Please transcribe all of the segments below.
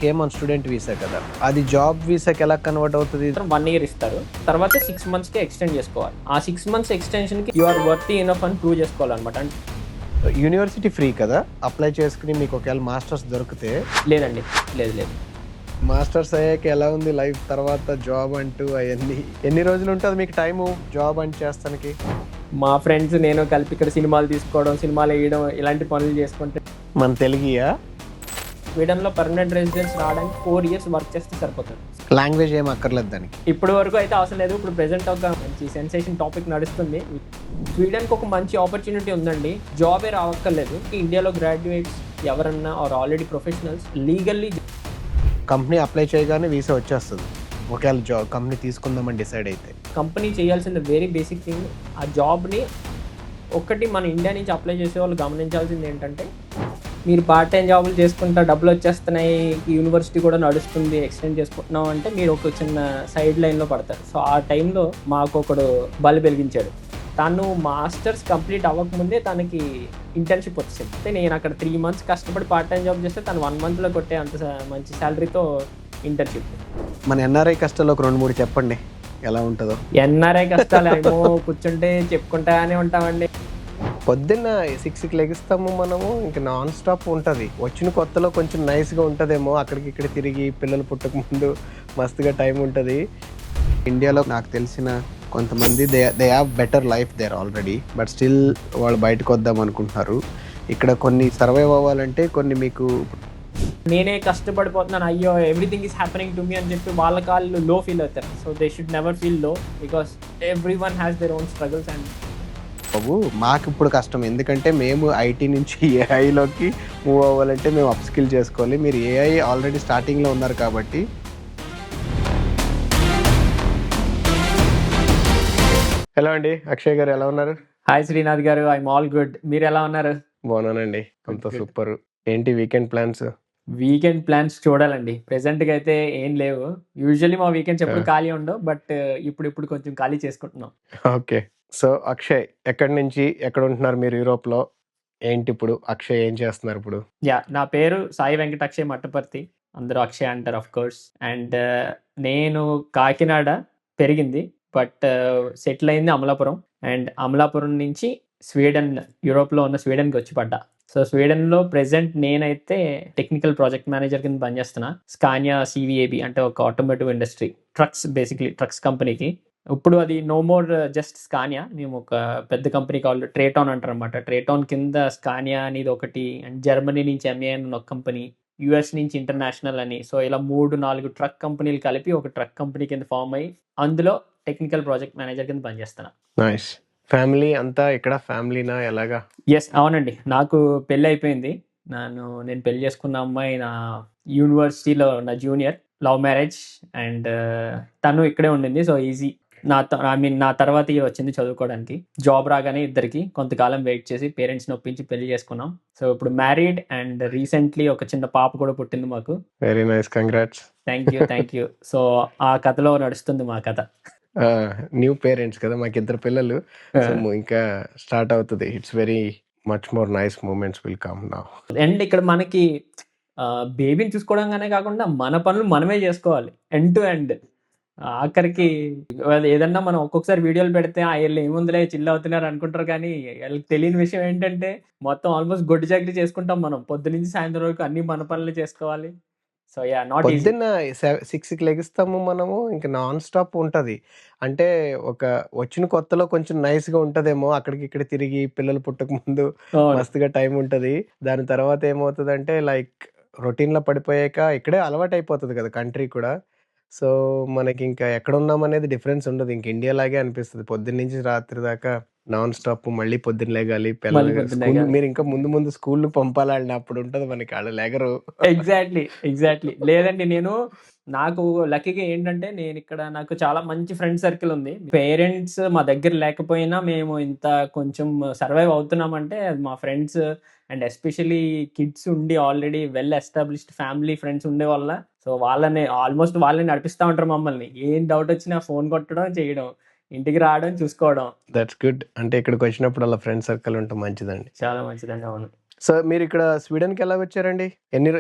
Came on student visa కదా, అది job వీసాకి ఎలా కన్వర్ట్ అవుతుంది? 1 year ఇస్తారు. తర్వాత 6 monthsకి ఎక్స్టెండ్ చేసుకోవాలి. ఆ 6 months ఎక్స్టెన్షన్కి యు ఆర్ వర్తీ ఇనఫ్ అని ప్రూవ్ చేసుకోవాలన్నమాట. యూనివర్సిటీ ఫ్రీ కదా, అప్లై చేసుకుని మీకు ఒకవేళ మాస్టర్స్ దొరికితే? లేదండి, లేదు. మాస్టర్స్ అయ్యాక ఎలా ఉంది లైఫ్, తర్వాత జాబ్ అంటూ అవన్నీ ఎన్ని రోజులు ఉంటుంది మీకు టైము జాబ్ అని చేస్తానికి? మా ఫ్రెండ్స్ నేను కలిపి ఇక్కడ సినిమాలు తీసుకోవడం, సినిమాలు వేయడం, ఇలాంటి పనులు చేసుకుంటే మన తెలుగుయా? స్వీడన్లో పర్మనెంట్ రెసిడెన్స్ రావడానికి 4 years వర్క్ చేస్తే సరిపోతుంది. లాంగ్వేజ్ ఏం అక్కర్లేదు దానికి? ఇప్పటి వరకు అయితే అవసరం లేదు. ఇప్పుడు ప్రెసెంట్ ఒక మంచి సెన్సేషన్ టాపిక్ నడుస్తుంది. స్వీడన్కి ఒక మంచి ఆపర్చునిటీ ఉందండి. జాబే రావక్కర్లేదు. ఇండియాలో గ్రాడ్యుయేట్స్ ఎవరన్నా or already professionals legally company apply చేయగానే వీసా వచ్చేస్తుంది ఒకవేళ జాబ్ కంపెనీ తీసుకుందామని డిసైడ్ అయితే. కంపెనీ చేయాల్సిన వెరీ బేసిక్ థింగ్, ఆ జాబ్ని ఒక్కటి మన ఇండియా నుంచి అప్లై చేసే వాళ్ళు గమనించాల్సింది ఏంటంటే, మీరు పార్ట్ టైం జాబులు చేసుకుంటా డబ్బులు వచ్చేస్తున్నాయి, యూనివర్సిటీ కూడా నడుస్తుంది, ఎక్స్టెండ్ చేసుకుంటున్నాం అంటే మీరు ఒక చిన్న సైడ్ లైన్లో పడతారు. సో ఆ టైంలో మాకు ఒకడు బలి వెలిగించాడు. తను మాస్టర్స్ కంప్లీట్ అవ్వకముందే తనకి ఇంటర్న్షిప్ వచ్చింది. అయితే నేను అక్కడ 3 months కష్టపడి పార్ట్ టైం జాబ్ చేస్తే తను 1 monthలో కొట్టే అంత మంచి శాలరీతో ఇంటర్న్షిప్. మన ఎన్ఆర్ఐ కష్టాలు ఒక 2-3 చెప్పండి ఎలా ఉంటుందో. ఎన్ఆర్ఐ కష్టాలు ఏమో కూర్చుంటే చెప్పుకుంటానే ఉంటామండి. పొద్దున్న 6కి లెగిస్తాము మనము, ఇంకా నాన్ స్టాప్ ఉంటుంది. వచ్చిన కొత్తలో కొంచెం నైస్గా ఉంటుందేమో, అక్కడికి ఇక్కడ తిరిగి పిల్లలు పుట్టక ముందు మస్తుగా టైం ఉంటుంది. ఇండియాలో నాకు తెలిసిన కొంతమంది they have better life there already, but still వాళ్ళు బయటకు వద్దాం అనుకుంటున్నారు. ఇక్కడ కొన్ని సర్వైవ్ అవ్వాలంటే కొన్ని మీకు నేనే కష్టపడిపోతున్నాను, అయ్యో everything is happening to me అని చెప్పి వాళ్ళ కాళ్ళు లో ఫీల్ అవుతారు. So they should never feel low, because everyone has their own struggles. And బాబు మాకు ఇప్పుడు కష్టం, ఎందుకంటే మేము ఐటీ నుంచి ఏఐలోకి మూవ్ అవ్వాలంటే మేము అప్ స్కిల్ చేసుకోవాలి. మీరు ఏఐ ఆల్రెడీ స్టార్టింగ్లో ఉన్నారు కాబట్టి. హలో అండి, అక్షయ్ గారు ఎలా ఉన్నారు? హాయ్ శ్రీనాథ్ గారు, ఐఎమ్ ఆల్ గుడ్. మీరు ఎలా ఉన్నారు? బాగున్నానండి, అంత సూపర్. ఏంటి వీకెండ్ ప్లాన్స్? వీకెండ్ ప్లాన్స్ చూడాలండి. ప్రెసెంట్గా అయితే ఏం లేవు. యూజువల్లీ మా వీకెండ్స్ ఎప్పుడు ఖాళీ ఉండవు, బట్ ఇప్పుడు కొంచెం ఖాళీ చేసుకుంటున్నాం. ఓకే, సో అక్షయ్ ఎక్కడి నుంచి ఎక్కడ ఉంటున్నారు మీరు యూరోప్లో? ఏంటి ఇప్పుడు అక్షయ్ ఏం చేస్తున్నారు ఇప్పుడు? నా పేరు సాయి వెంకట అక్షయ్ మట్టపర్తి, అందరూ అక్షయ్ అంటారు ఆఫ్ కోర్స్. అండ్ నేను కాకినాడ పెరిగింది, బట్ సెటిల్ అయింది అమలాపురం. అండ్ అమలాపురం నుంచి స్వీడన్, యూరోప్లో ఉన్న స్వీడన్కి వచ్చి పడ్డా. సో స్వీడన్లో ప్రెసెంట్ నేనైతే టెక్నికల్ ప్రాజెక్ట్ మేనేజర్ కింద పనిచేస్తున్నా. స్కానియా సివిఏబి అంటే ఒక ఆటోమోటివ్ ఇండస్ట్రీ, బేసిక్లీ ట్రక్స్ కంపెనీకి. ఇప్పుడు అది నో మోర్ జస్ట్ స్కానియా. మేము ఒక పెద్ద కంపెనీ కాల్ ట్రేటాన్ అంటారు అనమాట. ట్రేటాన్ కింద స్కానియా అనేది ఒకటి, అండ్ జర్మనీ నుంచి ఎంఏ అని ఒక కంపెనీ, యుఎస్ నుంచి ఇంటర్నేషనల్ అని. సో ఇలా 3-4 ట్రక్ కంపెనీలు కలిపి ఒక ట్రక్ కంపెనీ కింద ఫామ్ అయ్యి అందులో టెక్నికల్ ప్రాజెక్ట్ మేనేజర్ కింద పనిచేస్తున్నా. నైస్. ఫ్యామిలీ అంతా ఇక్కడ ఫ్యామిలీనా ఎలాగా? ఎస్, అవునండి. నాకు పెళ్ళి అయిపోయింది. నేను పెళ్లి చేసుకున్న అమ్మాయి నా యూనివర్సిటీలో నా జూనియర్, లవ్ మ్యారేజ్. అండ్ తను ఇక్కడే ఉండింది. So easy. నా తర్వాత వచ్చింది చదువుకోవడానికి. జాబ్ రాగానే ఇద్దరికి కొంతకాలం వెయిట్ చేసి పేరెంట్స్ని ఒప్పించి పెళ్లి చేసుకున్నాం. సో ఇప్పుడు మ్యారీడ్, అండ్ రీసెంట్లీ ఒక చిన్న పాప కూడా పుట్టింది మాకు. Very nice, congrats. Thank you. So ఆ కథలో నడుస్తుంది మా కథ. న్యూ పేరెంట్స్ కదా, మాకు 2 పిల్లలు. సో ఇంకా స్టార్ట్ అవుతుంది. It's very much more nice moments will come now. And ఇక్కడ మనకి బేబీని చూసుకోవడంగానే కాకుండా మన పనులు మనమే చేసుకోవాలి, ఎండ్ టు ఎండ్. ఆఖరికి ఏదన్నా మనం ఒక్కొక్కసారి వీడియోలు పెడితే వీళ్ళు ఏముందిలే చిల్ అవుతున్నారు అనుకుంటారు, కానీ వాళ్ళకి తెలియని విషయం ఏంటంటే మొత్తం ఆల్మోస్ట్ గొడ్డు చాకరీ చేసుకుంటాం మనం. పొద్దు నుంచి సాయంత్రం వరకు అన్ని మన పనులు చేసుకోవాలి. So not easy. పొద్దున్న 6కి లెగిస్తాము మనము, ఇంకా నాన్ స్టాప్ ఉంటుంది. అంటే ఒక వచ్చిన కొత్తలో కొంచెం నైస్గా ఉంటుందేమో, అక్కడికి ఇక్కడ తిరిగి పిల్లలు పుట్టక ముందు మస్తుగా టైం ఉంటుంది. దాని తర్వాత ఏమవుతుందంటే లైక్ రొటీన్లో పడిపోయాక ఇక్కడే అలవాటు అయిపోతుంది కదా కంట్రీ కూడా. సో మనకి ఇంకా ఎక్కడ ఉన్నామనేది డిఫరెన్స్ ఉండదు. ఇంక ఇండియా లాగే అనిపిస్తుంది. పొద్దున్న నుంచి రాత్రి దాకా నాన్ స్టాప్, మళ్ళీ పొద్దున్న లేగాలి, పిల్లలు మీరు ఇంకా ముందు స్కూల్ పంపాలని అప్పుడు ఉంటుంది మనకి, వాళ్ళు లేగరు. ఎగ్జాక్ట్లీ. లేదండి, నాకు లక్కీగా ఏంటంటే నేను ఇక్కడ నాకు చాలా మంచి ఫ్రెండ్ సర్కిల్ ఉంది. పేరెంట్స్ మా దగ్గర లేకపోయినా మేము ఇంత కొంచెం సర్వైవ్ అవుతున్నామంటే అది మా ఫ్రెండ్స్, అండ్ ఎస్పెషలీ కిడ్స్ ఉండి already well established family friends ఉండే వల్ల. సో వాళ్ళని నడిపిస్తూ ఉంటారు మమ్మల్ని. ఏం డౌట్ వచ్చినా ఫోన్ కొట్టడం, చేయడం, ఇంటికి రావడం, చూసుకోవడం. That's good. అంటే ఇక్కడికి వచ్చినప్పుడు అలా ఫ్రెండ్ సర్కిల్ ఉంటే మంచిదండి. చాలా మంచిదండి. అవును. సో మీరిక్కడ స్వీడన్‌కి ఎలాగొచ్చారండి?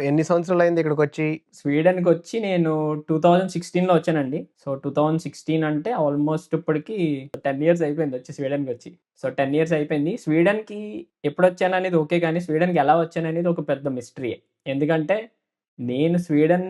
ఎన్ని సంవత్సరాలయింది ఇక్కడికొచ్చి? స్వీడన్‌కొచ్చి నేను 2016లో వచ్చానండి. సో, 2016 అంటే ఆల్మోస్ట్ ఇప్పటికి 10 ఇయర్స్ అయిపోయింది వచ్చి స్వీడన్‌కొచ్చి. సో, 10 ఇయర్స్ అయిపోయింది. స్వీడన్‌కి ఎప్పుడొచ్చాననేది ఓకే. కానీ స్వీడన్‌కి ఎలా వచ్చాననేది ఒక పెద్ద మిస్టరీయే. ఎందుకంటే నేను స్వీడన్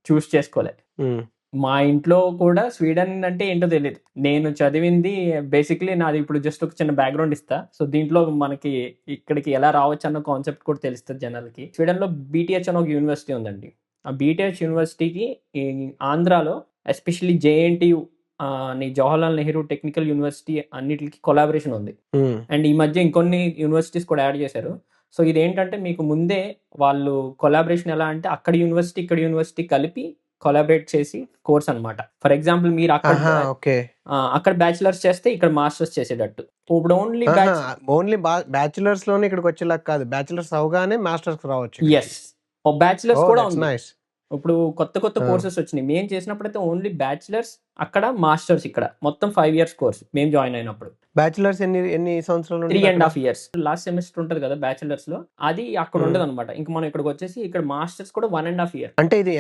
చూస్ చేసుకోలే. హ్మ్. మా ఇంట్లో కూడా స్వీడన్ అంటే ఏంటో తెలీదు. నేను చదివింది బేసిక్‌లీ నాది ఇప్పుడు జస్ట్ ఒక చిన్న బ్యాక్‌గ్రౌండ్ ఇస్తా. సో, దీంట్లో మనకి ఇక్కడికి ఎలా రావచ్చన్న కాన్సెప్ట్ కూడా తెలుస్తది జనాలకి. స్వీడన్‌లో బీటీహెచ్ అని ఒక యూనివర్సిటీ ఉందండి. ఆ బీటీహెచ్ యూనివర్సిటీకి ఈ ఆంధ్రాలో ఎస్పెషల్లీ జేఎన్‌టీయూ అని జవహర్లాల్ నెహ్రూ టెక్నికల్ యూనివర్సిటీ అన్నిట్లికి కొలాబరేషన్ ఉంది. హ్మ్. అండ్ ఈ మధ్య ఇంకొన్ని యూనివర్సిటీస్ కూడా యాడ్ చేశారు. సో, ఇదేంటంటే మీకు ముందే వాళ్ళు కొలాబరేషన్ ఎలా అంటే అక్కడ యూనివర్సిటీ, ఇక్కడ యూనివర్సిటీ కలిపి కొలాబరేట్ చేసి కోర్స్ అనమాట. ఫర్ ఎగ్జాంపుల్ మీరు ఆహా! ఓకే. అక్కడ బ్యాచిలర్స్ చేస్తే ఇక్కడ మాస్టర్స్ చేసేటట్టు. ఇప్పుడు ఓన్లీ ఆహా! ఓన్లీ బ్యాచిలర్స్‌లోనే ఇక్కడికొచ్చేలాగా కాదు. బ్యాచిలర్స్ అవ్వగానే మాస్టర్స్‌కి రావచ్చు ఇక్కడికి. యెస్. బ్యాచిలర్స్ ఓహ్! కూడా దట్స్ ఉంది. నైస్. ఇప్పుడు కొత్త ఆ! కోర్సెస్ వచ్చినియి. మేము చేసినప్పుడైతే ఓన్లీ బ్యాచిలర్స్ అక్కడ, మాస్టర్స్ ఇక్కడ. మొత్తం 5 ఇయర్స్ కోర్స్ మేము జాయిన్ అయినప్పుడు. బ్యాచిలర్స్ ఎన్ని సంవత్సరాలు 3 ఉంటదక్కడ? ½ ఇయర్స్. లాస్ట్ సెమిస్టర్ ఉంటది కదా! బ్యాచిలర్స్‌లో. అది అక్కడ హ్మ్. ఉండదనమాట. ఇంక మనం ఇక్కడికొచ్చేసి ఇక్కడ మాస్టర్స్ కూడా 1 ½ ఇయర్. అంటే ఇది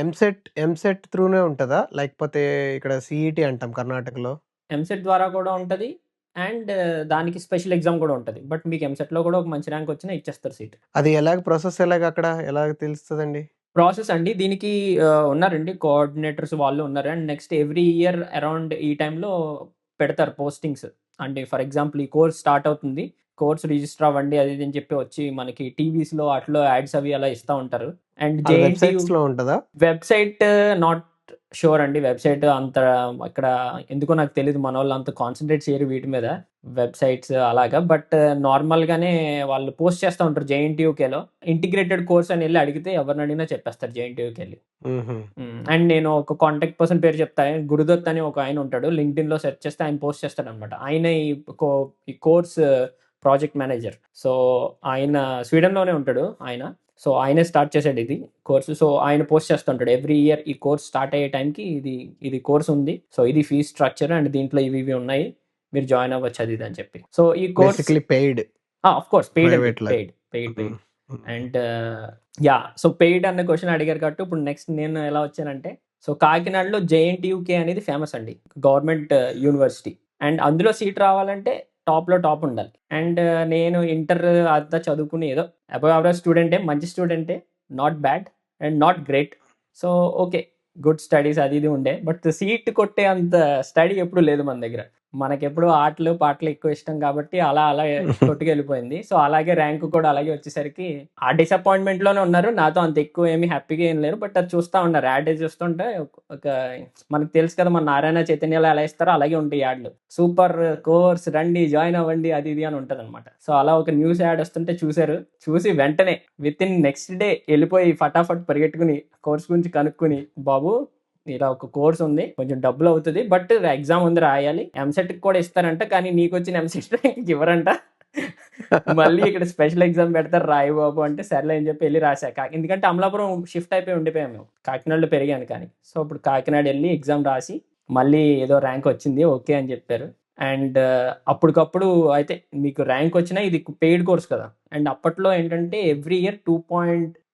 ఎంసెట్ త్రూనే ఉంటదా? లేకపోతే ఇక్కడ సీఈటీ అంటాం కర్ణాటకలో. ఎంసెట్ ద్వారా కూడా ఉంటది. అండ్ దానికి స్పెషల్ ఎగ్జామ్ కూడా ఉంటది. బట్ మీకు ఎంసెట్‌లో కూడా ఒక మంచి ర్యాంక్ వచ్చినా ఇచ్చేస్తారు సీట్. అది ప్రాసెస్ ఎలాగక్కడ? ఎలాగ తెలుస్తదండి? ప్రాసెస్ అండి. దీనికి ఉన్నారండి కోఆర్డినేటర్స్ వాళ్ళు ఉన్నారు. And next every year around ఈ టైంలో పెడతారు పోస్టింగ్స్. అంటే ఫర్ ఎగ్జాంపుల్ ఈ కోర్స్ స్టార్ట్ అవుతుంది. కోర్స్ రిజిస్టర్ అవ్వండి అది ఇది అని చెప్పి వచ్చి మనకి టీవీస్‌లో ఆటిలో యాడ్స్ అవి అలా ఇస్తా ఉంటారు. అండ్ అది జేఎన్‌టీయూ వెబ్‌సైట్స్‌లో ఉంటదా? వెబ్‌సైట్ నాట్ ష్యూర్ అండి. వెబ్‌సైట్ అంత ఇక్కడ ఎందుకో నాకు తెలీదు. మనోళ్ళు అంత కాన్సంట్రేట్ చేయరు వీటి మీద. వెబ్‌సైట్స్ అలాగా. బట్ నార్మల్‌గానే వాళ్ళు పోస్ట్ చేస్తా ఉంటారు జేఎన్‌టీయూకేలో. ఇంటిగ్రేటెడ్ కోర్స్ అని ఎళ్లి అడిగితే ఎవరిని అడిగినా చెప్పేస్తారు జేఎన్‌టీయూకెళ్ళి. హుహు. అండ్ నేను ఒక కాంటాక్ట్ పర్సన్ పేరు చెప్తా. గురుదత్ అని ఒక ఆయన ఉంటాడు. లింక్డ్ఇన్‌లో సెర్చ్ చేస్తే ఆయన పోస్ట్ చేస్తాడనమాట. ఆయన కో ఈ కోర్స్ ప్రాజెక్ట్ మేనేజర్. సో, ఆయన స్వీడన్‌లోనే ఉంటాడు ఆయన. సో, ఆయనే స్టార్ట్ చేసాడు ఇది కోర్స్. సో, ఆయన పోస్ట్ చేస్తుంటాడు. ఎవ్రీ ఇయర్ ఈ కోర్స్ స్టార్ట్ అయ్యే టైంకి ఇది కోర్స్ ఉంది. సో, ఇది ఫీస్ స్ట్రక్చర్ అండ్ దీంట్లో ఇవి ఉన్నాయి. మీరు జాయిన్ అవ్వచ్చు అది ఇది అని చెప్పి. సో, ఈ course basically paid. Of course paid అండి. ప్రైవేట్ లాగా. పెయిడ్. హ్మ్. హ్మ్. అండ్ సో, పెయిడ్ అన్న క్వెషన్ అడిగారు కాబట్టి ఇప్పుడు నెక్స్ట్ నేను ఎలా వచ్చానంటే, సో, కాకినాడలో జేఎన్‌టీయూకే అనేది ఫేమస్ అండి. Government university. అండ్ అందులో సీట్ రావాలంటే టాప్‌లో టాప్ ఉండాలి. అండ్ నేను ఇంటర్ అంతా చదువుకుని ఏదో అబోవ్ యావరేజ్ స్టూడెంటే. మంచి స్టూడెంటే. Not bad and not great. So, okay. Good studies అది ఇది ఉండే. బట్ సీట్ కొట్టే అంత స్టడీ ఎప్పుడు లేదు మన దగ్గర. మనకెప్పుడు ఆటలు, పాటలు ఎక్కువ ఇష్టం కాబట్టి అలా కొట్టుకెళ్ళిపోయింది. సో, అలాగే ర్యాంక్ కూడా అలాగే వచ్చేసరికి ఆ డిసప్పాయింట్‌మెంట్‌లోనే ఉన్నారు. నాతో అంత ఎక్కువ ఏమి హ్యాపీగా ఏం లేరు. బట్ అది చూస్తా ఉన్నారు. యాడ్ చూస్తుంటే ఒక మనకు తెలుసు కదా! మన నారాయణ చైతన్యలో ఎలా ఇస్తారో అలాగే ఉంటాయి యాడ్‌లు. సూపర్ కోర్స్ రండి, జాయిన్ అవ్వండి అది ఇది అని ఉంటదనమాట. సో, అలా ఒక న్యూస్ యాడ్ వస్తుంటే చూసారు. చూసి వెంటనే వితిన్ నెక్స్ట్ డే ఎళ్ళిపోయి ఫటాఫట్ పరిగెట్టుకొని కోర్స్ గురించి కనుక్కొని, బాబు ఇలా ఒక కోర్స్ ఉంది. కొంచెం డబ్బులు అవుతది. బట్ ఎగ్జామ్ ఉంది రాయాలి. ఎంసెట్‌కి కూడా ఇస్తారంట. కానీ నీకొచ్చిన ఎంసెట్ ర్యాంక్‌కి ఇవ్వరంట. మళ్ళీ ఇక్కడ స్పెషల్ ఎగ్జామ్ పెడతారు రాయి బాబు అంటే సర్లే అని చెప్పి ఎళ్లి రాసా. ఎందుకంటే అమలాపురం షిఫ్ట్ అయిపోయి ఉండిపోయాం మేము. కాకినాడలో పెరిగాను కానీ. సో, ఇప్పుడు కాకినాడ ఎళ్లి ఎగ్జామ్ రాసి మళ్ళీ ఏదో ర్యాంక్ వచ్చింది. ఓకే అని చెప్పారు. అండ్ అప్పటికప్పుడు అయితే మీకు ర్యాంక్ వచ్చినా ఇది పెయిడ్ కోర్స్ కదా! అండ్ అప్పట్లో ఏంటంటే ఎవ్రీ ఇయర్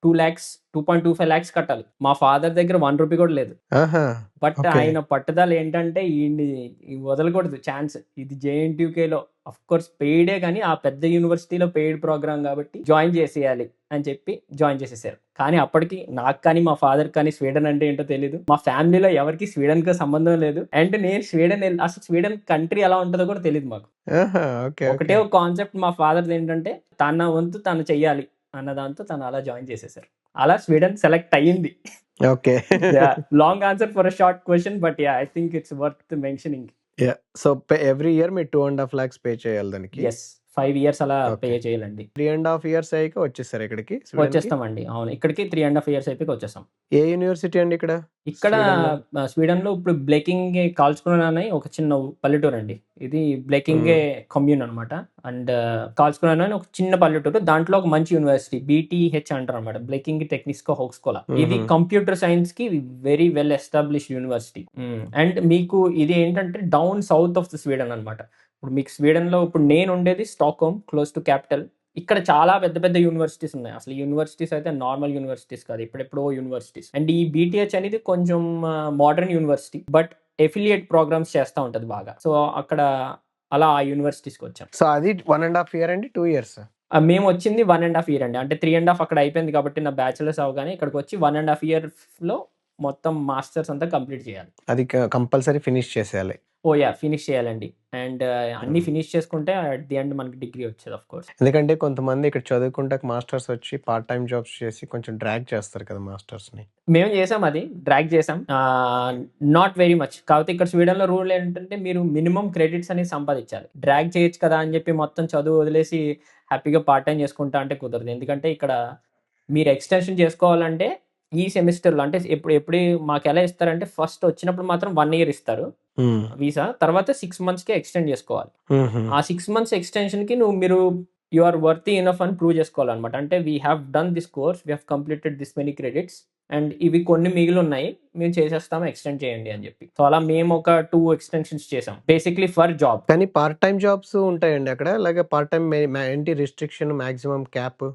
2.25 లాక్స్ కట్టాలి. మా ఫాదర్ దగ్గర ₹1 కూడా లేదు. ఆహా! But okay. ఆయన పట్టుదల ఏంటంటే ఈడిని వదలకూడదు ఛాన్స్. ఇది జేఎన్‌టీయూకేలో ఆఫ్‌కోర్స్ పెయిడే గానీ, ఆ పెద్ద యూనివర్సిటీలో పెయిడ్ ప్రోగ్రామ్ గాబట్టి జాయిన్ చేసేయాలి అని చెప్పి జాయిన్ చేసేసారు. కానీ అప్పటికి నాకు కానీ, మా ఫాదర్‌కి కానీ స్వీడన్ అంటే ఏంటో తెలీదు. మా ఫ్యామిలీలో ఎవరికీ స్వీడన్‌తో సంబంధం లేదు. అండ్ నేను అసలు స్వీడన్ కంట్రీ ఎలా ఉంటదో కూడా తెలీదు మాకు. ఆహా! ఓకే. ఒకటే ఓకే. ఒక కాన్సెప్ట్ మా ఫాదర్‌దేంటంటే తన వంతు తను చెయ్యాలి అన్న దాంతో తను అలా జాయిన్ చేసేసారు. అలా స్వీడన్ సెలెక్ట్ అయ్యింది. Okay. Long answer for a short question but I think it's worth mentioning. Yeah! So, every year మీరు 2.5 లాక్స్ పే చేయాలి దానికి. యెస్. 5 ఇయర్స్ అలా పే ఓకే. చేయాలండి. 3.5 ఇయర్స్ అయ్యాక వచ్చేసారా ఇక్కడికి స్వీడన్‌కి? వచ్చేస్తామండి. అవును. ఇక్కడికి 3 ½ ఇయర్స్ అయిపోయాక వచ్చేసాం. ఏ యూనివర్సిటీ అండి ఇక్కడ? ఇక్కడ స్వీడన్‌లో? స్వీడన్‌లో ఇప్పుడు బ్లెకింగే కార్ల్స్క్రోనా అని ఒక చిన్న పల్లెటూరండి. ఇది బ్లెకింగే హ్మ్. కమ్యూన్ అనమాట. అండ్ కార్ల్స్క్రోనా అని ఒక చిన్న పల్లెటూరు. దాంట్లో ఒక మంచి యూనివర్సిటీ బీటీహెచ్ అంటారనమాట. బ్లెకింగ్ టెక్నిస్కో హోగ్స్కోలా. ఇది హుహు. కంప్యూటర్ సైన్స్‌కి very well established university. And మీకు ఇది ఏంటంటే down south of the Sweden అనమాట. ఇప్పుడు మీకు స్వీడన్‌లో ఇప్పుడు నేనుండేది స్టాక్‌హోమ్ క్లోజ్ టు క్యాపిటల్. ఇక్కడ చాలా పెద్ద పెద్ద యూనివర్సిటీస్ ఉన్నాయి. అసలు యూనివర్సిటీస్ అయితే నార్మల్ యూనివర్సిటీస్ కాదు. ఇప్పుడెప్పుడో యూనివర్సిటీస్. అండ్ ఈ బీటీహెచ్ అనేది కొంచెం modern university. But affiliate programs చేస్తా ఉంటది బాగా. సో అక్కడ అలా ఆ యూనివర్సిటీస్‌కి వచ్చాం. సో అది 1.5 ఇయర్ అండి? 2 ఇయర్స్? మేమొచ్చింది 1 ½ ఇయర్ అండి. అంటే 3 ½ అక్కడ అయిపోయింది కాబట్టి నా బ్యాచిలర్స్ అవ్వగానే ఇక్కడికొచ్చి 1 ½ ఇయర్‌లో మొత్తం మాస్టర్స్ అంతా కంప్లీట్ చేయాలి. అది కంపల్సరీ ఫినిష్ చేసేయాలి. ఓహ్! యాహ్! ఫినిష్ చేయాలండి. అండ్ అన్నీ ఫినిష్ చేసుకుంటే అట్ ది ఎండ్ మనకి డిగ్రీ వచ్చేది ఆఫ్ కోర్స్. ఎందుకంటే కొంతమంది ఇక్కడ చదువుకుంటాక మాస్టర్స్ వచ్చి పార్ట్ టైమ్ జాబ్స్ చేసి కొంచెం డ్రాగ్ చేస్తారు కదా మాస్టర్స్‌ని. మేము చేసాం అది. డ్రాగ్ చేసాం. Not very much. కాకపోతే ఇక్కడ స్వీడన్‌లో రూల్ ఏంటంటే మీరు మినిమమ్ క్రెడిట్స్ అనేవి సంపాదించాలి. డ్రాగ్ చేయొచ్చు కదా అని చెప్పి మొత్తం చదువు వదిలేసి హ్యాపీగా పార్ట్ టైమ్ చేసుకుంటా అంటే కుదరదు. ఎందుకంటే ఇక్కడ మీరు ఎక్స్‌టెన్షన్ చేసుకోవాలంటే ఈ సెమిస్టర్‌లో అంటే ఎప్పుడు మాకెలా ఇస్తారంటే ఫస్ట్ వచ్చినప్పుడు మాత్రం 1 ఇయర్ ఇస్తారు వీసా. తర్వాత 6 మంత్స్‌కే ఎక్స్‌టెండ్ చేసుకోవాలి. ఆ 6 మంత్స్ ఎక్స్‌టెన్షన్‌కి మీరు యూ ఆర్ వర్తీ ఎనఫ్ అని ప్రూవ్ చేసుకోవాలన్నమాట. అంటే we have done this course, we have completed this many credits and ఇవి కొన్ని మిగిలున్నాయి. మేము చేసేస్తాము ఎక్స్‌టెండ్ చేయండి అని చెప్పి. సో అలా మేము ఒక 2 ఎక్స్‌టెన్షన్స్ చేసాం. Basically for job. కానీ పార్ట్ టైమ్ జాబ్స్ ఉంటాయండి అక్కడ? లేక పార్ట్ టైమ్ ఏంటి రిస్ట్రిక్షన్, మాక్సిమం క్యాప్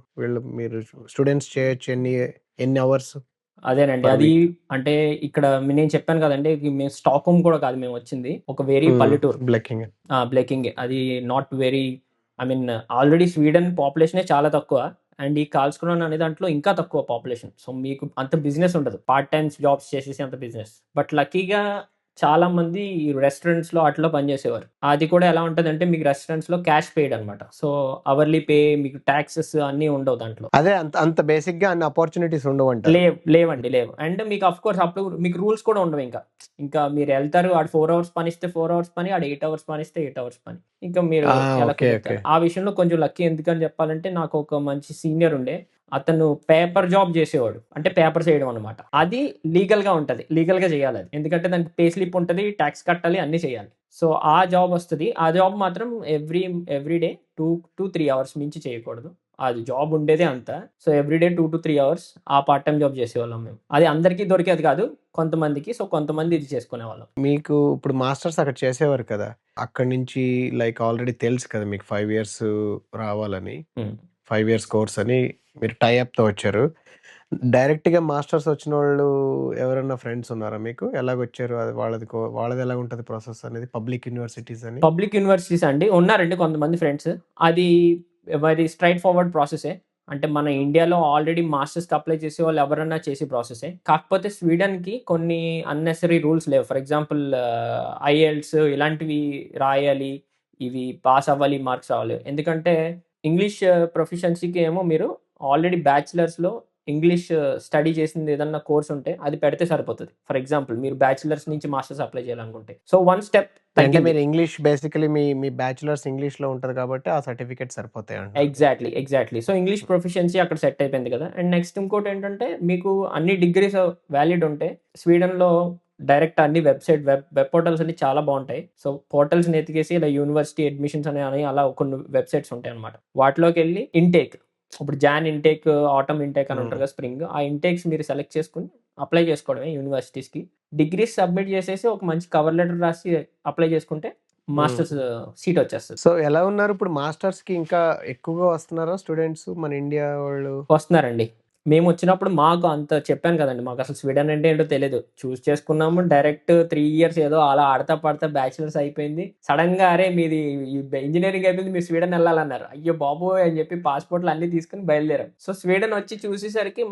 మీరు స్టూడెంట్స్ చేయొచ్చు ఎన్ని అవర్స్? అదేనండి. Per అది week. అంటే ఇక్కడ నేను చెప్పాను కదండీ! మేము స్టాక్‌హోమ్ కూడా కాదు మేమొచ్చింది. ఒక వెరీ పల్లెటూరు. బ్లెకింగ్. బ్లెకింగే. అది not very I mean already Sweden పాపులేషనే చాలా తక్కువ. అండ్ ఈ కాల్స్‌క్రోనా అనే దాంట్లో ఇంకా తక్కువ పాపులేషన్. సో మీకు అంత బిజినెస్ ఉండదు. పార్ట్ టైమ్స్ జాబ్స్ చేసేసి అంత బిజినెస్. బట్ లక్కీగా చాలా మంది ఈ రెస్టారెంట్స్‌లో ఆటిలో పనిచేసేవారు. అది కూడా ఎలా ఉంటదంటే మీకు రెస్టారెంట్స్‌లో క్యాష్ పెయిడ్ అనమాట. సో అవర్లీ పే మీకు టాక్సెస్ అన్నీ ఉండవు దాంట్లో. అదే అంత బేసిక్‌గా అన్ని ఆపర్చునిటీస్ ఉండవంటారు. లేవండి. లేవు. అండ్ మీకు ఆఫ్ కోర్స్ అప్పుడు మీకు రూల్స్ కూడా ఉండవింక. ఇంకా మీరెళ్తారు. ఆడు 4 అవర్స్ పనిస్తే 4 అవర్స్ పని. ఆడు 8 అవర్స్ పనిస్తే 8 అవర్స్ పని. ఇంకా మీరు ఎలా ఓకే. కుదురుతారు. ఆ విషయంలో కొంచెం లక్కీ ఎందుకని చెప్పాలంటే నాకు ఒక మంచి సీనియర్ ఉండే. అతను పేపర్ జాబ్ చేసేవాడు. అంటే పేపర్స్ ఏయడం అన్నమాట. అది లీగల్‌గా ఉంటది. లీగల్‌గా చేయాలది. ఎందుకంటే దానికి పే స్లిప్ ఉంటది. టాక్స్ కట్టాలి. అన్నీ చేయాలి. సో ఆ జాబ్ వస్తది. ఆ జాబ్ మాత్రం ఎవ్రీ డే 2-3 అవర్స్ మించి చేయకూడదు. అది జాబ్ ఉండేదే అంత. సో ఎవ్రీ డే 2-3 అవర్స్ ఆ పార్ట్ టైమ్ జాబ్ చేసేవాళ్ళం మేము. అది అందరికీ దొరికేది కాదు. కొంతమందికి. సో కొంతమంది ఇది చేసుకునేవాళ్ళం. మీకు ఇప్పుడు మాస్టర్స్ అక్కడ చేసేవారు కదా! అక్కడి నుంచి లైక్ ఆల్రెడీ తెలుసు కదా మీకు 5 ఇయర్స్ రావాలని. హ్మ్. 5 ఇయర్స్ కోర్స్ అని మీరు టై అప్‌తో వచ్చారు. డైరెక్ట్‌గా మాస్టర్స్ వచ్చినోళ్ళు ఎవరన్నా ఫ్రెండ్స్ ఉన్నారా మీకు? ఎలాగొచ్చారు? అది వాళ్ళది ఎలాగుంటది ప్రాసెస్ అనేది? పబ్లిక్ యూనివర్సిటీస్ అని? పబ్లిక్ యూనివర్సిటీస్ అండి. ఉన్నారండి కొంతమంది ఫ్రెండ్స్. అది వెరీ స్ట్రెయిట్ ఫార్వర్డ్ ప్రాసెసే. అంటే మన ఇండియాలో ఆల్రెడీ మాస్టర్స్‌కి అప్లై చేసేవాళ్ళు ఎవరన్నా చేసే ప్రాసెసే. కాకపోతే స్వీడన్‌కి కొన్ని అన్నెసెసరీ రూల్స్ లేవు. ఫర్ ఎగ్జాంపుల్ ఐఎల్టీఎస్ ఇలాంటివి రాయాలి. ఇవి పాస్ అవ్వాలి, మార్క్స్ రావాలి. ఎందుకంటే ఇంగ్లీష్ ప్రొఫిషియన్సీకి ఏమో మీరు ఆల్రెడీ బ్యాచిలర్స్‌లో ఇంగ్లీష్ స్టడీ చేసింది ఏదన్నా కోర్స్ ఉంటే అది పెడితే సరిపోతది. ఫర్ ఎగ్జాంపుల్ మీరు బ్యాచిలర్స్ నుంచి మాస్టర్స్ అప్లై చేయాలనుకుంటే. సో, వన్ స్టెప్ అంటే తగ్గింది. మీరు ఇంగ్లీష్ బేసికల్లీ మీ బ్యాచిలర్స్ ఇంగ్లీష్‌లో ఉంటది కాబట్టి ఆ సర్టిఫికేట్ సరిపోతాయంటారు. ఎగ్జాక్ట్‌లీ. సో, ఇంగ్లీష్ ప్రొఫిషియన్సీ అక్కడ సెట్ అయిపోయింది కదా! అండ్ నెక్స్ట్ ఇంకోటేంటంటే మీకు అన్ని డిగ్రీస్ వాలిడ్ ఉంటే స్వీడన్‌లో డైరెక్ట్ అన్ని వెబ్ పోర్టల్స్ అన్ని చాలా బావుంటాయి. సో, పోర్టల్స్‌ని ఎతికేసి ఇలా యూనివర్సిటీ అడ్మిషన్స్ అని అలా కొన్ని వెబ్‌సైట్స్ ఉంటాయన్నమాట. వాటిలోకెళ్ళి ఇంటేక్ ఇప్పుడు జాన్ ఇంటేక్, ఆటమ్ ఇంటేక్ అని ఉంటది కదా! స్ప్రింగ్. ఆ ఇంటేక్స్ మీరు సెలెక్ట్ చేసుకొని అప్లై చేసుకోవడమే యూనివర్సిటీస్‌కి. డిగ్రీస్ సబ్మిట్ చేసేసి ఒక మంచి కవర్ లెటర్ రాసి అప్లై చేసుకుంటే మాస్టర్స్ సీట్ వచ్చేస్తది. సో, ఎలా ఉన్నారు ఇప్పుడు మాస్టర్స్‌కి ఇంకా ఎక్కువగా వస్తున్నారా స్టూడెంట్స్ మన ఇండియా వాళ్ళు? వస్తున్నారండి. మేమొచ్చినప్పుడు మాకు అంత చెప్పాను కదండీ! మాకసలు స్వీడన్ అంటే ఏంటో తెలీదు. చూజ్ చేసుకున్నాము. డైరెక్ట్ 3 ఇయర్స్ ఏదో అలా ఆడతా పాడతా బ్యాచిలర్స్ అయిపోయింది. సడెన్‌గా అరే! మీది ఇంజినీరింగ్ అయిపోయింది. మీరు స్వీడన్ ఎళ్ళాలన్నారు. అయ్య బాబోయ్! అని చెప్పి పాస్‌పోర్ట్‌లు అన్నీ తీసుకొని బయలుదేరాం. సో, స్వీడన్ వచ్చి చూసేసరికి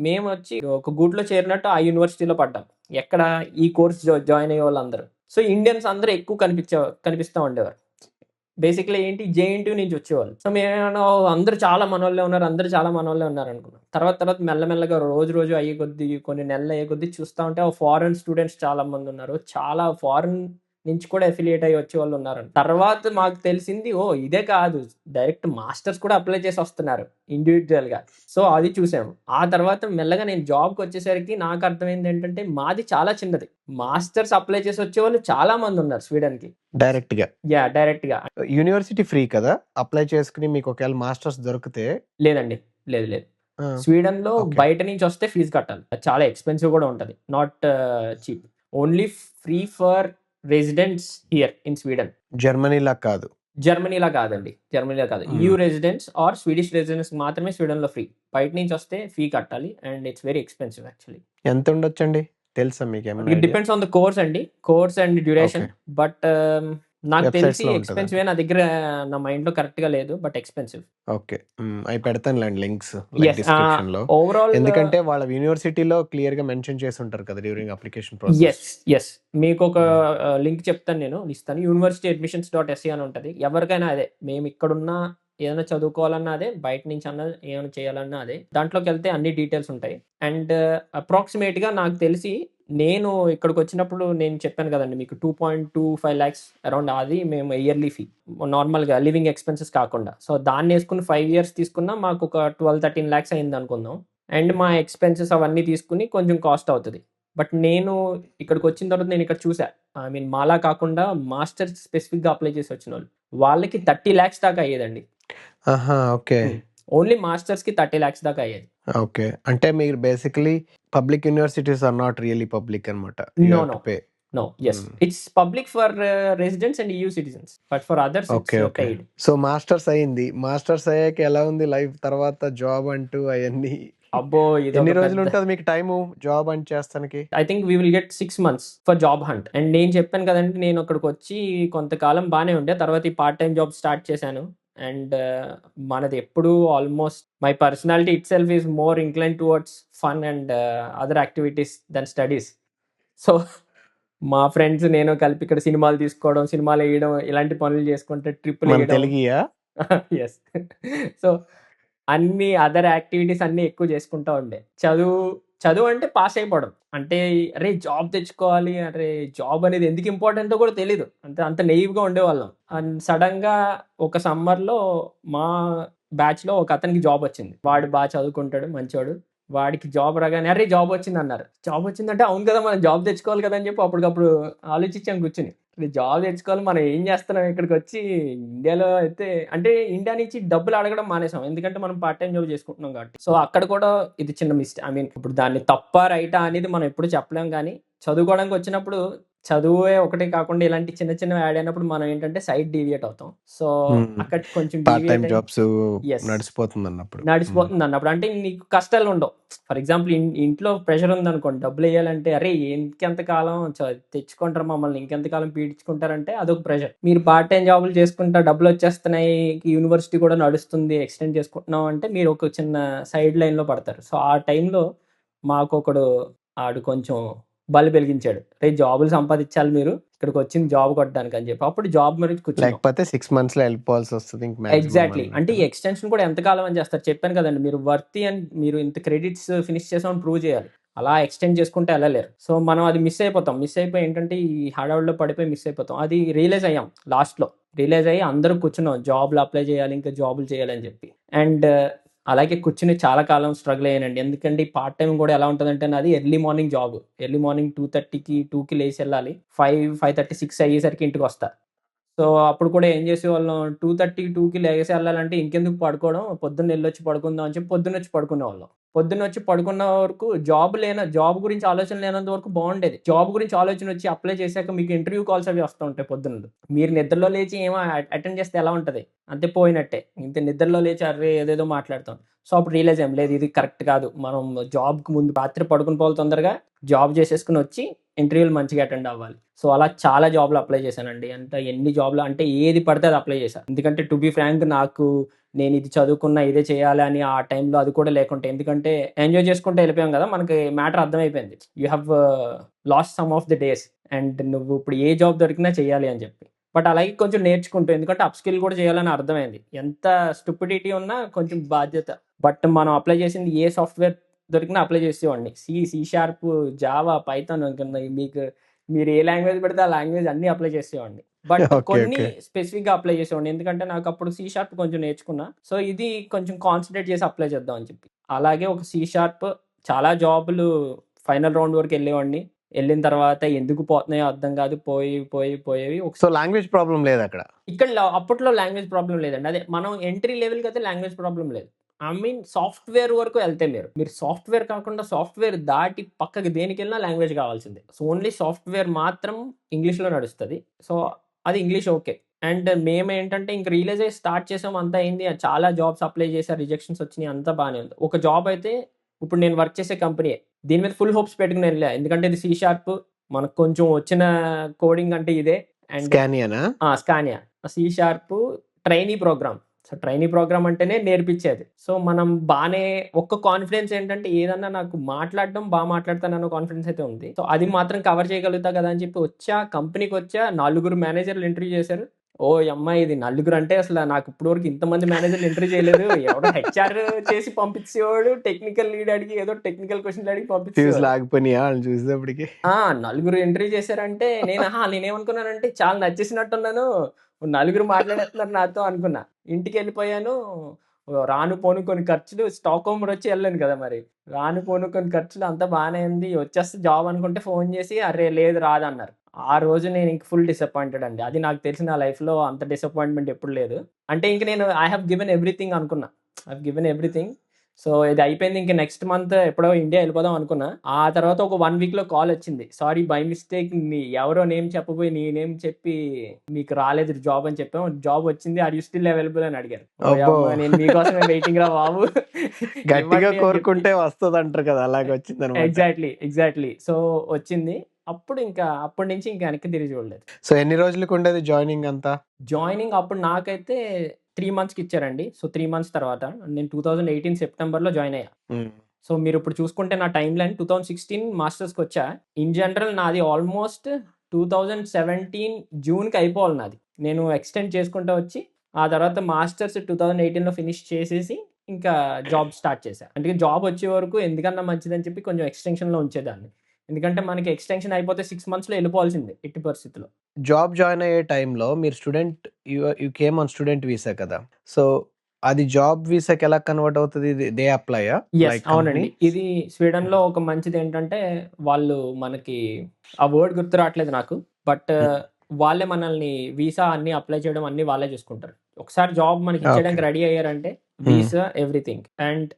మేమొచ్చి ఒక గూట్లో చేరినట్టు ఆ యూనివర్సిటీలో పడ్డాం. ఎక్కడ ఈ కోర్స్ జాయిన్ అయ్యేవాళ్ళందరూ. సో, ఇండియన్స్ అందరూ ఎక్కువ కనిపిస్తా ఉండేవారు. బేసిక్‌లీ ఏంటి జేఎన్‌టీయూ నుంచి వచ్చేవాళ్ళు. సో, మేమేమన్నా అందరూ చాలా మనోళ్ళే ఉన్నారు. అందరూ చాలా మనోళ్ళే ఉన్నారనుకున్నాం. తర్వాత మెల్లమెల్లగా రోజు అయ్యే కొద్దీ కొన్ని నెలలయ్యే కొద్దీ చూస్తా ఉంటే ఫారెన్ స్టూడెంట్స్ చాలా మందున్నారు. చాలా ఫారెన్ నుంచి కూడా అఫిలియేట్ అయ్యి వచ్చేవాళ్ళున్నారంట. తర్వాత మాకు తెలిసింది ఓహ్! ఇదే కాదు డైరెక్ట్ మాస్టర్స్ కూడా అప్లై చేసి వస్తున్నారు ఇండివిడ్యుయల్‌గా. సో, అది చూసాము. ఆ తర్వాత మెల్లగా నేను జాబ్‌కొచ్చేసరికి నాకు అర్థమైందేంటంటే మాది చాలా చిన్నది. మాస్టర్స్ అప్లై చేసి వచ్చేవాళ్ళు చాలా మందున్నారు స్వీడన్‌కి. డైరెక్ట్‌గా. యాహ్! డైరెక్ట్‌గా. యూనివర్సిటీ ఫ్రీ కదా! అప్లై చేసుకొని మీకు ఒకవేళ మాస్టర్స్ దొరికితే లేదండి. లేదు. ఆ! స్వీడన్‌లో ఓకే. బయట నుంచొస్తే ఫీజ్ కట్టాలి. అది చాలా ఎక్స్‌పెన్సివ్ గూడా ఉంటది. Not cheap. Only free for residents here in Sweden. జర్మనీలా కాదు. జర్మనీలా కాదండి. జర్మనీలా కాదు. EU residents or Swedish residents మాత్రమే స్వీడన్‌లో ఫ్రీ. బయట నుంచి వస్తే ఫీ కట్టాలి and it's very expensive actually. ఎంత ఉండొచ్చండి? తెలుసా మీకేమన్నా ఇట్ idea? Depends on the course అండి. Course and duration. Okay. But నాకు తెలిసి వెబ్‌సైట్స్‌లో ఉంటదా? ఎక్స్‌పెన్సివే, నా దగ్గర నా మైండ్‌లో కరెక్ట్‌గా లేదు. But expensive. ఓకే. అయి పెడతానులెండి లింక్స్ లైక్ యెస్. డిస్క్రిప్షన్‌లో. ఓవరాల్ ఎందుకంటే వాళ్ళ యూనివర్సిటీలో క్లియర్‌గా మెన్షన్ చేసుంటారు కదా! During application process. యెస్. మీకొక హ్మ్. లింక్ చెప్తాను నేను. ఇస్తాను. యూనివర్సిటీ అడ్మిషన్స్ డాట్ ఎస్‌ఈ అని ఉంటది. ఎవరికైనా అదే. మేమిక్కడున్నా ఏదైనా చదువుకోవాలన్నా అదే. బయట నుంచన్నా ఏమైనా చేయాలన్నా అదే. దాంట్లోకెళ్తే అన్ని డీటెయిల్స్ ఉంటాయి. అండ్ అప్రాక్సిమేట్‌గా నాకు తెలిసి నేను ఇక్కడికొచ్చినప్పుడు నేను చెప్పాను కదండీ మీకు 2.25 లాక్స్ అరౌండ్ అది మేము ఇయర్లీ ఫీ. నార్మల్‌గా లివింగ్ ఎక్స్‌పెన్సెస్ కాకుండా. సో, దాన్నేసుకొని 5 ఇయర్స్ తీసుకున్నా మాకొక 12, 13 లాక్స్ అయిందనుకుందాం. అండ్ మా ఎక్స్‌పెన్సెస్ అవన్నీ తీసుకొని కొంచెం కాస్ట్ అవుతది. బట్ నేను ఇక్కడికొచ్చిన తర్వాత నేనిక్కడ చూసా. ఐ మీన్ మాలా కాకుండా మాస్టర్స్ స్పెసిఫిక్‌గా అప్లై చేసొచ్చినోళ్ళు. వాళ్ళకి 30 లాక్స్ దాకా అయ్యేదండి. ఆహా! ఓకే. ఓన్లీ మాస్టర్స్‌కి 30 లాక్స్ దాకా అయ్యేది. ఓకే. అంటే మీరు basically public universities are not really public అనమాట. You no. Have no. To pay. No. Yes. Hmm. It's public for residents and EU citizens. But for others okay. It's okay. Paid. So, masters అయింది. Masters అయ్యాక ఎలా ఉంది life తర్వాత job అంటూ అయన్నీ? అబ్బో! ఎన్ని ఇదొక పెద్ద రోజులుంటది మీకు టైము జాబ్ హంట్ చేస్తానికి? I think we will get 6 months for job hunt. And నేను చెప్పాను కదండీ! నేను అక్కడికొచ్చి కొంతకాలం బానే ఉండే. తర్వాత ఈ పార్ట్ టైమ్ జాబ్ స్టార్ట్ చేశాను. అండ్ మనది ఎప్పుడూ almost my personality itself is more inclined towards fun and other activities than studies. So, మా ఫ్రెండ్స్ నేను కలిపి ఇక్కడ సినిమాలు తీసుకోవడం, సినిమాలేయడం ఇలాంటి పనులు చేసుకుంటే మన ట్రిప్పులేయడం. తెలుగియా? యెస్. సో, అన్ని అదర్ యాక్టివిటీస్ అన్నీ ఎక్కువ చేసుకుంటా ఉండే. చదువంటే పాస్ అయిపోవడం. అంటే అరే! జాబ్ తెచ్చుకోవాలి. అరే! జాబ్ అనేది ఎందుకు ఇంపార్టెంటో కూడా తెలీదు. అంత నెయివ్‌గా ఉండేవాళ్ళం. అండ్ సడెన్‌గా ఒక సమ్మర్‌లో మా బ్యాచ్‌లో ఒకతనికి జాబొచ్చింది. వాడు చదువుకుంటాడు మంచోడు. వాడికి జాబ్ రాగానే "అరే! జాబొచ్చిందన్నారు." జాబొచ్చిందంటే అవును కదా! మనం జాబ్ తెచ్చుకోవాలి కదా! అని చెప్పి అప్పటికప్పుడు ఆలోచించాం కూర్చొని. ఇది జాబ్ తెచ్చుకోవాలి. మనం ఏం చేస్తున్నాం ఇక్కడికొచ్చి ఇండియాలో అయితే అంటే ఇండియా నుంచి డబ్బులు అడగడం మానేసాం. ఎందుకంటే మనం పార్ట్ టైమ్ జాబ్ చేసుకుంటున్నాం కాబట్టి. సో, అక్కడ కూడా ఇది చిన్న ఐ మీన్ ఇప్పుడు దాన్ని తప్పా, రైటా అనేది మనం ఎప్పుడు చెప్పలేం గానీ, చదువుకోవడానికొచ్చినప్పుడు చదువే ఒకటే కాకుండా ఇలాంటి చిన్న చిన్నవి యాడ్ అయినప్పుడు మనం ఏంటంటే సైడ్ డీవియేట్ అవుతాం. సో, హ్మ్. అక్కడ కొంచెం పార్ట్ టైమ్ డీవియేట్ అయ్యి జాబ్స్ యెస్. నడిసిపోతుందన్నప్పుడు. హ్మ్. నడిచిపోతుందన్నప్పుడు. అంటే నీకు కష్టాలుండవు. ఫర్ ఎగ్జాంపుల్ ఇంట్లో ప్రెషర్ ఉందనుకోండి. డబ్బులెయ్యాలంటే అరే! ఇంకెంత కాలం తెచ్చుకుంటారు మమ్మల్ని ఇంకెంత కాలం పీడించుకుంటారంటే అదొక ప్రెషర్. మీరు పార్ట్ టైమ్ జాబులు చేసుకుంటా డబ్బులొచ్చేస్తున్నాయి. యూనివర్సిటీ కూడా నడుస్తుంది. ఎక్స్‌టెండ్ చేసుకుంటున్నాం అంటే మీరు ఒక చిన్న సైడ్ లైన్‌లో పడతారు. సో, ఆ టైంలో మాకొకడు ఆడు కొంచెం బలి వెలిగించాడు. "రేయ్! జాబులు సంపాదించాలి మీరు. ఇక్కడికొచ్చింది జాబ్ కొట్టడానికి" అని చెప్పి. అప్పుడు జాబ్ గురించి కూర్చున్నాం. లేకపోతే 6 మంత్స్‌లో ఎళ్ళిపోవాల్సొస్తది. ఇంక మాక్సిమం ఎగ్జాక్ట్‌లీ. అంటే ఈ అన్నట్టుగా. ఎక్స్‌టెన్షన్ కూడా ఎంత కాలం అని చేస్తారు. చెప్పాను కదండీ! మీరు వర్తీ అని మీరు ఇంత క్రెడిట్స్ ఫినిష్ చేసామని ప్రూవ్ చేయాలి. అలా ఎక్స్‌టెండ్ చేసుకుంటే ఎళ్ళలేరు. సో, మనం అది మిస్ అయిపోతాం. మిస్ అయిపోయి ఏంటంటే ఈ హడావిడిలో పడిపోయి మిస్ అయిపోతాం. అది రియలైజ్ అయ్యాం లాస్ట్‌లో. రియలైజ్ అయ్యి అందరం కూర్చున్నాం. జాబ్‌లు అప్లై చేయాలి. ఇంకా జాబులు చేయాలి అని చెప్పి. అండ్ అలాగే కూర్చొని చాలా కాలం స్ట్రగుల్ అయ్యానండి. ఎందుకంటే ఈ పార్ట్ టైమ్ కూడా ఎలా ఉంటదంటే నాది early morning job. Early morning 2:30కి 2కి లేసి ఎళ్ళాలి. 5:30, 6 అయ్యేసరికి ఇంటికొస్తా. సో, అప్పుడు కూడా ఏం చేసేవాళ్ళం 2:30, 2కి లెగసి ఎళ్ళాలంటే ఇంకెందుకు పడుకోవడం, పొద్దున్నెళ్ళొచ్చి పడుకుందాం అని చెప్పి పొద్దున్నొచ్చి పడుకునేవాళ్ళం. పొద్దున్నొచ్చి పడుకున్న వరకు జాబ్ గురించి ఆలోచన లేనంత వరకు బావుండేది. జాబ్ గురించి ఆలోచనొచ్చి అప్లై చేశాక మీకు ఇంటర్వ్యూ కాల్స్ అవి వస్తా ఉంటాయి పొద్దున్న. మీరు నిద్రలో లేచి ఏమో అటెండ్ చేస్తే ఎలా ఉంటది? అంతే పోయినట్టే. ఇంత నిద్రలో లేచి అర్రే! ఏదేదో మాట్లాడతాం. సో, అప్పుడు రియలైజ్ అయ్యాం. లేదు ఇది కరెక్ట్ కాదు. మనం జాబ్‌కి ముందు రాత్రి పడుకొని పోవాలి తొందరగా. జాబ్ చేసేసుకొనొచ్చి ఇంటర్వ్యూలు మంచిగా అటెండ్ అవ్వాలి. సో, అలా చాలా జాబ్‌లు అప్లై చేశానండి. అంటే ఎన్ని జాబ్‌లు అంటే ఏది పడితే అది అప్లై చేశా. ఎందుకంటే టు బీ ఫ్రాంక్ నాకు నేనిది చదువుకున్నా, ఇదే చేయాలి అని ఆ టైంలో అది కూడా లేకుంటే ఎందుకంటే ఎంజాయ్ చేసుకుంటూ ఎళ్ళిపోయాం గదా! మనకి మ్యాటర్ అర్థమైపోయింది. You have lost some of the days and నువ్వు ఇప్పుడు ఏ జాబ్ దొరికినా చేయాలి అని చెప్పి. బట్ అలాగే కొంచెం నేర్చుకుంటూ ఎందుకంటే అప్ స్కిల్ కూడా చేయాలని అర్థమైంది. ఎంత స్టూపిడిటీ ఉన్నా కొంచెం బాధ్యత. బట్ మనం అప్లై చేసింది ఏ సాఫ్ట్‌వేర్ దొరికినా అప్లై చేసేవాడిని. సి షార్ప్, జావా, పైథాన్ ఇంక మీరు ఏ లాంగ్వేజ్ పెడితే ఆ లాంగ్వేజ్ అన్నీ అప్లై చేసేవాడిని. But okay. కొన్ని ఓకే. స్పెసిఫిక్‌గా అప్లై చేసేవాడిని. ఎందుకంటే నాకప్పుడు సి షార్ప్ కొంచెం నేర్చుకున్నా. సో, ఇది కొంచెం కాన్సంట్రేట్ చేసి అప్లై చేద్దాం అని చెప్పి. అలాగే ఒక సి షార్ప్ చాలా జాబులు ఫైనల్ రౌండ్ వరకు ఎళ్ళేవాడిని. ఎళ్ళిన తర్వాత ఎందుకు పోతున్నాయో అర్థం కాదు. పోయేవి. సో, లాంగ్వేజ్ ప్రాబ్లమ్ లేదక్కడ. ఇక్కడ అప్పట్లో లాంగ్వేజ్ ప్రాబ్లమ్ లేదండి. అదే మనం ఎంట్రీ లెవెల్‌కయితే లాంగ్వేజ్ ప్రాబ్లమ్ లేదు. ఐ మీన్ సాఫ్ట్‌వేర్ వరకు ఎళ్తే మీరు. మీరు సాఫ్ట్‌వేర్ కాకుండా సాఫ్ట్‌వేర్ దాటి పక్కకి దేనికెళ్ళినా లాంగ్వేజ్ కావాల్సిందే. సో, ఓన్లీ సాఫ్ట్‌వేర్ మాత్రం ఇంగ్లీష్‌లో నడుస్తది. సో, అది ఇంగ్లీష్ ఓకే. అండ్ మేమేంటంటే ఇంక రియలైజ్ అయ్యి స్టార్ట్ చేసాం, అంతా అయింది. చాలా జాబ్స్ అప్లై చేశా, రిజెక్షన్స్ వచ్చినాయి, అంతా బానే ఉంది. ఒక జాబ్ అయితే ఇప్పుడు నేను వర్క్ చేసే కంపెనీయే. దీని మీద ఫుల్ హోప్స్ పెట్టుకొని ఎళ్ళా. ఎందుకంటే ఇది సి షార్ప్, మనకు కొంచెం వచ్చిన కోడింగ్ అంటే ఇదే. అండ్ స్కానియానా? Scania. C sharp trainee programme. So, trainee programme అంటేనే నేర్పిచ్చేది. సో, మనం బానే ఒక్క కాన్ఫిడెన్స్ ఏంటంటే ఏదన్నా నాకు మాట్లాడడం మాట్లాడతానన్న కాన్ఫిడెన్స్ అయితే ఉంది. సో, అది మాత్రం కవర్ చేయగలుగుతా కదా అని చెప్పి వచ్చా, కంపెనీకొచ్చా, 4 మేనేజర్‌లు ఇంటర్వ్యూ చేశారు. ఓయమ్మ! ఇది నలుగురంటే అసల నాకు ఇప్పటి వరకు ఇంతమంది మేనేజర్‌లు ఇంటర్వ్యూ చేయలేదు. ఎవడో హెచ్ఆర్ చేసి పంపించేవాడు. టెక్నికల్ లీడ్ అడిగి ఏదో టెక్నికల్ క్వెషన్‌లు అడిగి ఫ్యూజ్‌లు పంపించేవారు. ఆగిపోయినాయా ఆళ్ళని చూసేటప్పటికి? నలుగురు ఇంటర్వ్యూ చేశారంటే నేనేమనుకున్నానంటే చాలా నచ్చేసినట్టున్నాను. నలుగురు మాట్లాడేస్తున్నారు నాతో అనుకున్నా. ఇంటికెళ్ళిపోయాను. రాను పోను కొన్ని ఖర్చులు, స్టాక్‌హోమ్ వచ్చి ఎళ్ళాను కదా మరి. రాను పోను కొన్ని ఖర్చులు అంతా బానే ఉంది. వచ్చేస్తే జాబ్ అనుకుంటే ఫోను చేసి "అరే! లేదు రాదన్నారు." ఆ రోజు నేను ఇంక ఫుల్ డిసప్పాయింటెడ్ అండి. అది నాకు తెలిసి నా లైఫ్‌లో అంత డిసప్పాయింట్‌మెంట్ ఎప్పుడు లేదు. అంటే ఇంక నేను ఐ హావ్ గివెన్ ఎవ్రీథింగ్ అనుకున్నా. I have given everything. So, ఇది అయిపోయింది. ఇంక నెక్స్ట్ మంత్ ఎప్పుడో ఇండియా ఎళ్ళిపోదాం అనుకున్నా. ఆ తర్వాత ఒక 1 వీక్‌లో కాలొచ్చింది. సారీ బై మిస్టేక్ ఎవరో నేమ్ చెప్పబోయి నీ నేమ్ చెప్పి మీకు రాలేదు జాబ్ అని చెప్పాం. జాబ్ వచ్చింది. ఆర్ యూ స్టిల్ అవైలబుల్ అని అడిగారు. అబ్బో! ఓయమ్మ! నేను మీకోసమే వెయిటింగ్ రా బాబు. గట్టిగా ఇవ్వండి అని చెప్పి. కోరుకుంటే వస్తదంటారు కదా! అలాగొచ్చిందనమాట. ఎగ్జాక్ట్‌లీ. సో, వచ్చింది. అప్పటి నుంచి ఇంక వెనక్కి తిరిగి చూడలేదు. సో, ఎన్ని రోజులకుండేది జాయినింగ్ అంతా? జాయినింగ్ అప్పుడు నాకైతే 3 మంత్స్‌కి ఇచ్చారండి. సో, 3 మంత్స్ తర్వాత నేను 2018 సెప్టెంబర్‌లో జాయిన్ అయ్యా. హ్మ్. సో, మీరిప్పుడు చూసుకుంటే నా టైమ్‌లైన్ 2016 మాస్టర్స్‌కొచ్చా. ఇన్ జనరల్ నాది ఆల్మోస్ట్ 2017 జూన్‌కి అయిపోవాలి నాది. నేను ఎక్స్‌టెండ్ చేసుకుంటా వచ్చి, ఆ తర్వాత మాస్టర్స్ 2018లో ఫినిష్ చేసేసి, ఇంకా జాబ్ స్టార్ట్ చేశా. అంటే జాబ్ వచ్చే వరకు ఎందుకన్నా మంచిదని చెప్పి కొంచెం ఎక్స్‌టెన్షన్‌లో ఉంచేదాన్ని. ఎందుకంటే మనకి ఎక్స్‌టెన్షన్ అయిపోతే 6 మంత్స్‌లో ఎళ్ళిపోవాల్సిందే ఎట్టి పరిస్థితిలో. జాబ్ జాయిన్ అయ్యే టైంలో మీరు student you came on student visa కదా! సో, అది జాబ్ వీసాకి ఎలా కన్వర్ట్ అవుతది? దే అప్లైయా? యెస్. Like company? అవునండి. ఇది స్వీడన్‌లో ఒక మంచిదేంటంటే, వాళ్ళు మనకి ఆ వర్డ్ గుర్తు రావట్లేదు నాకు. బట్ హ్మ్. వాళ్ళే మనల్ని వీసా అన్నీ అప్లై చేయడం అన్నీ వాళ్ళే చూసుకుంటారు. ఒకసారి జాబ్ ఓకే. మనకిచ్చేయడానికి రెడీ అయ్యారంటే హ్మ్. Visa, everything. అండ్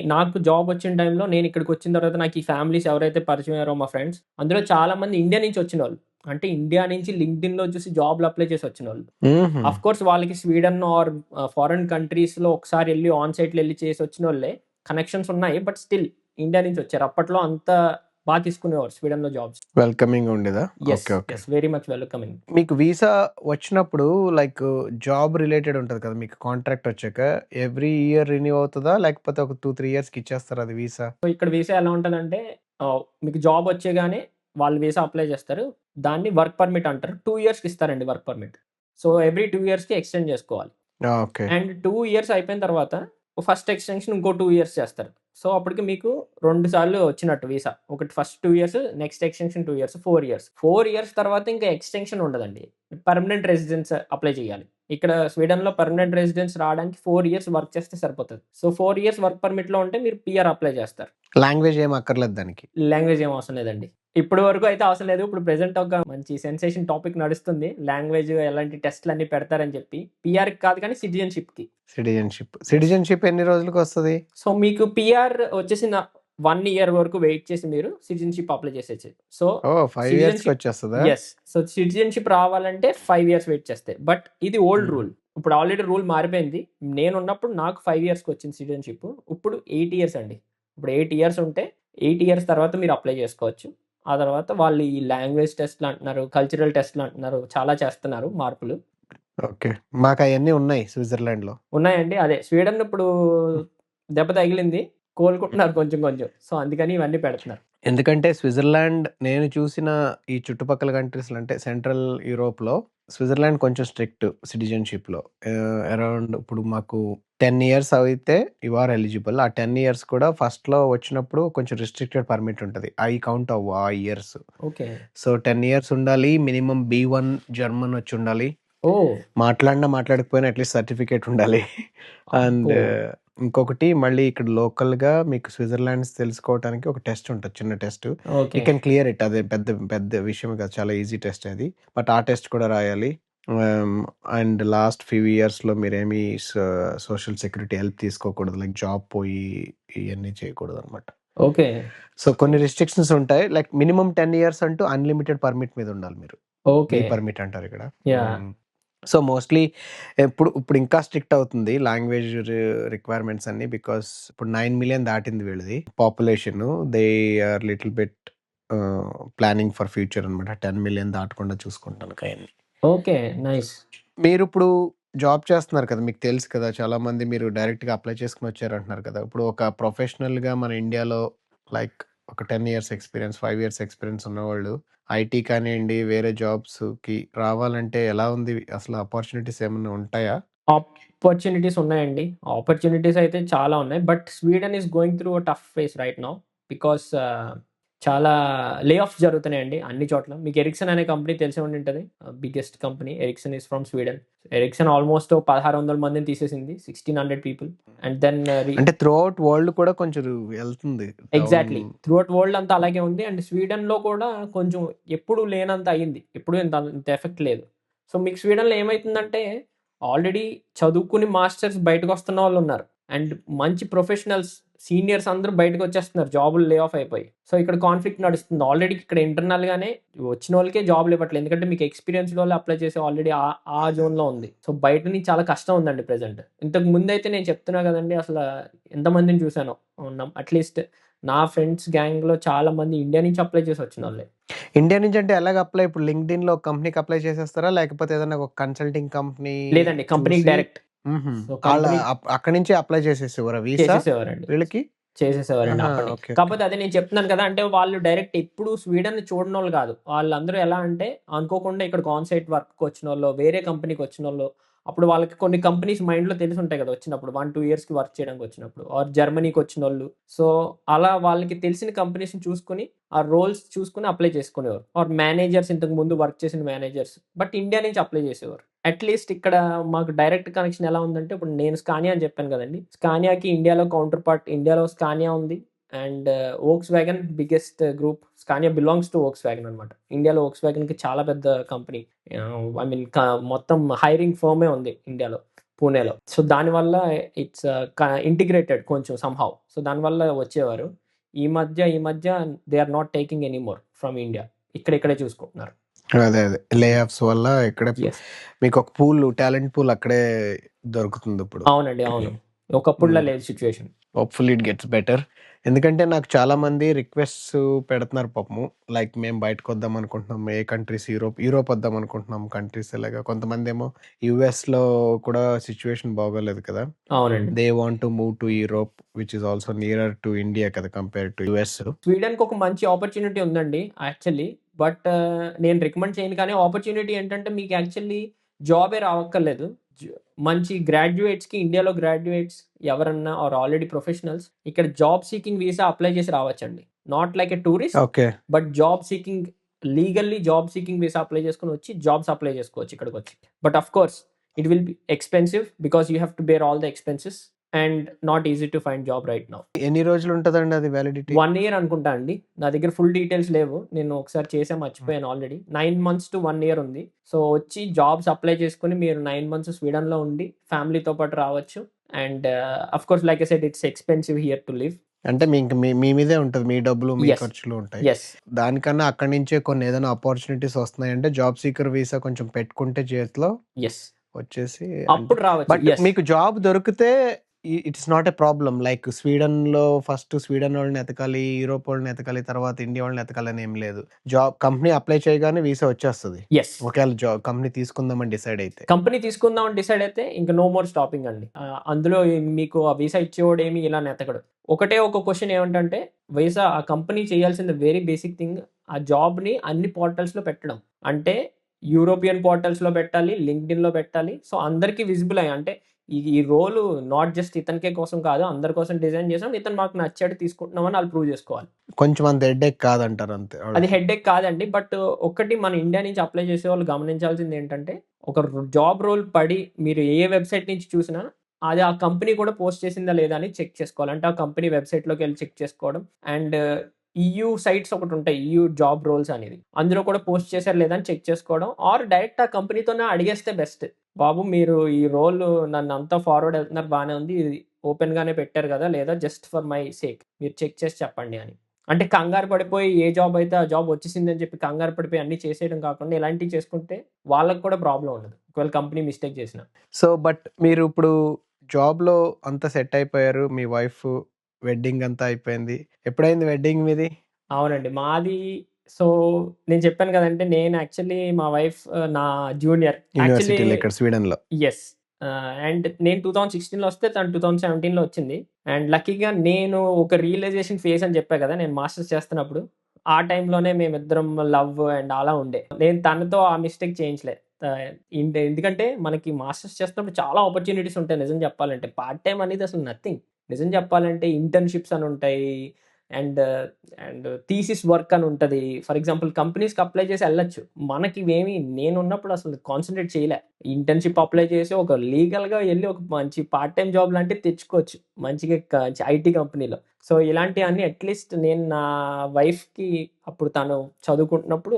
నాకు జాబ్ వచ్చిన టైంలో నేను ఇక్కడికొచ్చిన తర్వాత నాకు ఈ ఫ్యామిలీస్ ఎవరైతే పరిచయం అయ్యారో మా ఫ్రెండ్స్, అందులో చాలా మంది ఇండియా నుంచి వచ్చినోళ్ళు. అంటే ఇండియా నుంచి లింక్డ్ఇన్‌లో చూసి జాబ్‌లు అప్లై చేసి వచ్చినోళ్ళు. హుహు. ఆఫ్‌కోర్స్ వాళ్ళకి స్వీడన్ ఆర్ ఫారెన్ కంట్రీస్‌లో ఒకసారి ఎళ్లి ఆన్ సైట్‌లో ఎళ్లి చేసొచ్చినోళ్ళే. కనెక్షన్స్ ఉన్నాయి. బట్ స్టిల్ ఇండియా నుంచి వచ్చారు. అప్పట్లో అంత తీసుకునేవారు స్వీడన్‌లో జాబ్స్. వెల్కమింగ్ ఉండేదా? Okay. Okay. Very much welcoming. మీకు వీసా వచ్చినప్పుడు లైక్ జాబ్ రిలేటెడ్ ఉంటది కదా! మీకు కాంట్రాక్ట్ వచ్చాక ఎవ్రీ ఇయర్ రెన్యూ అవుతదా? లేకపోతే ఒక 2, 3 ఇయర్స్‌కి ఇచ్చేస్తారా అది వీసా? సో, ఇక్కడ వీసా ఎలా ఉంటదంటే మీకు జాబ్ వచ్చేగానే వాళ్ళు వీసా అప్లై చేస్తారు. దాన్ని వర్క్ పర్మిట్ అంటారు. 2 ఇయర్స్‌కి ఇస్తారండి వర్క్ పర్మిట్. సో, ఎవ్రీ 2 ఇయర్స్‌కి ఎక్స్‌టెండ్ చేసుకోవాలి. ఓకే. అండ్ 2 ఇయర్స్ అయిపోయిన తర్వాత ఫస్ట్ ఎక్స్‌టెన్షన్ ఇంకో 2 ఇయర్స్ చేస్తారు. సో, అప్పటికి మీకు 2 సార్లు వచ్చినట్టు వీసా. ఒకటి first 2 years, next extension 2 years, 4 years. 4 years తర్వాత ఇంకా ఎక్స్‌టెన్షన్ ఉండదండి. పర్మనెంట్ రెసిడెన్స్ అప్లై చేయాలి. ఇక్కడ స్వీడన్‌లో పర్మనెంట్ రెసిడెన్స్ రావడానికి 4 ఇయర్స్ వర్క్ చేస్తే సరిపోతది. సో, 4 ఇయర్స్ వర్క్ పర్మిట్‌లో ఉంటే మీరు పీఆర్ అప్లై చేస్తారు. లాంగ్వేజ్ ఏమి అక్కర్లేదు దానికి. లాంగ్వేజ్ ఏం అవసరం లేదండి. ఇప్పటి వరకు అయితే అవసరం లేదు. ఇప్పుడు ప్రెజెంట్ ఒక మంచి సెన్సేషన్ టాపిక్ నడుస్తుంది. లాంగ్వేజ్ ఎలాంటి టెస్ట్‌లన్నీ పెడతారని చెప్పి. పీఆర్‌కి కాదు కానీ సిటిజన్‌షిప్‌కి. సిటిజన్‌షిప్. యెస్. సిటిజన్‌షిప్ ఎన్ని రోజులకొస్తది? సో, మీకు పీఆర్ వచ్చేసిన 1 ఇయర్ వరకు వెయిట్ చేసి మీరు సిటిజన్‌షిప్ అప్లై చేసేయొచ్చు. సో, ఓహ్! 5 సిటిజన్‌షిప్ ఇయర్స్‌కొచ్చేస్తదా? యెస్. సో, సిటిజన్‌షిప్ రావాలంటే 5 ఇయర్స్ వెయిట్ చేస్తే. బట్ ఇది ఓల్డ్ హ్మ్. రూల్. ఇప్పుడు ఆల్రెడీ రూల్ మారిపోయింది. నేనున్నప్పుడు నాకు 5 ఇయర్స్‌కొచ్చింది సిటిజన్‌షిప్. ఇప్పుడు 8 ఇయర్స్ అండి. ఇప్పుడు 8 ఇయర్స్ ఉంటే 8 ఇయర్స్ తర్వాత మీరు అప్లై చేసుకోవచ్చు. ఆ తర్వాత వాళ్ళు ఈ లాంగ్వేజ్ టెస్ట్‌లంటున్నారు, కల్చరల్ టెస్ట్‌లంటున్నారు. చాలా చేస్తున్నారు మార్పులు. ఓకే. మాకయన్నీ ఉన్నాయి స్విట్జర్లాండ్‌లో. ఉన్నాయండి. అదే స్వీడన్ ఇప్పుడు హ్మ్. దెబ్బ తగిలింది. హ్మ్. కోలుకుంటున్నారు కొంచెం కొంచెం. సో, అందుకని ఇవన్నీ పెడుతున్నారు. ఎందుకంటే స్విట్జర్లాండ్ నేను చూసిన ఈ చుట్టుపక్కల కంట్రీస్‌లో అంటే సెంట్రల్ యూరోప్‌లో స్విట్జర్లాండ్ కొంచెం స్ట్రిక్ట్ సిటిజన్‌షిప్‌లో. అరౌండ్ ఇప్పుడు మాకు 10 ఇయర్స్ అయితే యూ ఆర్ ఎలిజిబుల్. ఆ 10 ఇయర్స్ కూడా ఫస్ట్‌లో వచ్చినప్పుడు కొంచెం రిస్ట్రిక్టెడ్ పర్మిట్ ఉంటది. అయి కౌంట్ అవ్వవు ఆ ఇయర్స్. ఓకే. సో, 10 ఇయర్స్ ఉండాలి. మినిమమ్ బీ1 జర్మన్ వచ్చుండాలి. ఓహ్! మాట్లాడినా, మాట్లాడకపోయినా అట్‌లీస్ట్ సర్టిఫికేట్ ఉండాలి. అండ్ అబ్బో! ఇంకొకటి మళ్ళీ ఇక్కడ లోకల్‌గా మీకు స్విట్జర్లాండ్స్ తెలుసుకోవటానికి ఒక టెస్ట్ ఉంటది. చిన్న test. You okay. Can clear it. అదే పెద్ద పెద్ద విషయం కాదు. చాలా ఈజీ టెస్ట్ అది. బట్ ఆ టెస్ట్ కూడా రాయాలి. ఆహ్, అండ్ లాస్ట్ ఫ్యూ ఇయర్స్‌లో మీరేమి సోషల్ సెక్యూరిటీ హెల్ప్ తీసుకోకూడదు. లైక్ జాబ్ పోయి ఇయన్నీ చేయకూడదనమాట. ఓకే. సో, కొన్ని రిస్ట్రిక్షన్స్ ఉంటాయి. లైక్ మినిమమ్ 10 ఇయర్స్ అంటూ అన్‌లిమిటెడ్ పర్మిట్ మీద ఉండాలి మీరు. Be okay. పర్మిట్ అంటారిక్కడ. యాహ్! హ్మ్. సో, మోస్ట్‌లీ ఇప్పుడు ఇంకా స్ట్రిక్ట్ అవుతుంది లాంగ్వేజ్ రిక్వైర్మెంట్స్ అన్నీ. బికాస్ ఇప్పుడు 9,000,000 దాటింది వీళ్ళది population. They are little bit planning for future అనమాట. 10,000,000 దాటకుండా చూసుకుంటానికి అయన్నీ. ఓకే. నైస్. మీరిప్పుడు జాబ్ చేస్తున్నారు కదా! మీకు తెలుసు కదా! చాలామంది మీరు డైరెక్ట్‌గా అప్లై చేసుకొని వచ్చారంటున్నారు కదా! ఇప్పుడు ఒక ప్రొఫెషనల్‌గా మన ఇండియాలో లైక్ ఒక 10 ఇయర్స్ ఎక్స్‌పీరియన్స్, 5 ఇయర్స్ ఎక్స్‌పీరియన్స్ ఉన్నవాళ్ళు ఐటీ కానియండి, వేరే జాబ్స్‌కి రావాలంటే ఎలా ఉంది? అసలు ఆపర్చునిటీస్ ఏమన్నా ఉంటాయా? ఆపర్చునిటీస్ ఉన్నాయండి. ఆపర్చునిటీస్ అయితే చాలా ఉన్నాయి. But Sweden is going through a tough phase right now. Because చాలా లే ఆఫ్స్ జరుగుతున్నాయండి అన్ని చోట్ల. మీకు ఎరిక్సన్ అనే కంపెనీ తెలిసే ఉండుంటది. Biggest company Ericsson is from Sweden. Ericsson almost 1,600 మందిని తీసేసింది. 1,600 పీపుల్. అండ్ దెన్ అంటే త్రూఔట్ వరల్డ్ కూడా కొంచెం వెళ్తుంది డౌన్. ఎగ్జాక్ట్‌లీ. త్రూఔట్ వరల్డ్ అంతా అలాగే ఉంది. అండ్ స్వీడన్‌లో కూడా కొంచెం ఎప్పుడు లేనంత అయింది. ఎప్పుడు ఇంత ఎఫెక్ట్ లేదు. సో, మీకు స్వీడన్‌లో ఏమైతుందంటే, ఆల్రెడీ చదువుకుని మాస్టర్స్ బయటకొస్తున్న వాళ్ళున్నారు. అండ్ మంచి ప్రొఫెషనల్స్, సీనియర్స్ అందరూ బయటకొచ్చేస్తున్నారు. జాబులు లే ఆఫ్ అయిపోయి. సో, ఇక్కడ కాన్ఫ్లిక్ట్ నడుస్తుంది. ఆల్రెడీ ఇక్కడ ఇంటర్నల్‌గానే వచ్చినోళ్ళకే జాబ్‌లు ఇవ్వట్లేదు. ఎందుకంటే మీకు ఎక్స్‌పీరియన్స్‌డ్ వాళ్ళే అప్లై చేసి ఆల్రెడీ ఆ జోన్‌లో ఉంది. సో, బయట నుంచి చాలా కష్టం ఉందండి ప్రెజెంట్. ఇంతకు ముందైతే నేను చెప్తున్నా కదండీ! ఎంతమందిని చూసానో. అట్‌లీస్ట్ నా ఫ్రెండ్స్ గ్యాంగ్‌లో చాలా మంది ఇండియా నుంచి అప్లై చేసి వచ్చినోళ్ళే. ఇండియా నుంచి అంటే ఎలాగ అప్లై? ఇప్పుడు లింక్డ్ఇన్‌లో ఒక కంపెనీకి అప్లై చేసేస్తారా? లేకపోతే ఏదైనా ఒక కన్సల్టింగ్ కంపెనీ లేదండి. కంపెనీకి చూసి డైరెక్ట్. హుహు. సో, ఆళ్ళ కంపెనీ అక్కడి నుంచే అప్లై చేసేసేవారా వీసా చేసేసేవారండి. వీళ్ళకి? చేసేసేవారండి ఆహా! అప్పటి. ఓకే. ఓకే. కాపోతే అదే నేను చెప్తున్నాను కదా! అంటే వాళ్ళు డైరెక్ట్ ఎప్పుడు స్వీడన్‌ని చూడనోళ్ళు గాదు. వాళ్ళందరూ ఎలా అంటే అనుకోకుండా ఇక్కడికి ఆన్ సైట్ వర్క్‌కొచ్చినోళ్ళో, వేరే కంపెనీకొచ్చినోళ్ళో, అప్పుడు వాళ్ళకి కొన్ని కంపెనీస్ మైండ్‌లో తెలిసుంటాయి గదా! వచ్చినప్పుడు 1, 2 ఇయర్స్‌కి వర్క్ చేయడానికొచ్చినప్పుడు. ఆర్ జర్మనీకొచ్చినోళ్ళు. సో, అలా వాళ్ళకి తెలిసిన కంపెనీస్‌ని చూసుకొని, ఆ రోల్స్ చూసుకొని అప్లై చేసుకునేవారు. ఆర్ మేనేజర్స్ ఇంతకు ముందు వర్క్ చేసిన మేనేజర్స్. బట్ ఇండియా నుంచి అప్లై చేసేవారు. అట్‌లీస్ట్ ఇక్కడ మాకు డైరెక్ట్ కనెక్షన్ ఎలా ఉందంటే, ఇప్పుడు నేను స్కానియా అని చెప్పాను గదండీ! స్కానియాకి ఇండియాలో కౌంటర్ పార్ట్ ఇండియాలో స్కానియా ఉంది. And Volkswagen biggest group. Scania belongs to Volkswagen అనమాట. ఇండియాలో వోక్స్ వ్యాగన్‌కి చాలా పెద్ద కంపెనీ. ఐ మీన్ మొత్తం హైరింగ్ ఫర్మే ఉంది ఇండియాలో. పూణేలో. సో, దానివల్ల ఇట్స్ ఇంటిగ్రేటెడ్ కొంచెం సమ్‌హౌ. సో, దానివల్ల వచ్చేవారు. ఈ మధ్య they are not taking any more from India. ఇక్కడిక్కడే చూసుకుంటున్నారు. అదే. లే ఆఫ్స్ వల్ల ఇక్కడే యెస్. మీకొక టాలెంట్ పూల్ అక్కడే దొరుకుతుందిప్పుడు. అవునండి. అవును. ఒకప్పుడులా హ్మ్. లేదు situation. Hopefully it gets better. ఎందుకంటే నాకు చాలామంది రిక్వెస్ట్స్ పెడుతున్నారు పాపము. లైక్ మేము బయటకొద్దాం అనుకుంటున్నాం. ఏ కంట్రీస్ యూరోప్ వద్దాం అనుకుంటున్నాం కంట్రీస్ ఇలాగా. కొంతమందేమో యూఎస్‌లో కూడా సిట్యుయేషన్ బాగోలేదు కదా! అవునండి. They want to move to Europe which is also nearer to India కదా! Compared to US. స్వీడన్‌కి ఒక మంచి ఆపర్చునిటీ ఉందండి యాక్చువల్లీ. బట్ నేను రికమెండ్ చేయను కానీ ఆపర్చునిటీ ఏంటంటే మీకు యాక్చువల్లీ జాబే రావక్కర్లేదు. జ మంచి గ్రాడ్యుయేట్స్‌కి ఇండియాలో గ్రాడ్యుయేట్స్ ఎవరన్నా ఆర్ ఆల్రెడీ ప్రొఫెషనల్స్ ఇక్కడ జాబ్ సీకింగ్ వీసా అప్లై చేసి రావచ్చండి. Not like a tourist okay. But job seeking legally job seeking visa apply చేసుకొని వచ్చి జాబ్స్ అప్లై చేసుకోవచ్చు ఇక్కడికొచ్చి. But of course it will be expensive because you have to bear all the expenses and not easy to find job right now. ఎన్ని రోజులుంటదండి అది validity? 1 year అనుకుంటా అండి. నా దగ్గర ఫుల్ డీటెయిల్స్ లేవు. నేను ఒకసారి చేశా మర్చిపోయాను ఆల్రెడీ. 9 మంత్స్ టు 1 ఇయర్ ఉంది. సో, వచ్చి జాబ్స్ అప్లై చేసుకొని మీరు 9 మంత్స్ స్వీడన్‌లో ఉండి ఫ్యామిలీతో పాటు రావచ్చు. And of course like I said it's expensive here to live. అంటే మీ మీ మీదే ఉంటది. మీ డబ్బులు, మీ యెస్. ఖర్చులు ఉంటాయి. యెస్. దానికన్నా అక్కడి నుంచే కొన్ని ఏదైనా ఆపర్చునిటీస్ వస్తున్నాయంటే జాబ్ సీకర్ వీసా కొంచెం పెట్టుకుంటే చేతిలో యెస్. వచ్చేసి అంటే అప్పుడు రావచ్చు. But yes. మీకు జాబ్ దొరికితే it's not a problem. Like స్వీడన్‌లో ఫస్ట్ స్వీడన్ వాళ్ళని ఎతకాలి, యూరోప్ వాళ్ళని ఎతకాలి, తర్వాత ఇండియా వాళ్ళని ఎతకాలని ఏం లేదు. కంపెనీ అప్లై చేయగానే వీసా వచ్చేస్తది. యెస్. ఒకవేళ కంపెనీ తీసుకుందామని డిసైడ్ అయితే. కంపెనీ తీసుకుందాం అని డిసైడ్ అయితే ఇంక నో మోర్ స్టాపింగ్ అండి. అందులో మీకు ఆ వీసా ఇచ్చేవాడేమి ఇలా నెతకడు. ఒకటే ఒక క్వెషన్ ఏమిటంటే వీసా ఆ కంపెనీ చేయాల్సిన వెరీ బేసిక్ థింగ్ ఆ జాబ్‌ని అన్ని పోర్టల్స్‌లో పెట్టడం. అంటే యూరోపియన్ పోర్టల్స్‌లో పెట్టాలి, లింక్డ్ఇన్‌లో పెట్టాలి. సో, అందరికి విజిబుల్ అయ్యి అంటే ఈ రోల్ నాట్ జస్ట్ ఇతనికే కోసం కాదు అందరి కోసం డిజైన్ చేసాం. ఇతను మాకు నచ్చాడు తీసుకుంటున్నాం అని ఆళ్ళు ప్రూవ్ చేసుకోవాలి. కొంచెం అంత హెడేక్ కాదంటారు అంతే అది ఆళ్ళకి. హెడ్‌ఏక్ కాదండి. బట్ ఒక్కటి మన ఇండియా నుంచి అప్లై చేసేవాళ్ళు గమనించాల్సిందేంటంటే, ఒక జాబ్ రోల్ పడి మీరు ఏ వెబ్‌సైట్ నుంచి చూసినా, అది ఆ కంపెనీ కూడా పోస్ట్ చేసిందా లేదా అని చెక్ చేసుకోవాలి. అంటే ఆ కంపెనీ వెబ్‌సైట్‌లోకెళ్ళి చెక్ చేసుకోవడం. అండ్ ఈయూ సైట్స్ ఒకటుంటాయి. ఈయూ జాబ్ రోల్స్ అనేది. అందులో కూడా పోస్ట్ చేసారా లేదా అని చెక్ చేసుకోవడం. ఆర్ డైరెక్ట్ ఆ కంపెనీతోనే అడిగేస్తే బెస్ట్. బాబు మీరు ఈ రోల్ నన్నంతా ఫార్వర్డ్ వెళ్తున్నారు బానే ఉంది. ఇది ఓపెన్‌గానే పెట్టారు కదా! లేదా జస్ట్ ఫర్ మై సేక్ మీరు చెక్ చేసి చెప్పండి అని. అంటే కంగారు పడిపోయి ఏ జాబ్ అయితే ఆ జాబ్ వచ్చేసిందని చెప్పి కంగారు పడిపోయి అన్నీ చేసేయడం కాకుండా ఇలాంటివి చేసుకుంటే వాళ్ళకి కూడా ప్రాబ్లమ్ ఉండదు. ఒకవేళ కంపెనీ మిస్టేక్ చేసినా. సో, బట్ మీరు ఇప్పుడు జాబ్‌లో అంతా సెట్ అయిపోయారు. మీ వైఫ్ వెడ్డింగ్ అంతా అయిపోయింది. ఎప్పుడైంది వెడ్డింగ్ మీది? అవునండి. మాది సో, నేను చెప్పాను కదండీ! నేను యాక్చువల్లీ మా వైఫ్ నా జూనియర్. యాక్చువల్లీ యూనివర్సిటీలో ఇక్కడ స్వీడన్‌లో. యెస్. అండ్ నేను 2016లో వస్తే తను 2017లో వచ్చింది. అండ్ లక్కీగా నేను ఒక రియలైజేషన్ ఫేజ్ అని చెప్పా కదా! నేను మాస్టర్స్ చేస్తున్నప్పుడు. ఆ టైంలోనే మేమిద్దరం లవ్ అండ్ అలా ఉండే. నేను తనతో ఆ మిస్టేక్ చేయించలే. ఆహ్, ఎందుకంటే మనకి మాస్టర్స్ చేస్తున్నప్పుడు చాలా ఆపర్చునిటీస్ ఉంటాయి నిజం చెప్పాలంటే. పార్ట్ టైమ్ అనేది అసలు నథింగ్. నిజం చెప్పాలంటే ఇంటర్న్‌షిప్స్ అని ఉంటాయి. అండ్, అండ్ థీసిస్ వర్క్ అని ఉంటది. ఫర్ ఎగ్జాంపుల్ కంపెనీస్‌కి అప్లై చేసి ఎళ్ళొచ్చు. మనకివేమి నేనున్నప్పుడు అసలు కాన్సంట్రేట్ చేయలే. ఇంటర్న్‌షిప్ అప్లై చేసి ఒక లీగల్‌గా ఎళ్లి ఒక మంచి పార్ట్ టైమ్ జాబ్ లాంటిది తెచ్చుకోవచ్చు. మంచిగా ఐటీ కంపెనీలో. సో, ఇలాంటియన్నీ అట్‌లీస్ట్ నేను నా వైఫ్‌కి అప్పుడు తను చదువుకుంటున్నప్పుడు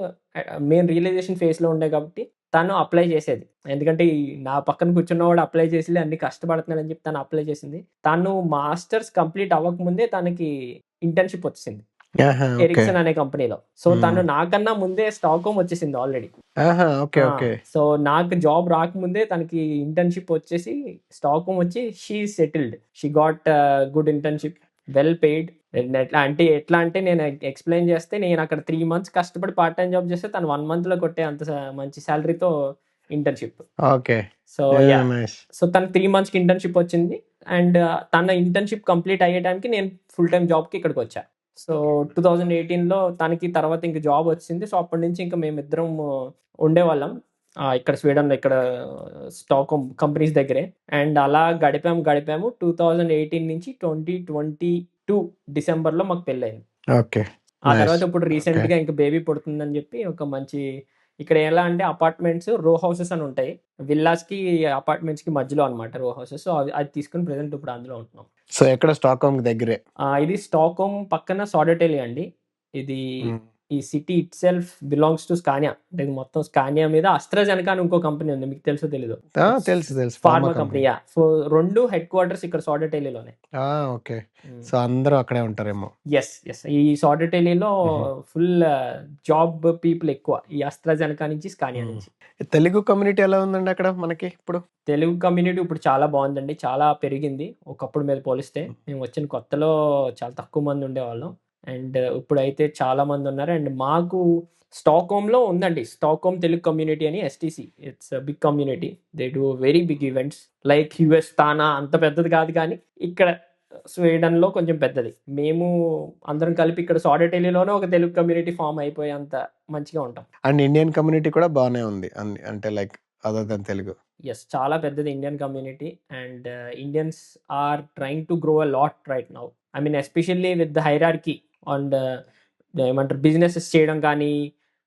మేము రియలైజేషన్ ఫేజ్‌లో ఉండే కాబట్టి తను అప్లై చేసేది. ఎందుకంటే నా పక్కన కూర్చున్నవాడు అప్లై చేసిలే అన్ని కష్టపడుతున్నాడని చెప్పి తను అప్లై చేసింది. తను మాస్టర్స్ కంప్లీట్ అవ్వకముందే తనకి ఇంటర్న్‌షిప్ వచ్చేసింది. ఆహా! ఓకే. ఎరిక్సన్ అనే కంపెనీలో. సో, తను హ్మ్. నాకన్నా ముందే స్టాక్‌హోమ్ వచ్చేసింది ఆల్రెడీ. ఆహా! ఓకే. ఆ! ఓకే. సో, నాకు జాబ్ రాకముందే తనకి ఇంటర్న్‌షిప్ వచ్చేసి స్టాక్‌హోమ్ వచ్చి she is settled. She got good internship, well paid. ఎట్లా అంటే నేను ఎక్స్‌ప్లెయిన్ చేస్తే నేనక్కడ 3 మంత్స్ కష్టపడి పార్ట్ టైమ్ జాబ్ చేస్తే తను 1 మంత్‌లో కొట్టే అంత మంచి సాలరీతో internship. Okay. So, yeah! Yeah! Nice. So, తనకి 3 మంత్స్‌కి ఇంటర్న్‌షిప్ వచ్చింది. అండ్ తన ఇంటర్న్‌షిప్ కంప్లీట్ అయ్యే టైంకి నేను ఫుల్ టైమ్ జాబ్‌కి ఇక్కడికొచ్చా. సో, 2018లో తనకి తర్వాత ఇంక జాబ్ వచ్చింది. సో, అప్పటి నుంచి ఇంక మేమిద్దరం ఉండేవాళ్ళం. ఇక్కడ స్వీడన్‌లో ఇక్కడ స్టాక్‌హోమ్ కంపెనీస్ దగ్గరే. అండ్ అలా గడిపాము. 2018 నుంచి 2022 డిసెంబర్‌లో మాకు పెళ్లయింది. ఓకే. ఆ నైస్. తర్వాత ఇప్పుడు ఓకే. రీసెంట్‌గా ఇంక బేబీ పుడుతుందని జెప్పి ఒక మంచి ఇక్కడ ఎలా అంటే అపార్ట్‌మెంట్స్ రో హౌసెస్ అని ఉంటాయి. విల్లాస్‌కి, అపార్ట్‌మెంట్స్‌కి మధ్యలో అన్నమాట రో హౌసెస్. సో, అది అది తీసుకొని ప్రెజెంట్ ఇప్పుడు అందులో ఉంటున్నాం. సో, ఎక్కడ స్టాక్‌హోమ్‌కి దగ్గరే. ఇది స్టాక్‌హోమ్ పక్కన సోడర్‌టెల్లి అండి. ఇది హ్మ్. ఈ city itself belongs to Scania. అంటే ఇది మొత్తం స్కానియా మీద అస్ట్రాజెనెకా అని ఇంకో కంపెనీ ఉంది. మీకు తెలుసో తెలీదో. ఆ! ఇట్స్ తెలుసు. తెలుసు. Pharma pharma company. Company. Yeah! So, 2 head quarters ఇక్కడ సోడర్‌టెల్లిలోనే. ఆ! ఓకే. హ్మ్. సో, అందరూ అక్కడే ఉంటారేమో. యెస్. యెస్. ఈ సోడర్‌టెల్లిలో హుహు. ఫుల్ జాబ్ పీపుల్ ఎక్కువ. ఈ అస్ట్రాజెనెకా నుంచి, స్కానియా హ్మ్. నుంచి. తెలుగు కమ్యూనిటీ ఎలా ఉందండి అక్కడ మనకి ఇప్పుడు? తెలుగు కమ్యూనిటీ ఇప్పుడు చాలా బావుందండి. చాలా పెరిగింది. ఒకప్పుడు మీద పోలిస్తే. హ్మ్. మేము వచ్చిన కొత్తలో చాలా తక్కువ మంది ఉండేవాళ్ళం. అండ్ ఇప్పుడైతే చాలా మందున్నారు. అండ్ మాకు స్టాక్‌హోమ్‌లో ఉందండి. స్టాక్‌హోమ్ తెలుగు కమ్యూనిటీ అని STC. It's a big community. They do very big events. Like US, TANA అంత పెద్దది కాదు కానీ, ఇక్కడ స్వీడన్‌లో కొంచెం పెద్దది. మేము అందరం కలిపి ఇక్కడ సోడర్‌టెల్లిలోనే ఒక తెలుగు కమ్యూనిటీ ఫార్మ్ అయిపోయేంత మంచిగా ఉంటాం. అండ్ ఇండియన్ కమ్యూనిటీ కూడా బానే ఉంది. అంటే like other then Telugu. Yes. చాలా పెద్దది Indian community. And Indians are trying to grow a lot right now. I mean especially with the hierarchy and ఏమంటారు బిజినెసెస్ చేయడం కానీ,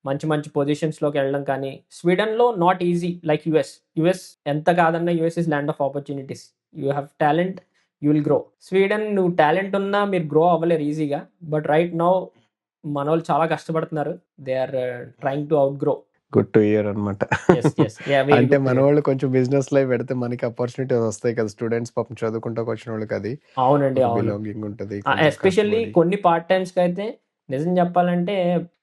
మంచి మంచి పొజిషన్స్‌లోకెళ్ళడం కానీ, స్వీడన్‌లో not easy like US. US ఎంత కాదన్నా US is land of opportunities. You have talent, you will grow. Sweden నువ్వు టాలెంట్ ఉన్నా మీరు గ్రో అవ్వలేరు ఈజీగా. బట్ రైట్ నౌ మనోళ్ళు చాలా కష్టపడుతున్నారు. They are trying to outgrow. Good to hear అనమాట. యెస్. యెస్. యాహ్! వెరీ అంటే గుడ్ టు హియర్. మనోళ్ళు కొంచెం బిజినెస్‌లో పెడితే మనకి ఆపర్చునిటీస్ వస్తాయి కదా! స్టూడెంట్స్ పాపం చదువుకుంటాకి వచ్చినోళ్ళకది అవునండి. ఒక అవును. బిలాంగింగ్ ఉంటది. కొంచెం ఎస్పెషల్లీ కష్టపడి కొన్ని పార్ట్ టైమ్స్‌కైతే నిజం చెప్పాలంటే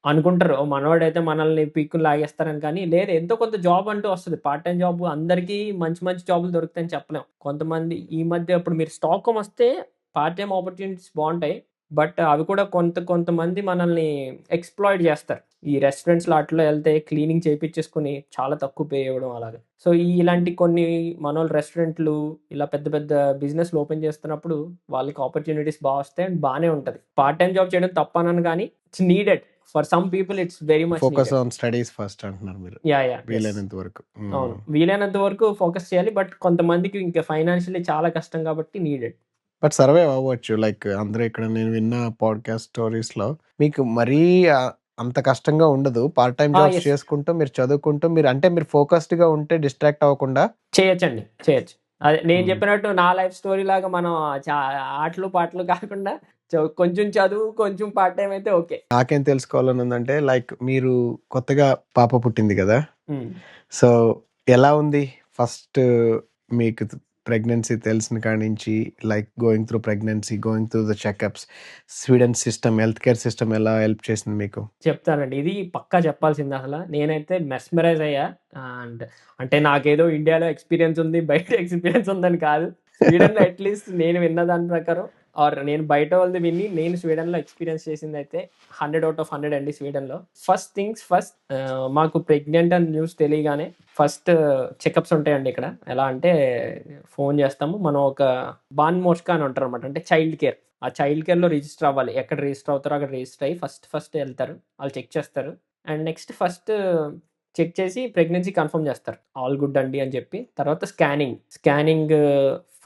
అనుకుంటారు. ఓ మనోడైతే మనల్ని పీక్కుని లాగేస్తారని కానీ, లేదు ఎంతో కొంత జాబ్ అంటూ వస్తది. పార్ట్ టైమ్ జాబ్ అందరికీ మంచి మంచి జాబులు దొరుకుతాయని చెప్పలేం. కొంతమంది ఈ మధ్య ఇప్పుడు మీరు స్టాక్‌హోమ్ వస్తే పార్ట్ టైమ్ ఆపర్చునిటీస్ బావుంటాయి. బట్ అవి కూడా కొంతమంది మనల్ని ఎక్స్‌ప్లాయిట్ చేస్తారు. ఈ రెస్టారెంట్స్‌లో ఆటిల్లో ఎళ్తే క్లీనింగ్ చేపిచ్చేసుకొని చాలా తక్కువ పే ఇవ్వడం అలాగా. సో, ఇలాంటి కొన్ని మనోళ్ళు రెస్టారెంట్లు ఇలా పెద్ద పెద్ద బిజినెస్‌లు ఓపెన్ చేస్తున్నప్పుడు వాళ్ళకి ఆపర్చునిటీస్ వస్తాయి అండ్ బానే ఉంటది. పార్ట్ టైమ్ జాబ్ చేయడం తప్పనను గానీ, it's needed. For some people it's very much focus needed. On studies first అంటున్నారు మీరు. యాహ్! యాహ్! యెస్. వీలైనంత వరకు. అవును. హ్మ్. వీలైనంత వరకు ఫోకస్ చేయాలి. బట్ కొంతమందికి ఇంకా ఫైనాన్షియల్లీ చాలా కష్టం కాబట్టి నీడెడ్. బట్ సర్వైవ్ అవ్వచ్చు. లైక్ అందరూ ఇక్కడ నేను విన్న పాడ్‌కాస్ట్ స్టోరీస్‌లో మీకు మరీ అంత కష్టంగా ఉండదు. Part time jobs yes. చేసుకుంటూ, మీరు చదువుకుంటూ మీరు ఫోకస్డ్‌గా ఉంటే డిస్ట్రాక్ట్ అవ్వకుండా చేయొచ్చండి. చేయొచ్చు. అదే నేను హ్మ్. చెప్పినట్టు నా లైఫ్ స్టోరీ లాగా మనం చా ఆటలు, పాటలు కాకుండా కొంచెం చదువు, కొంచెం పార్ట్ టైమ్ అయితే ఓకే. నాకేం తెలుసుకోవాలని ఉందంటే లైక్ మీరు కొత్తగా పాప పుట్టింది గదా! హ్మ్. సో, ఎలా ఉంది ఫస్ట్ మీకు ప్రెగ్నెన్సీ తెలిసిన కాడి నుంచి like going through pregnancy, going through the checkups, Sweden system, health care system ఎలా హెల్ప్ చేసింది మీకు? చెప్తానండి. ఇది పక్కా చెప్పాల్సిందే అసల. నేనైతే మెస్మరైజ్ అయ్యా. అండ్ అంటే నాకేదో ఇండియాలో ఎక్స్‌పీరియన్స్ ఉంది, బయట ఎక్స్‌పీరియన్స్ ఉందని కాదు. స్వీడన్‌లో అట్‌లీస్ట్ నేను విన్న దాని ప్రకారం నేను బయట వాళ్ళది విని నేను స్వీడన్‌లో ఎక్స్‌పీరియన్స్ చేసిందైతే 100 ఔట్ ఆఫ్ 100 అండి స్వీడన్‌లో. ఫస్ట్ థింగ్స్ ఫస్ట్, మాకు ప్రెగ్నెంట్ అని న్యూస్ తెలియగానే ఫస్ట్ చెకప్స్ ఉంటాయండి ఇక్కడ. ఎలా అంటే ఫోన్ చేస్తాము. మనం ఒక బాన్‌మోస్కా అని ఉంటారనమాట. అంటే చైల్డ్ కేర్. ఆ చైల్డ్ కేర్‌లో రిజిస్టర్ అవ్వాలి. ఎక్కడ రిజిస్టర్ అవుతారో అక్కడ రిజిస్టర్ అయ్యి ఫస్ట్ ఎళ్తారు. ఆళ్ళు చెక్ చేస్తారు. అండ్ నెక్స్ట్ ఫస్ట్ చెక్ చేసి ప్రెగ్నెన్సీ కన్ఫర్మ్ చేస్తారు. ఆల్ గుడ్ అండి అని చెప్పి. తర్వాత స్కానింగ్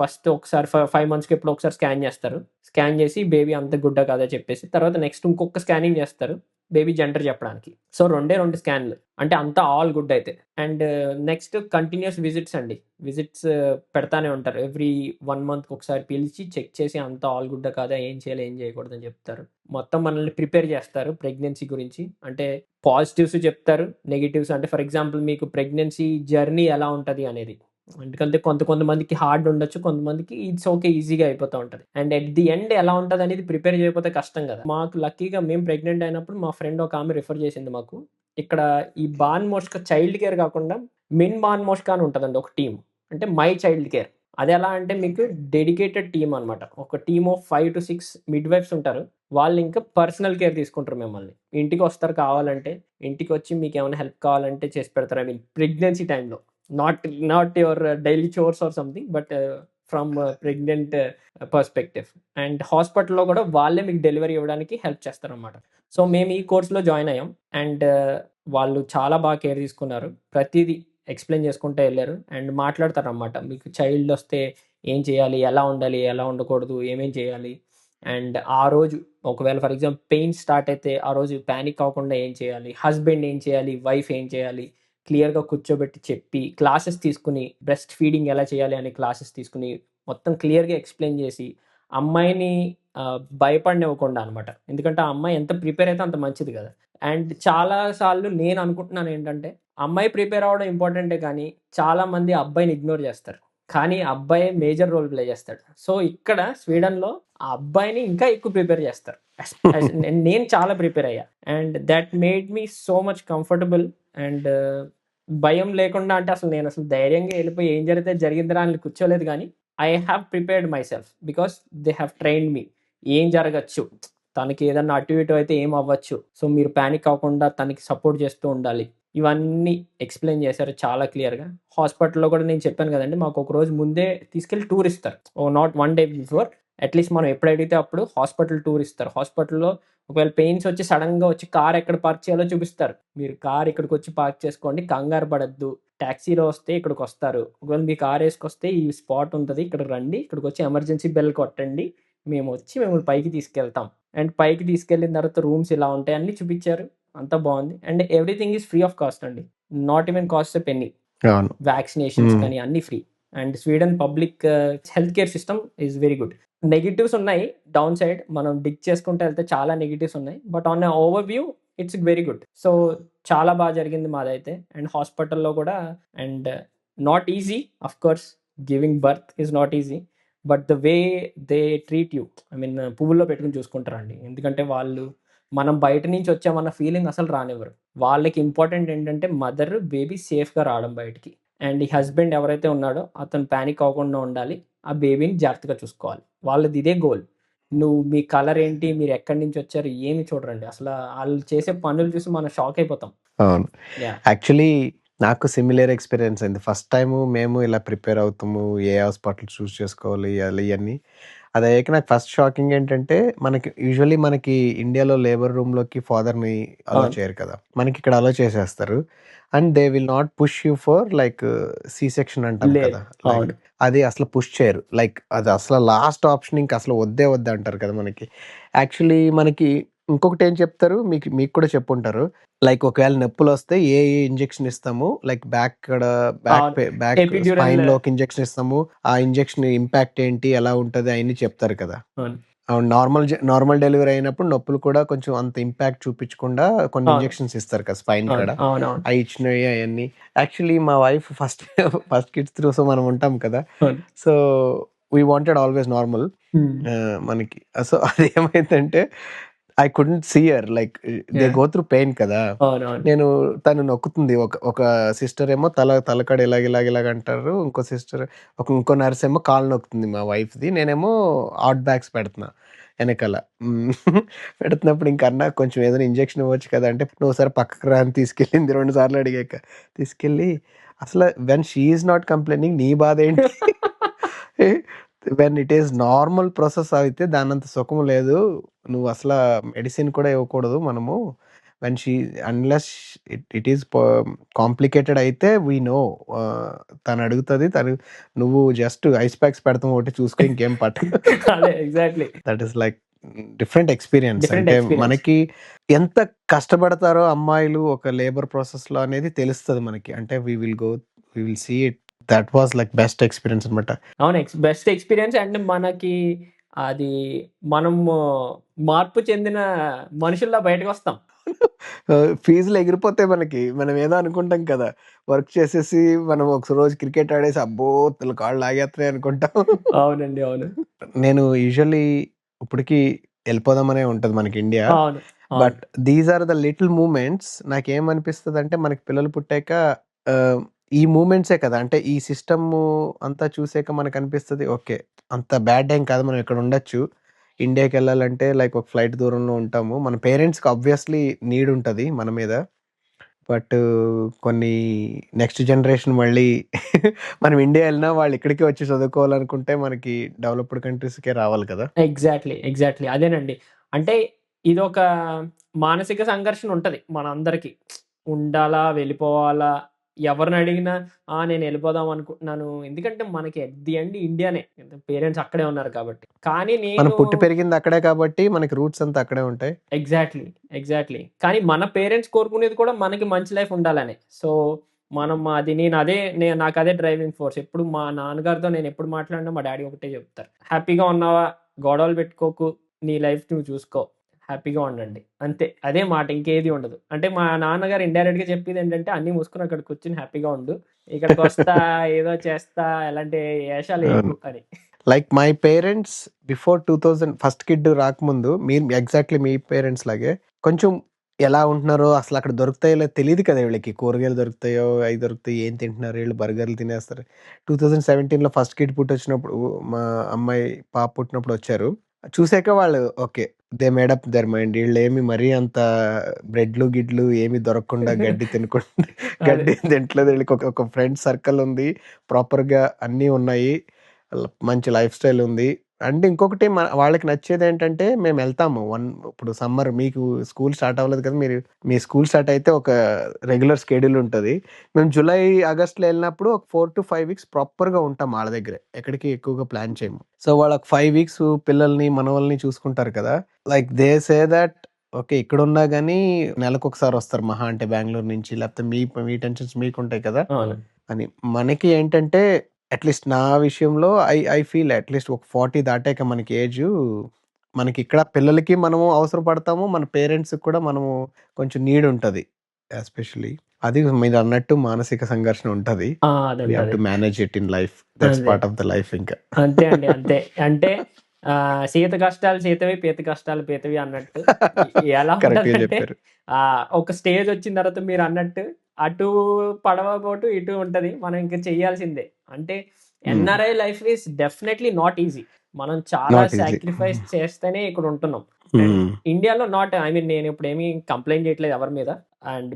ఫస్ట్ ఒకసారి 5 మంత్స్‌కి ఎప్పుడో ఒకసారి స్కాన్ చేస్తారు. స్కాన్ చేసి బేబీ అంతా గుడ్డా కాదా చెప్పేసి తర్వాత నెక్స్ట్ ఇంకొక స్కానింగ్ చేస్తారు. బేబీ జెండర్ చెప్పడానికి. సో 2 స్కాన్‌లు. అంటే అంతా ఆల్ గుడ్ అయితే. అండ్ నెక్స్ట్ కంటిన్యూయస్ విజిట్స్ అండి. విజిట్స్ పెడతానే ఉంటారు. ఎవ్రీ 1 మంత్‌కి ఒకసారి పిలిచి చెక్ చేసి అంతా ఆల్ గుడ్డా కాదా, ఏం చేయాలి, ఏం చేయకూడదని చెప్తారు. మొత్తం మనల్ని ప్రిపేర్ చేస్తారు ప్రెగ్నెన్సీ గురించి. అంటే పాజిటివ్స్ చెప్తారు, నెగెటివ్స్ అంటే ఫర్ ఎగ్జాంపుల్ మీకు ప్రెగ్నెన్సీ జర్నీ ఎలా ఉంటది అనేది. ఎందుకంటే కొంతమందికి హార్డ్ ఉండొచ్చు. కొంతమందికి ఇట్స్ ఓకే ఈజీగా అయిపోతా ఉంటది. అండ్ ఎట్ ది ఎండ్ ఎలా ఉంటదనేది ప్రిపేర్ చేయకపోతే కష్టం కదా! మాకు లక్కీగా మేము ప్రెగ్నెంట్ అయినప్పుడు మా ఫ్రెండ్ ఒక ఆమె రిఫర్ చేసింది మాకు. ఇక్కడ ఈ బాన్‌మోస్కా చైల్డ్ కేర్ కాకుండా మిన్ బాన్‌మోస్కా అని ఉంటదండి ఒక టీమ్. అంటే మై చైల్డ్ కేర్. అదెలా అంటే మీకు డెడికేటెడ్ టీమ్ అనమాట. ఒక టీమ్ ఆఫ్ 5-6 మిడ్‌వైఫ్స్ ఉంటారు. వాళ్ళింకా పర్సనల్ కేర్ తీసుకుంటారు మిమ్మల్ని. ఇంటికొస్తారు కావాలంటే. ఇంటికొచ్చి మీకేమైనా హెల్ప్ కావాలంటే చేసి పెడతారు. ఐ మీన్ ప్రెగ్నెన్సీ టైమ్‌లో. Not your daily chores or something but from pregnant perspective. And హాస్పిటల్‌లో కూడా వాళ్ళే మీకు డెలివరీ ఇవ్వడానికి హెల్ప్ చేస్తారనమాట. సో మేము ఈ కోర్స్‌లో జాయిన్ అయ్యాం. అండ్ వాళ్ళు చాలా బాగా కేర్ తీసుకున్నారు. ప్రతీదీ ఎక్స్‌ప్లెయిన్ చేసుకుంటూ ఎళ్లారు. అండ్ మాట్లాడతారనమాట. మీకు చైల్డ్ వస్తే ఏం చేయాలి? ఎలా ఉండాలి? ఎలా ఉండకూడదు? ఏమేం చేయాలి? అండ్ ఆ రోజు ఒకవేళ ఫర్ ఎగ్జాంపుల్ పెయిన్ స్టార్ట్ అయితే ఆ రోజు పానిక్ అవ్వకుండా ఏం చేయాలి? హస్బెండ్ ఏం చేయాలి? వైఫ్ ఏం చేయాలి? క్లియర్‌గా కూర్చోబెట్టి చెప్పి, క్లాసెస్ తీసుకొని, బ్రెస్ట్ ఫీడింగ్ ఎలా చేయాలి అని క్లాసెస్ తీసుకొని, మొత్తం క్లియర్‌గా ఎక్స్‌ప్లెయిన్ చేసి, అమ్మాయిని భయపడనివ్వకుండా అనమాట. ఎందుకంటే ఆ అమ్మాయి ఎంత ప్రిపేర్ అయితే అంత మంచిది కదా! అండ్ చాలా సార్లు నేను అనుకుంటున్నాను ఏంటంటే, అమ్మాయి ప్రిపేర్ అవ్వడం ఇంపార్టెంటే కానీ, చాలామంది అబ్బాయిని ఇగ్నోర్ చేస్తారు. కానీ అబ్బాయే మేజర్ రోల్ ప్లే చేస్తాడు. సో ఇక్కడ స్వీడన్‌లో ఆ అబ్బాయిని ఇంకా ఎక్కువ ప్రిపేర్ చేస్తారు. నేను చాలా ప్రిపేర్ అయ్యా. And that made me so much comfortable. And భయం లేకుండా అంటే నేనసలు ధైర్యంగా ఎళ్ళిపోయి ఏం జరిగితే జరిగిందిరా అని కూర్చోలేదు గానీ, I have prepared myself. Because they have trained me. ఏం జరగచ్చు? తనకి ఏదన్నా అటు ఇటు అయితే ఏం అవ్వచ్చు. సో మీరు పానిక్ అవ్వకుండా తనకి సపోర్ట్ చేస్తూ ఉండాలి. ఇవన్నీ ఎక్స్‌ప్లెయిన్ చేశారు చాలా క్లియర్‌గా. హాస్పిటల్‌లో కూడా నేను చెప్పాను కదండీ! మాకు ఒక రోజు ముందే తీసుకెళ్ళి టూర్ ఇస్తారు. Not 1 day before. అట్‌లీస్ట్ మనం ఎప్పుడు అడిగితే అప్పుడు హాస్పిటల్ టూర్ ఇస్తారు. హాస్పిటల్‌లో ఒకవేళ పెయిన్స్ వచ్చి సడెన్‌గా వచ్చి కార్ ఎక్కడ పార్క్ చేయాలో చూపిస్తారు. మీరు కార్ ఇక్కడికొచ్చి పార్క్ చేసుకోండి. కంగారు పడొద్దు. టాక్సీలో వస్తే ఇక్కడికొస్తారు. ఒకవేళ మీ కార్ ఏసుకొస్తే ఈ స్పాట్ ఉంటది. ఇక్కడికి రండి. ఇక్కడికొచ్చి ఎమర్జెన్సీ బెల్ కొట్టండి. మేమొచ్చి మిమ్మల్ని పైకి తీసుకెళ్తాం. అండ్ పైకి తీసుకెళ్ళిన తర్వాత రూమ్స్ ఇలా ఉంటాయి. అన్నీ చూపిచ్చారు. అంతా బావుంది. And everything is free of cost అండి. Not even cost a penny. అవును. Vaccinations hmm. కానీ అన్నీ free. And Sweden public health care system is very good. Negatives ఉన్నాయి. డౌన్ సైడ్ మనం డిగ్ చేసుకుంటూ వెళ్తే చాలా నెగెటివ్స్ ఉన్నాయి. But on a overview it's very good. So చాలా బా జరిగింది మాదైతే. అండ్ హాస్పిటల్‌లో కూడా and not easy of course. Giving birth is not easy. But the way they treat you I mean పువ్వుల్లో పెట్టుకొని చూసుకుంటారండి. ఎందుకంటే వాళ్ళు మనం బయట నుంచి వచ్చామన్న ఫీలింగ్ అసలు రానివ్వరు. వాళ్ళకి ఇంపార్టెంట్ ఏంటంటే మదర్, బేబీ సేఫ్‌గా రావడం బయటికి. అండ్ ఈ హస్బెండ్ ఎవరైతే ఉన్నాడో అతను పానిక్ అవ్వకుండా ఉండాలి. ఆ బేబీని జాగ్రత్తగా చూసుకోవాలి. వాళ్ళది ఇదే గోల్. మీ కలర్ ఏంటి? మీరు ఎక్కడి నుంచి వచ్చారు? ఏమి చూడరండి. ఆళ్ళు చేసే పనులు చూసి మనం షాక్ అయిపోతాం. అవును. యాహ్! యాక్చువల్లీ నాకు సిమిలర్ ఎక్స్‌పీరియన్స్ అయింది. ఫస్ట్ టైము మేము ఇలా ప్రిపేర్ అవుతాము. ఏ హాస్పిటల్ చూజ్ చేసుకోవాలి ఇయన్నీ. అదయ్యాక నాకు ఫస్ట్ షాకింగ్ ఏంటంటే, మనకి ఇండియాలో లేబర్ రూమ్‌లోకి ఫాదర్‌ని అలో అవును. చేయరు కదా! మనకిక్కడ అలో చేసేస్తారు. And they will not push you for like C section అంటాం లేదు. కదా! లైక్ అవును. అది అసలు పుష్ చేయరు. లైక్ అది అసలు లాస్ట్ ఆప్షన్ ఇంక అసలు వద్దే వద్దంటారు కదా మనకి. యాక్చువల్లీ మనకి ఇంకొకటేం చెప్తారు మీకు మీకు కూడా చెప్పుంటారు. లైక్ ఒకవేళ నొప్పులొస్తే ఏ ఇంజెక్షన్ ఇస్తాము. లైక్ అవును. బ్యాక్ ఎపిడ్యూరల్ స్పైన్‌లోకి ఇంజెక్షన్ ఇస్తాము. ఆ ఇంజెక్షన్ ఇంపాక్ట్ ఏంటి? ఎలా ఉంటది? అయన్నీ చెప్తారు కదా! అవును. అవును. నార్మల్ డెలివరీ అయినప్పుడు నొప్పులు కూడా కొంచెం అంత ఇంపాక్ట్ చూపించకుండా కొన్ని అవును. ఇంజెక్షన్స్ ఇస్తారు కదా స్పైన్ కాడ. అవునవును. అయి ఇచ్చినవి అయన్నీ. యాక్చువల్లీ మా wife first first kids through so మనం ఉంటాం కదా! అవును. So, we wanted always normal. Hmm. మనకి సో, అదేమైందంటే I couldn't see her like they yeah! Go through pain కదా! అవునవును. నేను తను నొక్కుతుంది. ఒక సిస్టర్ ఏమో తలకాడ ఇలాగ అంటారు. ఇంకో నర్స్ ఏమో కాళ్ళు నొక్కుతుంది మా వైఫ్‌ది. నేనేమో హాట్ బ్యాగ్స్ పెడుతున్నా ఎనకాల. హ్మ్. పెడుతున్నప్పుడు ఇంక అన్న కొంచెం ఏదైనా ఇంజెక్షన్ ఇవ్వచ్చు కదా! అంటే "నువ్వు ఒకసారి పక్కకు రా" అని తీసుకెళ్ళింది 2 సార్లు అడిగాక. తీసుకెళ్ళి అసలు when she is not complaining నీ బాధేంటి? When it is normal process అయితే దానంత సుఖం లేదు. నువ్వసల మెడిసిన్ కూడా ఇవ్వకూడదు మనము. When she unless it is complicated అయితే వి నో. ఆహ్, తనడుగుతది. నువ్వు జస్ట్ ఐస్ ప్యాక్స్ పెడతాం ఒకటి చూసుకో ఇంకేం పట్టదు. అదే exactly. That is like different experience. Different అంటే ఎక్స్‌పీరియన్స్. మనకి ఎంత కష్టపడతారో అమ్మాయిలు ఒక లేబర్ ప్రాసెస్‌లో అనేది తెలుస్తది మనకి. అంటే we will see it. That was like best experience అనమాట. అవును. బెస్ట్ ఎక్స్‌పీరియన్స్ అండ్ మనకి అది మనము మార్పు చెందిన మనుషుల్లా బయటకొస్తాం. ఫీజులు ఎగిరిపోతాయి మనకి. మనం ఏదో అనుకుంటాం కదా! వర్క్ చేసేసి మనం ఒక రోజు క్రికెట్ ఆడేసి అబ్బో! కాళ్ళు లాగేస్తున్నాయి అనుకుంటాం. అవునండి. అవును. నేను యూజువల్లీ ఇప్పటికి ఎళ్ళిపోదామనే ఉంటది మనకి ఇండియా. అవును. అవును. But these are the little moments. నాకేమనిపిస్తదంటే మనకి పిల్లలు పుట్టాక ఆహ్, ఈ మూమెంట్సే కదా! అంటే ఈ సిస్టము అంతా చూసాక మనకనిపిస్తది ఓకే. అంత బ్యాడ్ ఏం కాదు. మనం ఇక్కడ ఉండొచ్చు. ఇండియాకెళ్ళాలంటే లైక్ ఒక ఫ్లైట్ దూరంలో ఉంటాము. మన పేరెంట్స్‌కి ఆబ్వియస్‌లీ నీడ్ ఉంటది మన మీద. బట్ కొన్ని నెక్స్ట్ జనరేషన్ మళ్ళీ మనం ఇండియా ఎళ్ళినా వాళ్ళు ఇక్కడికే వచ్చి చదువుకోవాలనుకుంటే మనకి డెవలప్డ్ కంట్రీస్‌కే రావాలి కదా! ఎగ్జాక్ట్‌లీ. అదేనండి. అంటే ఇదొక మానసిక సంఘర్షణ ఉంటది మనందరికి. ఉండాలా? వెళ్ళిపోవాలా? ఎవరినడిగినా నేనెళ్ళిపోదాం అనుకుంటున్నాను. ఎందుకంటే మనకి ఎట్ ది ఎండ్ ఇండియానే. పేరెంట్స్ అక్కడే ఉన్నారు కాబట్టి. కానీ మనం నేను పుట్టి పెరిగింది అక్కడే కాబట్టి మనకి రూట్స్ అంతా అక్కడే ఉంటాయి. ఎగ్జాక్ట్‌లీ. కానీ మన పేరెంట్స్ కోరుకునేది కూడా మనకి మంచి లైఫ్ ఉండాలనే. సో, మనం అది నాకదే డ్రైవింగ్ ఫోర్స్. ఎప్పుడు మా నాన్నగారితో నేనెప్పుడు మాట్లాడినా మా డ్యాడీ ఒకటే చెప్తారు. "హ్యాపీగా ఉన్నావా? గొడవలు పెట్టుకోకు. నీ లైఫ్ నువ్వు చూసుకో. హ్యాపీగా ఉండండి." అంతే. అదే మాట ఇంకేది ఉండదు. అంటే మా నాన్నగారు ఇండైరెక్ట్‌గా చెప్పేదేంటంటే, "అన్నీ మూసుకొని అక్కడ కూర్చొని హ్యాపీగా ఉండు. ఇక్కడికొస్తా ఏదో చేస్తా ఎలాంటి అవును. ఏషాలేయకు" అని. Like my parents before 2000 first kid రాకముందు మీరు ఎగ్జాక్ట్‌లీ మీ పేరెంట్స్ లాగే కొంచెం ఎలా ఉంటున్నారో అసలక్కడ దొరుకుతాయో లేదో తెలీదు కదా! వీళ్ళకి. కూరగాయలు దొరుకుతాయో, అయి దొరుకుతాయి. ఏం తింటున్నారు ఈళ్ళు బర్గర్‌లు తినేస్తారు. 2017లో ఫస్ట్ కిడ్ పుట్టొచ్చినప్పుడు మా అమ్మాయి పాప పుట్టినప్పుడొచ్చారు. చూసాక వాళ్ళు okay. They made up their mind. ఈళ్ళేమి మరీ అంత బ్రెడ్‌లు, గిడ్లు ఏమి దొరకకుండా గడ్డి తినకుండా అదే. గడ్డి తింటలేదు. ఈళ్ళకి ఒక ఫ్రెండ్ సర్కిల్ ఉంది. ప్రాపర్‌గా అన్నీ ఉన్నాయి. మంచి లైఫ్ స్టైల్ ఉంది. అండ్ ఇంకొకటి వాళ్ళకి నచ్చేదేంటంటే మేమెళ్తాము. ఇప్పుడు సమ్మర్ మీకు స్కూల్ స్టార్ట్ అవ్వలేదు కదా! మీ స్కూల్ స్టార్ట్ అయితే ఒక రెగ్యులర్ షెడ్యూల్ ఉంటది. మేము జులై, ఆగస్ట్‌లో ఎళ్ళినప్పుడు ఒక 4-5 వీక్స్ ప్రాపర్‌గా ఉంటాం ఆళ్ళ దగ్గరే. ఎక్కడికి ఎక్కువగా ప్లాన్ చేయము. సో, వాళ్ళొక 5 వీక్స్ పిల్లల్ని, మనవల్ని చూసుకుంటారు కదా! Like they say that okay. ఇక్కడున్నా గానీ నెలకొకసారి వస్తారు మహా అంటే బెంగుళూరు నుంచి. లేకపోతే మీ టెన్షన్స్ మీకుంటాయి కదా! అవును. అని. మనకి ఏంటంటే అట్‌లీస్ట్ నా విషయంలో ఐ ఐ ఫీల్ అట్‌లీస్ట్ ఒక 40 దాటాక మనకి ఏజు, మనకిక్కడ పిల్లలకి మనము అవసరం పడతాము. మన పేరెంట్స్‌కి కూడా మనము కొంచెం నీడ్ ఉంటది. ఎస్పెషల్లీ. అది మీరన్నట్టు మానసిక సంఘర్షణ ఉంటది. వి హావ్ అదుంటది. To manage it in life. That's అదే. పార్ట్ ఆఫ్ ద లైఫ్ ఇంకా. అంతే అండి. అంతే. అంటే సీత కష్టాలు సీతవి, పీత కష్టాలు పీతవి అన్నట్టు. ఎలా కరెక్ట్‌గా ఉంటదంటే చెప్పారు. ఒక స్టేజొచ్చిన తర్వాత మీరన్నట్టు అటు పడవ బోటు ఇటు ఉంటది. మనం ఇంక చెయ్యాల్సిందే. అంటే హ్మ్. NRI life is definitely not easy. మనం చాలా నాట్ ఈజీ. సాక్రిఫైస్ చేస్తేనే ఇక్కడుంటున్నాం. అండ్ హ్మ్. ఇండియాలో నాట్ ఐ మీన్ నేనిప్పుడేమి కంప్లెయింట్ చేయట్లేదు ఎవరి మీద.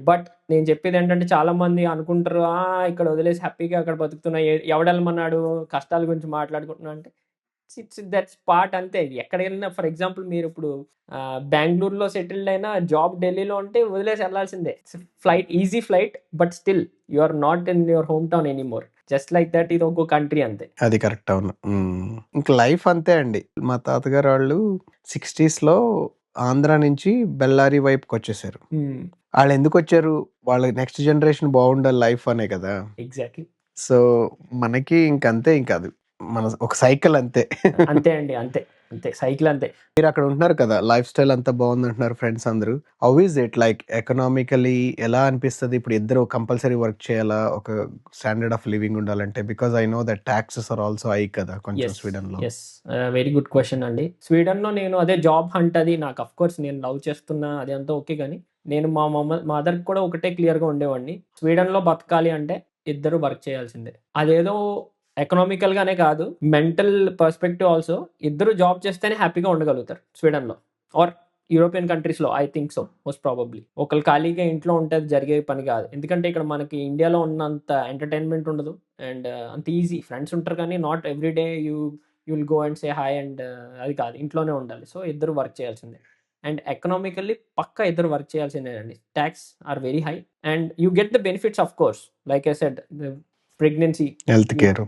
బట్ నేను చెప్పేదేంటంటే చాలామంది అనుకుంటారు. ఇక్కడ వదిలేసి హ్యాపీగా అక్కడ బతుకుతున్నా ఎవడెళ్ళమన్నాడు కష్టాల గురించి మాట్లాడుకుంటున్నా అంటే దట్స్ పార్ట్ అంతే. ఎక్కడికెళ్ళినా ఫర్ ఎగ్జాంపుల్ మీరిప్పుడు బెంగుళూరులో సెటిల్డ్ అయినా జాబ్ ఢిల్లీలో ఉంటే వదిలేసి ఎళ్ళాల్సిందే. Easy flight but still you are not in your home town anymore. Just like that ఇది ఇంకో కంట్రీ అంతే. అది కరెక్ట్. అవును. హ్మ్. ఇంక లైఫ్ అంతే అండి. మా తాతగారాళ్ళు 60స్‌లో ఆంధ్ర నుంచి బెల్లారి వైపుకొచ్చేసారు. హ్మ్. ఆళ్ళెందుకొచ్చారు? వాళ్ళ నెక్స్ట్ జనరేషన్ బావుండాలి లైఫ్ అనే కదా! ఎగ్జాక్ట్‌లీ. సో, మనకి ఇంకంతే ఇంకది. మన ఒక సైకిల్ అంతే. అంతే అండి, అంతే అంతే, సైకిల్ అంతే. మీరు అక్కడ ఉంటున్నారు కదా, లైఫ్ స్టైల్ అంతా బాగుంది అంటున్నారు ఫ్రెండ్స్ అందరూ. How is it like economically ఎలా అనిపిస్తుంది ఇప్పుడు ఇద్దరు కంపల్సరీ వర్క్ చేయాలా ఒక స్టాండర్డ్ ఆఫ్ లివింగ్ ఉండాలంటే? Because I know that taxes are also high కదా కొంచెం స్వీడన్ లో. ఎస్, వెరీ గుడ్ క్వశ్చన్ అండి. స్వీడన్లో నేను అదే జాబ్ హంట్ అది నాకు అఫ్ కోర్స్ నేను లవ్ చేస్తున్నా అది అంతా ఓకే, కానీ నేను మా మదర్కి కూడా ఒకటే క్లియర్గా ఉండేవాడిని, స్వీడన్లో బతకాలి అంటే ఇద్దరు వర్క్ చేయాల్సిందే. అదేదో ఎకనామికల్గానే కాదు, మెంటల్ పర్స్పెక్టివ్ ఆల్సో, ఇద్దరు జాబ్ చేస్తేనే హ్యాపీగా ఉండగలుగుతారు స్వీడన్లో ఆర్ యూరోపియన్ కంట్రీస్లో. I think so, most probably. ఒకళ్ళు ఖాళీగా ఇంట్లో ఉంటే అది జరిగే పని కాదు, ఎందుకంటే ఇక్కడ మనకి ఇండియాలో ఉన్నంత ఎంటర్టైన్మెంట్ ఉండదు అండ్ అంత ఈజీ. ఫ్రెండ్స్ ఉంటారు కానీ not every day you will go and say hi and అది కాదు, ఇంట్లోనే ఉండాలి. సో ఇద్దరు వర్క్ చేయాల్సిందే. అండ్ ఎకనామికల్లీ పక్కా ఇద్దరు వర్క్ చేయాల్సిందేనండి. Tax are very high and you get the benefits of course, like I said, pregnancy, health care.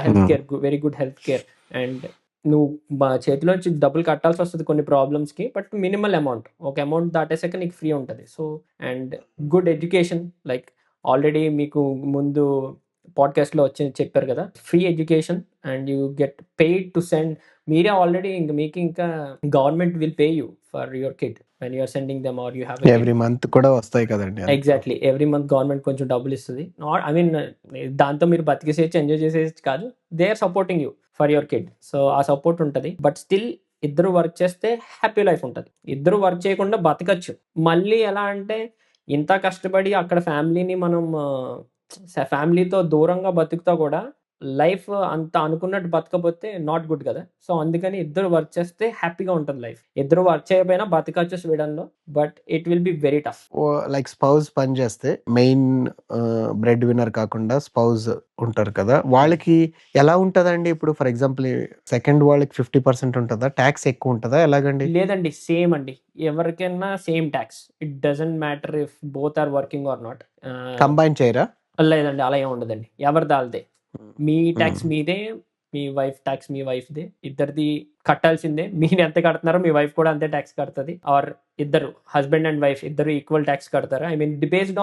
Health care, very good health care. And నువ్వు చేతిలోంచి డబ్బులు కట్టాల్సి వస్తుంది కొన్ని ప్రాబ్లమ్స్కి, బట్ మినిమల్ అమౌంట్, ఒక అమౌంట్ దాటేసాక నీకు ఫ్రీ ఉంటుంది. So and good education, like already మీకు ముందు పాడ్కాస్ట్లో వచ్చి చెప్పారు కదా, free education and you get paid to send. మీరే ఆల్రెడీ మీకు ఇంకా government will pay you for your kid when you're sending them are you have every month కూడా వస్తాయి కదండి. ఎగ్జాక్ట్లీ, ఎవ్రీ మంత్ గవర్నమెంట్ కొంచెం డబ్బులు ఇస్తుంది. నాట్ ఐ మీన్ దాంతో మీరు బతికేసేయచ్చు, ఎంజాయ్ చేసేయచ్చు కాదు, they are supporting you for your kid. So ఆ సపోర్ట్ ఉంటుంది. బట్ స్టిల్ ఇద్దరు వర్క్ చేస్తే హ్యాపీ లైఫ్ ఉంటుంది. ఇద్దరు వర్క్ చేయకుండా బతకచ్చు. మళ్ళీ ఎలా అంటే ఇంత కష్టపడి అక్కడ ఫ్యామిలీని మనం ఫ్యామిలీతో దూరంగా బతుకుతా కూడా లైఫ్ అంత అనుకున్నట్టు బతకపోతే నాట్ గుడ్ కదా. సో అందుకని ఇద్దరు వర్క్ చేస్తే హ్యాపీగా ఉంటుంది లైఫ్. ఇద్దరు వర్క్ చేయకపోయినా బతకచ్చు స్వీడన్లో, but it will be very tough. Like spouse పని చేస్తే మెయిన్ బ్రెడ్ విన్నర్ కాకుండా స్పౌజ్ ఉంటారు కదా, వాళ్ళకి ఎలా ఉంటదండి? ఇప్పుడు ఫర్ ఎగ్జాంపుల్ సెకండ్ వాళ్ళకి 50% ఉంటుందా, ట్యాక్స్ ఎక్కువ ఉంటుందా, ఎలాగండి? లేదండి, సేమ్ అండి, ఎవరికైనా same tax. It doesn't matter if both are working or not. Combine చేయరా? లేదండి, అలా ఏమి ఉండదండి, ఎవరి దాల్దే. మీ ట్యాక్స్ మీదే, మీ వైఫ్ ట్యాక్స్ మీ వైఫ్దే, ఇద్దరిది కట్టాల్సిందే. మీరు ఎంత కడుతున్నారో మీ వైఫ్ కూడా అంతే ట్యాక్స్ కడుతుంది. ఆర్ ఇద్దరు హస్బెండ్ అండ్ వైఫ్ ఇద్దరు ఈక్వల్ ట్యాక్స్ కడతారు. I mean based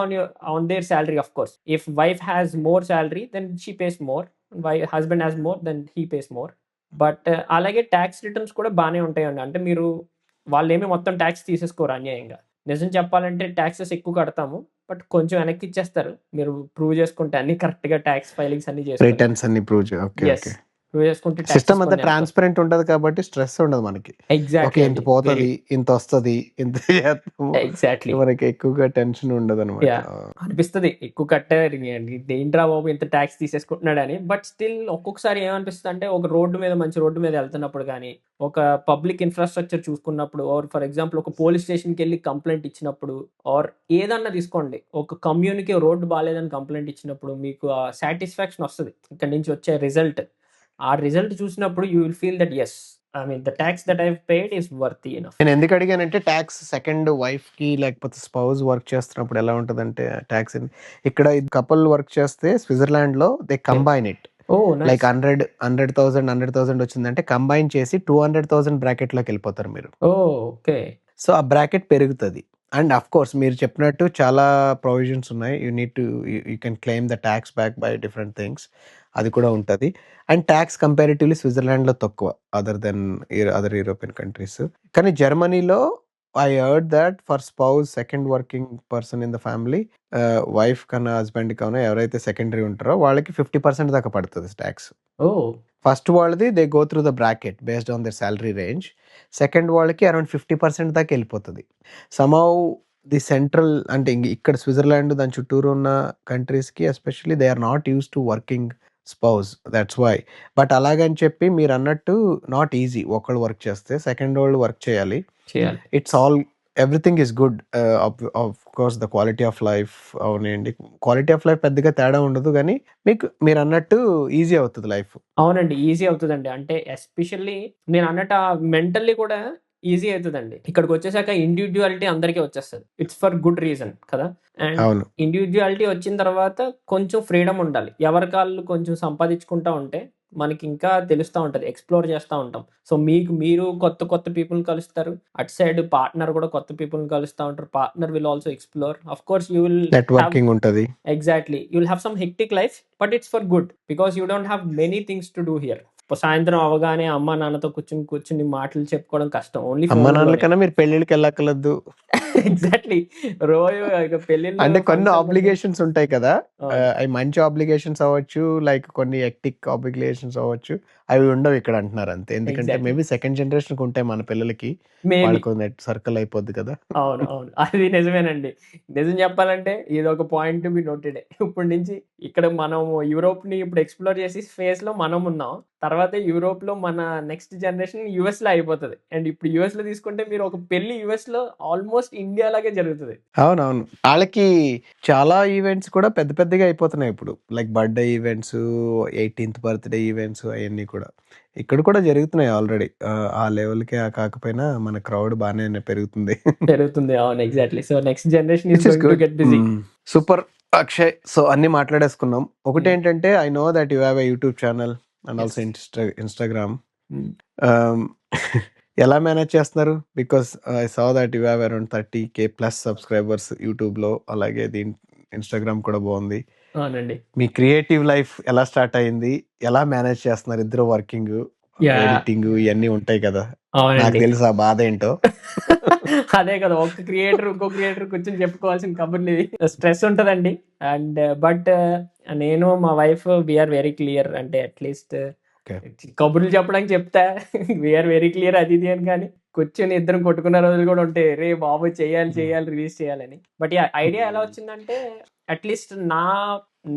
on their salary of course. If wife has more salary then she pays more, husband has more then he pays more. But అలాగే tax returns కూడా బాగానే ఉంటాయండి. అంటే మీరు వాళ్ళేమీ మొత్తం tax తీసేసుకోరు అన్యాయంగా. నిజం చెప్పాలంటే ట్యాక్సెస్ ఎక్కువ కడతాము, బట్ కొంచెం వెనక్కి ఇచ్చేస్తారు. మీరు ప్రూవ్ చేసుకుంటే అన్ని కరెక్ట్గా ట్యాక్స్ ఫైలింగ్స్ అన్ని చేసుకుంటే, రిటర్న్స్ అన్ని ప్రూవ్ ప్రూవ్ చేసుకుంటే సిస్టమ్ అంతా ట్రాన్స్పరెంట్ ఉంటది కాబట్టి స్ట్రెస్ ఉండదు మనకి. ఎగ్జాక్ట్లీ ఇంత పోతుంది, ఇంత వస్తుంది, ఇంత చేస్తాము, ఎగ్జాక్ట్లీ మనకి ఎక్కువగా టెన్షన్ ఉండదు అనమాట. అనిపిస్తుంది ఎక్కువ కట్టారు దేంట్రా బాబు ఇంత ట్యాక్స్ తీసేసుకుంటున్నాడు అని. బట్ స్టిల్ ఒక్కొక్కసారి ఏమనిపిస్తుంది అంటే, ఒక రోడ్డు మీద మంచి రోడ్డు మీద వెళ్తున్నప్పుడు కానీ, ఒక పబ్లిక్ ఇన్ఫ్రాస్ట్రక్చర్ చూసుకున్నప్పుడు, ఆర్ ఫర్ ఎగ్జాంపుల్ ఒక పోలీస్ స్టేషన్కి వెళ్ళి కంప్లైంట్ ఇచ్చినప్పుడు, ఆర్ ఏదన్నా తీసుకోండి, ఒక కమ్యూనిటీ రోడ్డు బాగాలేదని కంప్లైంట్ ఇచ్చినప్పుడు మీకు ఆ సాటిస్ఫాక్షన్ వస్తుంది. ఇక్కడ నుంచి వచ్చే రిజల్ట్, ఆ రిజల్ట్ చూసినప్పుడు you will feel that yes, I mean the tax that I paid is worthy enough. నేను ఎందుకు అడిగానంటే, ట్యాక్స్ సెకండ్ వైఫ్ కి లేకపోతే స్పౌజ్ వర్క్ చేస్తున్నప్పుడు ఎలా ఉంటదంటే ట్యాక్స్, ఇక్కడ కపుల్ వర్క్ చేస్తే స్విట్జర్లాండ్ లో దే కంబైన్ ఇట్. లైక్ 100,000 వచ్చిందంటే కంబైన్ చేసి 200,000 బ్రాకెట్ లోకి వెళ్ళిపోతారు మీరు. ఓకే. సో ఆ బ్రాకెట్ పెరుగుతుంది. అండ్ అఫ్ కోర్స్ మీరు చెప్పినట్టు చాలా ప్రొవిజన్స్ ఉన్నాయి. You can claim the tax back by different things, అది కూడా ఉంటుంది. అండ్ ట్యాక్స్ కంపారిటివ్లీ స్విట్జర్లాండ్లో తక్కువ అదర్ యూరోపియన్ కంట్రీస్. కానీ జర్మనీలో I heard that for spouse second working person in the family, wife కన్నా హస్బెండ్ కన్నా ఎవరైతే సెకండరీ ఉంటారో వాళ్ళకి 50% దాకా పడుతుంది ట్యాక్స్. ఫస్ట్ వాళ్ళది they go through the bracket based on their salary range. Second వాళ్ళకి అరౌండ్ 50% దాకా వెళ్ళిపోతుంది. సమ్హౌ ది సెంట్రల్ అంటే ఇక్కడ స్విట్జర్లాండ్ దాని చుట్టూరు ఉన్న కంట్రీస్కి especially they are not used to working spouse, that's why. But అలాగని చెప్పి మీరు అన్నట్టు నాట్ ఈజీ. ఒకళ్ళు వర్క్ చేస్తే సెకండ్ వాళ్ళు వర్క్ చేయాలి. It's all everything is good. Of course the quality of life, అవునండి, క్వాలిటీ ఆఫ్ లైఫ్ పెద్దగా తేడా ఉండదు, కానీ మీరు అన్నట్టు ఈజీ అవుతుంది లైఫ్. అవునండి, ఈజీ అవుతుందండి. అంటే ఎస్పెషల్లీ నేను అన్నట్టు మెంటల్లీ కూడా ఈజీ అవుతుందండి. ఇక్కడికి వచ్చేసాక ఇండివిజువాలిటీ అందరికీ వచ్చేస్తుంది. ఇట్స్ ఫర్ గుడ్ రీజన్ కదా. అండ్ ఇండివిజువాలిటీ వచ్చిన తర్వాత కొంచెం ఫ్రీడమ్ ఉండాలి. ఎవరి కాళ్ళు కొంచెం సంపాదించుకుంటా ఉంటే మనకి ఇంకా తెలుస్తూ ఉంటుంది, ఎక్స్ప్లోర్ చేస్తూ ఉంటాం. సో మీరు కొత్త కొత్త పీపుల్ కలుస్తారు, అటు సైడ్ పార్ట్నర్ కూడా కొత్త పీపుల్ కలుస్తూ ఉంటారు. Partner will also explore. Of course you will networking ఉంటుంది. Exactly, you will have some hectic life, but it's for good because you don't have many things to do here. సాయంత్రం అవ్వగానే అమ్మ నాన్నతో కూర్చుని మాటలు చెప్పుకోవడం కష్టం. ఓన్లీ అమ్మ నాన్నల ఫోన్‌లోనే. కన్నా మీరు పెళ్ళిళ్ళకి వెళ్ళక్కర్లేదు. ఎగ్జాక్ట్‌లీ. రోజు ఇక పెళ్ళిళ్ళు, అంటే కొన్ని ఫంక్షన్‌లంటే ఆబ్లిగేషన్స్ ఉంటాయి కదా! అవును. అవి మంచి ఆబ్లిగేషన్స్ అవ్వచ్చు, లైక్ కొన్ని హెక్టిక్ ఆబ్లిగేషన్స్ అవ్వచ్చు. అవి ఉండవు ఇక్కడ అంటున్నారు అంతే. ఎందుకంటే ఎగ్జాక్ట్‌లీ. మేబీ సెకండ్ జనరేషన్‌కి ఉంటాయి మన పిల్లలకి. మేబీ. వాళ్ళకి నెట్ సర్కిల్ అయిపోద్ది కదా! అవును. అవును. అది నిజమేనండి. నిజం చెప్పాలంటే ఇదొక పాయింట్ టు బి నోటెడే. ఇప్పటి నుంచి ఇక్కడ మనం యూరోప్‌ని ఇప్పుడు ఎక్స్‌ప్లోర్ చేసి ఫేజ్‌లో మనమున్నాం. తర్వాత యూరోప్‌లో మన నెక్స్ట్ జనరేషన్ యూఎస్‌లో అయిపోతది. అండ్ ఇప్పుడు యూఎస్‌లో తీసుకుంటే మీరు ఒక పెళ్లి యూఎస్‌లో ఆల్‌మోస్ట్ ఇండియా లాగే జరుగుతది. అవునవును. ఆళ్ళకి చాలా ఈవెంట్స్ కూడా పెద్ద పెద్దగా అయిపోతున్నాయి ఇప్పుడు. లైక్ బర్త్‌డే ఈవెంట్స్, 18థ్ బర్త్‌డే ఈవెంట్స్ అయన్నీ కూడా. ఇక్కడ కూడా జరుగుతున్నాయి ఆల్రెడీ. ఆ లెవెల్‌కి కాకపోయినా మన క్రౌడ్ బానే పెరుగుతుంది. పెరుగుతుంది. అవును. Exactly. So next generation is which is going to good. Get busy. Super Akshay. So అన్నీ మాట్లాడేసుకున్నాం. యాహ్! ఒకటేంటంటే I know that you have a YouTube channel and yes. Also Instagram. హ్మ్. ఆహ్, ఎలా మేనేజ్ చేస్తున్నారు? Because I saw that you have around 30,000 plus subscribers యూట్యూబ్‌లో. అలాగే Instagram కూడా బావుంది. అవునండి. మీ క్రియేటివ్ లైఫ్ ఎలా స్టార్ట్ అయింది? ఎలా మేనేజ్ చేస్తున్నారు? ఇద్దరు వర్కింగు, యాహ్! ఎడిటింగు ఇయన్నీ ఉంటాయి కదా! నాకు అవునండి. తెలుసు ఆ బాధేంటో. అదే కదా! ఒక్క క్రియేటర్, ఇంకో క్రియేటర్ కూర్చొని చెప్పుకోవాల్సిన కబుర్లు ఇవి. స్ట్రెస్ ఉంటదండి. అండ్ బట్ నేను మా wife we are very clear. అంటే అట్‌లీస్ట్ ఓకే. కబుర్లు చెప్పడానికి చెప్తా. వి ఆర్ వెరీ క్లియర్ అది ఇది అని కానీ, కూర్చొని ఇద్దరం కొట్టుకున్న రోజులు కూడా ఉంటాయి. "రే బాబు చేయాలి, హ్మ్. చేయాలి, రిలీజ్ చేయాలని." But yeah! ఐడియా ఎలా హ్మ్. వచ్చిందంటే అట్‌లీస్ట్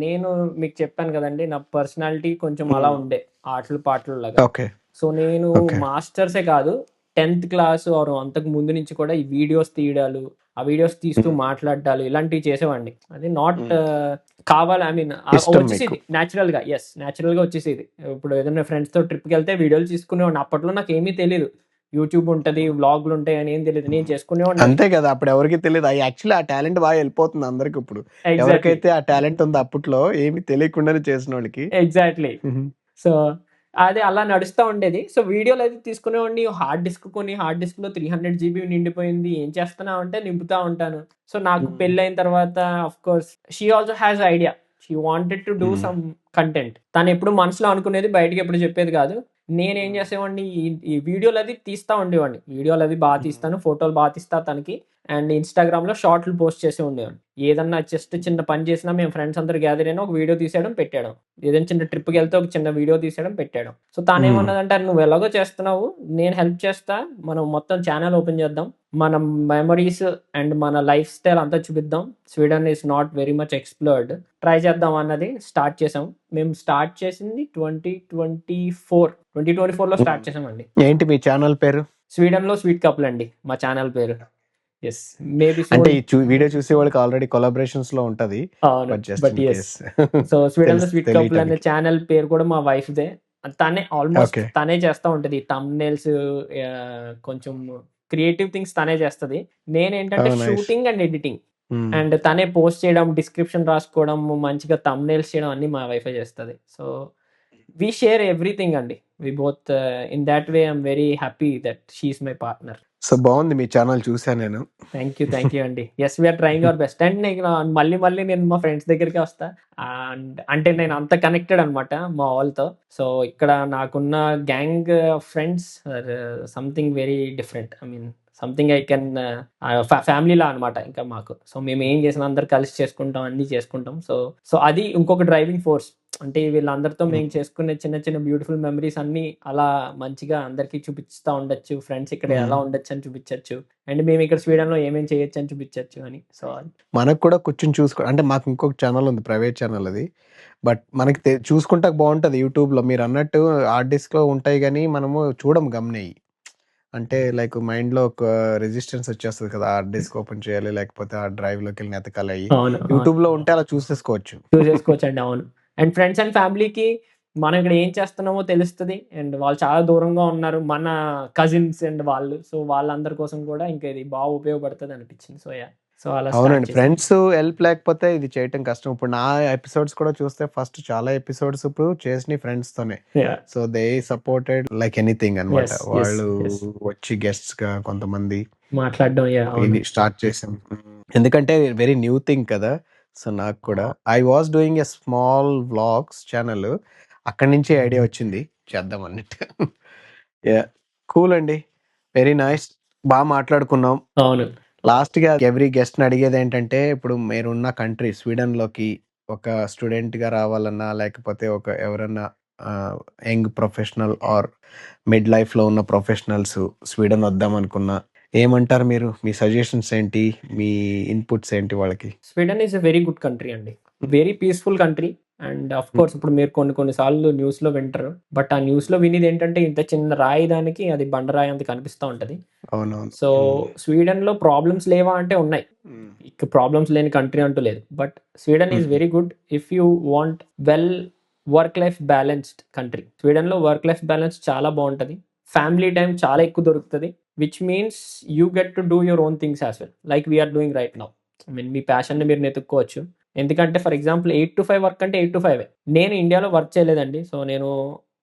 నేను మీకు చెప్పాను కదండీ! నా పర్సనాలిటీ కొంచెం అలా హ్మ్. ఉండే. ఆటలు పాటలులాగా. ఓకే. సో, నేను ఓకే. మాస్టర్సే కాదు 10థ్ క్లాస్ ఆర్ అంతకు ముందు నుంచి కూడా ఈ వీడియోస్ తీయడాలు, ఆ వీడియోస్ తీస్తూ హ్మ్. మాట్లాడ్డాలు ఇలాంటివి చేసేవాడిని. అది నాట్ హ్మ్. కావాలి ఐ మీన్ ఇష్టం మీకు. వచ్చేసేది నేచురల్‌గా. యెస్. నేచురల్‌గా వచ్చేసేది. ఇప్పుడు ఏదైనా ఫ్రెండ్స్‌తో ట్రిప్‌కెళ్తే వీడియోలు తీసుకునేవాడిని. అప్పట్లో నాకేమీ తెలీదు. యూట్యూబ్ ఉంటది, వ్లాగులుంటాయి అని ఏం తెలీదు. నేను చేసుకునేవాడిని అవి. అంతే గదా! అప్పుడెవరికీ తెలీదు. యాక్చువల్లీ ఆ టాలెంట్ బాగా ఎళ్ళిపోతుంది అందరికిప్పుడు. ఎగ్జాక్ట్‌లీ. ఎవరికైతే ఆ టాలెంట్ ఉందో అప్పట్లో ఏమి తెలియకుండానే చేసినోళ్ళకి. ఎగ్జాక్ట్‌లీ. హుహు. సో, అది అలా నడుస్తా ఉండేది. సో, వీడియోలయితే తీసుకునేవాడిని. హార్డ్ డిస్క్ హార్డ్ డిస్క్‌లో 300 జీబీ నిండిపోయింది. ఏం చేస్తున్నావు అంటే నింపుతా ఉంటాను. సో, నాకు హ్మ్. పెళ్లయిన తర్వాత of course she also has idea. She wanted to do hmm. Some content. తనెప్పుడు మనసులో అనుకునేది బయటికెప్పుడు చెప్పేది కాదు. నేనేం హ్మ్. చేసేవాడిని ఈ వీడియోలది తీస్తా ఉండేవాడిని. వీడియోలవి హ్మ్. తీస్తాను. ఫోటోలు తీస్తా తనకి. అండ్ ఇన్‌స్టాగ్రామ్‌లో షార్ట్‌లు పోస్ట్ చేసి ఉండేవాడిని. ఏదన్నా జస్ట్ చిన్న పని చేసినా మేము ఫ్రెండ్స్ అందరూ గ్యాదర్ అయినా ఒక వీడియో తీసేయడం, పెట్టేయడం. ఏదైనా చిన్న ట్రిప్‌కెళ్తే ఒక చిన్న వీడియో తీసేయడం, పెట్టేయడం. సో, హ్మ్. తనేమన్నదంటే, "నువ్వు ఎలాగో చేస్తున్నావు. నేను హెల్ప్ చేస్తా. మనం మొత్తం ఛానెల్ ఓపెన్ చేద్దాం. మన మెమోరీస్ అండ్ మన లైఫ్ స్టైల్ అంతా చూపిద్దాం. Sweden is not very much explored. Try చేద్దాం" అన్నది స్టార్ట్ చేసాం. మేము స్టార్ట్ చేసింది 2024లో హ్మ్. స్టార్ట్ చేసామండి. ఏంటి మీ ఛానల్ పేరు? స్వీడన్‌లో స్వీట్ కపుల్ అండి మా ఛానెల్ పేరు. యెస్. మేబీ అంటే సూన్. ఈ వీడియో చూసే వాళ్ళకి ఆల్రెడీ కొలాబరేషన్స్‌లో ఉంటది. అవును. But just but in yes. Case so, స్వీడన్‌లో స్వీట్ కపుల్ అనే తెలియటానికి. ఛానెల్ పేరు కూడా మా వైఫ్‌దే. తనే ఆల్‌మోస్ట్ ఓకే. తనే చేస్తా ఉంటది. థంబ్‌నెయిల్స్ కొంచెం క్రియేటివ్ థింగ్స్ తనే చేస్తది. నేనేంటంటే ఓహ్! నైస్. Shooting and editing. హ్మ్. అండ్ తనే పోస్ట్ చేయడం, డిస్క్రిప్షన్ రాసుకోవడం, మంచిగా థంబ్‌నెయిల్స్ చేయడం అన్నీ మా వైఫే చేస్తది. సో, వి షేర్ ఎవ్రీథింగ్ అండి. We both in that way I am very happy that she is my partner. So, బావుంది మీ ఛానల్ చూసా నేను. థ్యాంక్ యూ అండి. Yes we are trying our best. And నేను మళ్ళీ నేను మా ఫ్రెండ్స్ దగ్గరికే వస్తా. అండ్ అంటే నేను అంత కనెక్టెడ్ అనమాట మా వాళ్ళతో. సో, ఇక్కడ నాకున్న gang of friends or something very different. I mean something I can ఫ్యామిలీలా అనమాట ఇంకా మాకు. సో, మేము ఏం చేసినా అందరూ కలిసి చేసుకుంటాం. అన్నీ చేసుకుంటాం. సో, అది ఇంకొక డ్రైవింగ్ ఫోర్స్. అంటే వీళ్ళందరితో మేము హ్మ్. చేసుకునే చిన్న చిన్న బ్యూటిఫుల్ మెమోరీస్ అన్నీ అలా మంచిగా అందరికీ చూపిస్తా ఉండొచ్చు. ఫ్రెండ్స్ ఇక్కడ హ్మ్. ఎలా ఉండొచ్చని చూపించొచ్చు. అండ్ మేమిక్కడ స్వీడన్‌లో ఏమేం చేయొచ్చని చూపిచ్చొచ్చు అని. సో, మనకు కూడా కూర్చొని అంటే మాకు ఇంకొక ఛానల్ ఉంది. ప్రైవేట్ ఛానల్ అది. బట్ మనకి చూసుకుంటానికి బావుంటది యూట్యూబ్‌లో. మీరన్నట్టు హార్డ్ డిస్క్‌లో ఉంటాయి గానీ, మనము చూడం గమ్మునెయ్యి. అంటే లైక్ మైండ్‌లో ఒక రెసిస్టెన్స్ వచ్చేస్తది కదా! హార్డ్ డిస్క్ ఓపెన్ చేయాలి, లేకపోతే ఆ డ్రైవ్‌లోకెళ్ళి ఎతకాలయ్యి. అవును. అవును. యూట్యూబ్‌లో ఉంటే అలా చూసేసుకోవచ్చు. చూసేసుకోవచ్చండి. అవును. అండ్ ఫ్రెండ్స్ అండ్ ఫ్యామిలీకి మనం ఇక్కడ ఏం చేస్తున్నామో తెలుస్తది. అండ్ వాళ్ళు చాలా దూరంగా ఉన్నారు. మన కజిన్స్ అండ్ వాళ్ళు. సో, వాళ్ళందరి కోసం కూడా ఇంకా ఇది ఉపయోగపడతదనిపించింది. So, yeah! సో, అలా స్టార్ట్ అవునండి. చేసాం. ఫ్రెండ్స్ హెల్ప్ లేకపోతే ఇది చేయటం కష్టం. ఇప్పుడు నా ఎపిసోడ్స్ కూడా చూస్తే ఫస్ట్ చాలా ఎపిసోడ్స్ ఇప్పుడు చేసినయి ఫ్రెండ్స్‌తోనే. Yeah! So, they supported like anything అన్నమాట. యెస్. యెస్. వాళ్ళు యెస్. వచ్చి గెస్ట్స్‌గా కొంతమంది మాట్లాడడం యాహ్! అవును. ఇది స్టార్ట్ చేసాం. ఎందుకంటే వెరీ న్యూ థింగ్ కదా! సో, నాకు కూడా I was doing a small vlogs channel. అక్కడి నుంచే ఐడియా వచ్చింది. చేద్దాం అన్నట్టు. యాహ్! కూల్ అండి. Very nice. మాట్లాడుకున్నాం. అవును. లాస్ట్‌గా ఎవ్రీ గెస్ట్‌ని అడిగేదేంటంటే, ఇప్పుడు మీరున్న కంట్రీ స్వీడన్‌లోకి ఒక స్టూడెంట్‌గా రావాలన్నా, లేకపోతే ఎవరన్నా ఆహ్, యంగ్ ప్రొఫెషనల్ ఆర్ మిడ్ లైఫ్‌లో ఉన్న ప్రొఫెషనల్స్ స్వీడన్ వద్దామనుకున్నా, ఏమంటారు మీరు? మీ సజెషన్స్ ఏంటి? మీ ఇన్‌పుట్స్ ఏంటి వాళ్ళకి? Sweden is a very good country అండి. Very peaceful country. And of hmm. Course ఇప్పుడు మీరు కొన్ని సార్లు న్యూస్‌లో వింటారు. బట్ ఆ న్యూస్‌లో వినేదేంటంటే ఇంత చిన్న రాయి దానికి అది బండరాయి అంత కనిపిస్తా ఉంటది. అవునవును. సో, స్వీడన్‌లో ప్రాబ్లమ్స్ లేవా అంటే ఉన్నాయి. హ్మ్. ఇక ప్రాబ్లమ్స్ లేని కంట్రీ అంటూ లేదు. But Sweden is hmm. Very good if you want well work life balanced country. స్వీడన్‌లో వర్క్ లైఫ్ బ్యాలెన్స్ చాలా బావుంటది. ఫ్యామిలీ టైమ్ చాలా ఎక్కువ దొరుకుతది. Which means you get to do your own things as well. Like we are doing right now. I mean మీ ప్యాషన్‌ని మీరు వెతుక్కోవచ్చు. ఎందుకంటే ఫర్ ఎగ్జాంపుల్ 8-5 వర్క్ అంటే 8-5 నేను ఇండియాలో వర్క్ చేయలేదండి. సో, నేను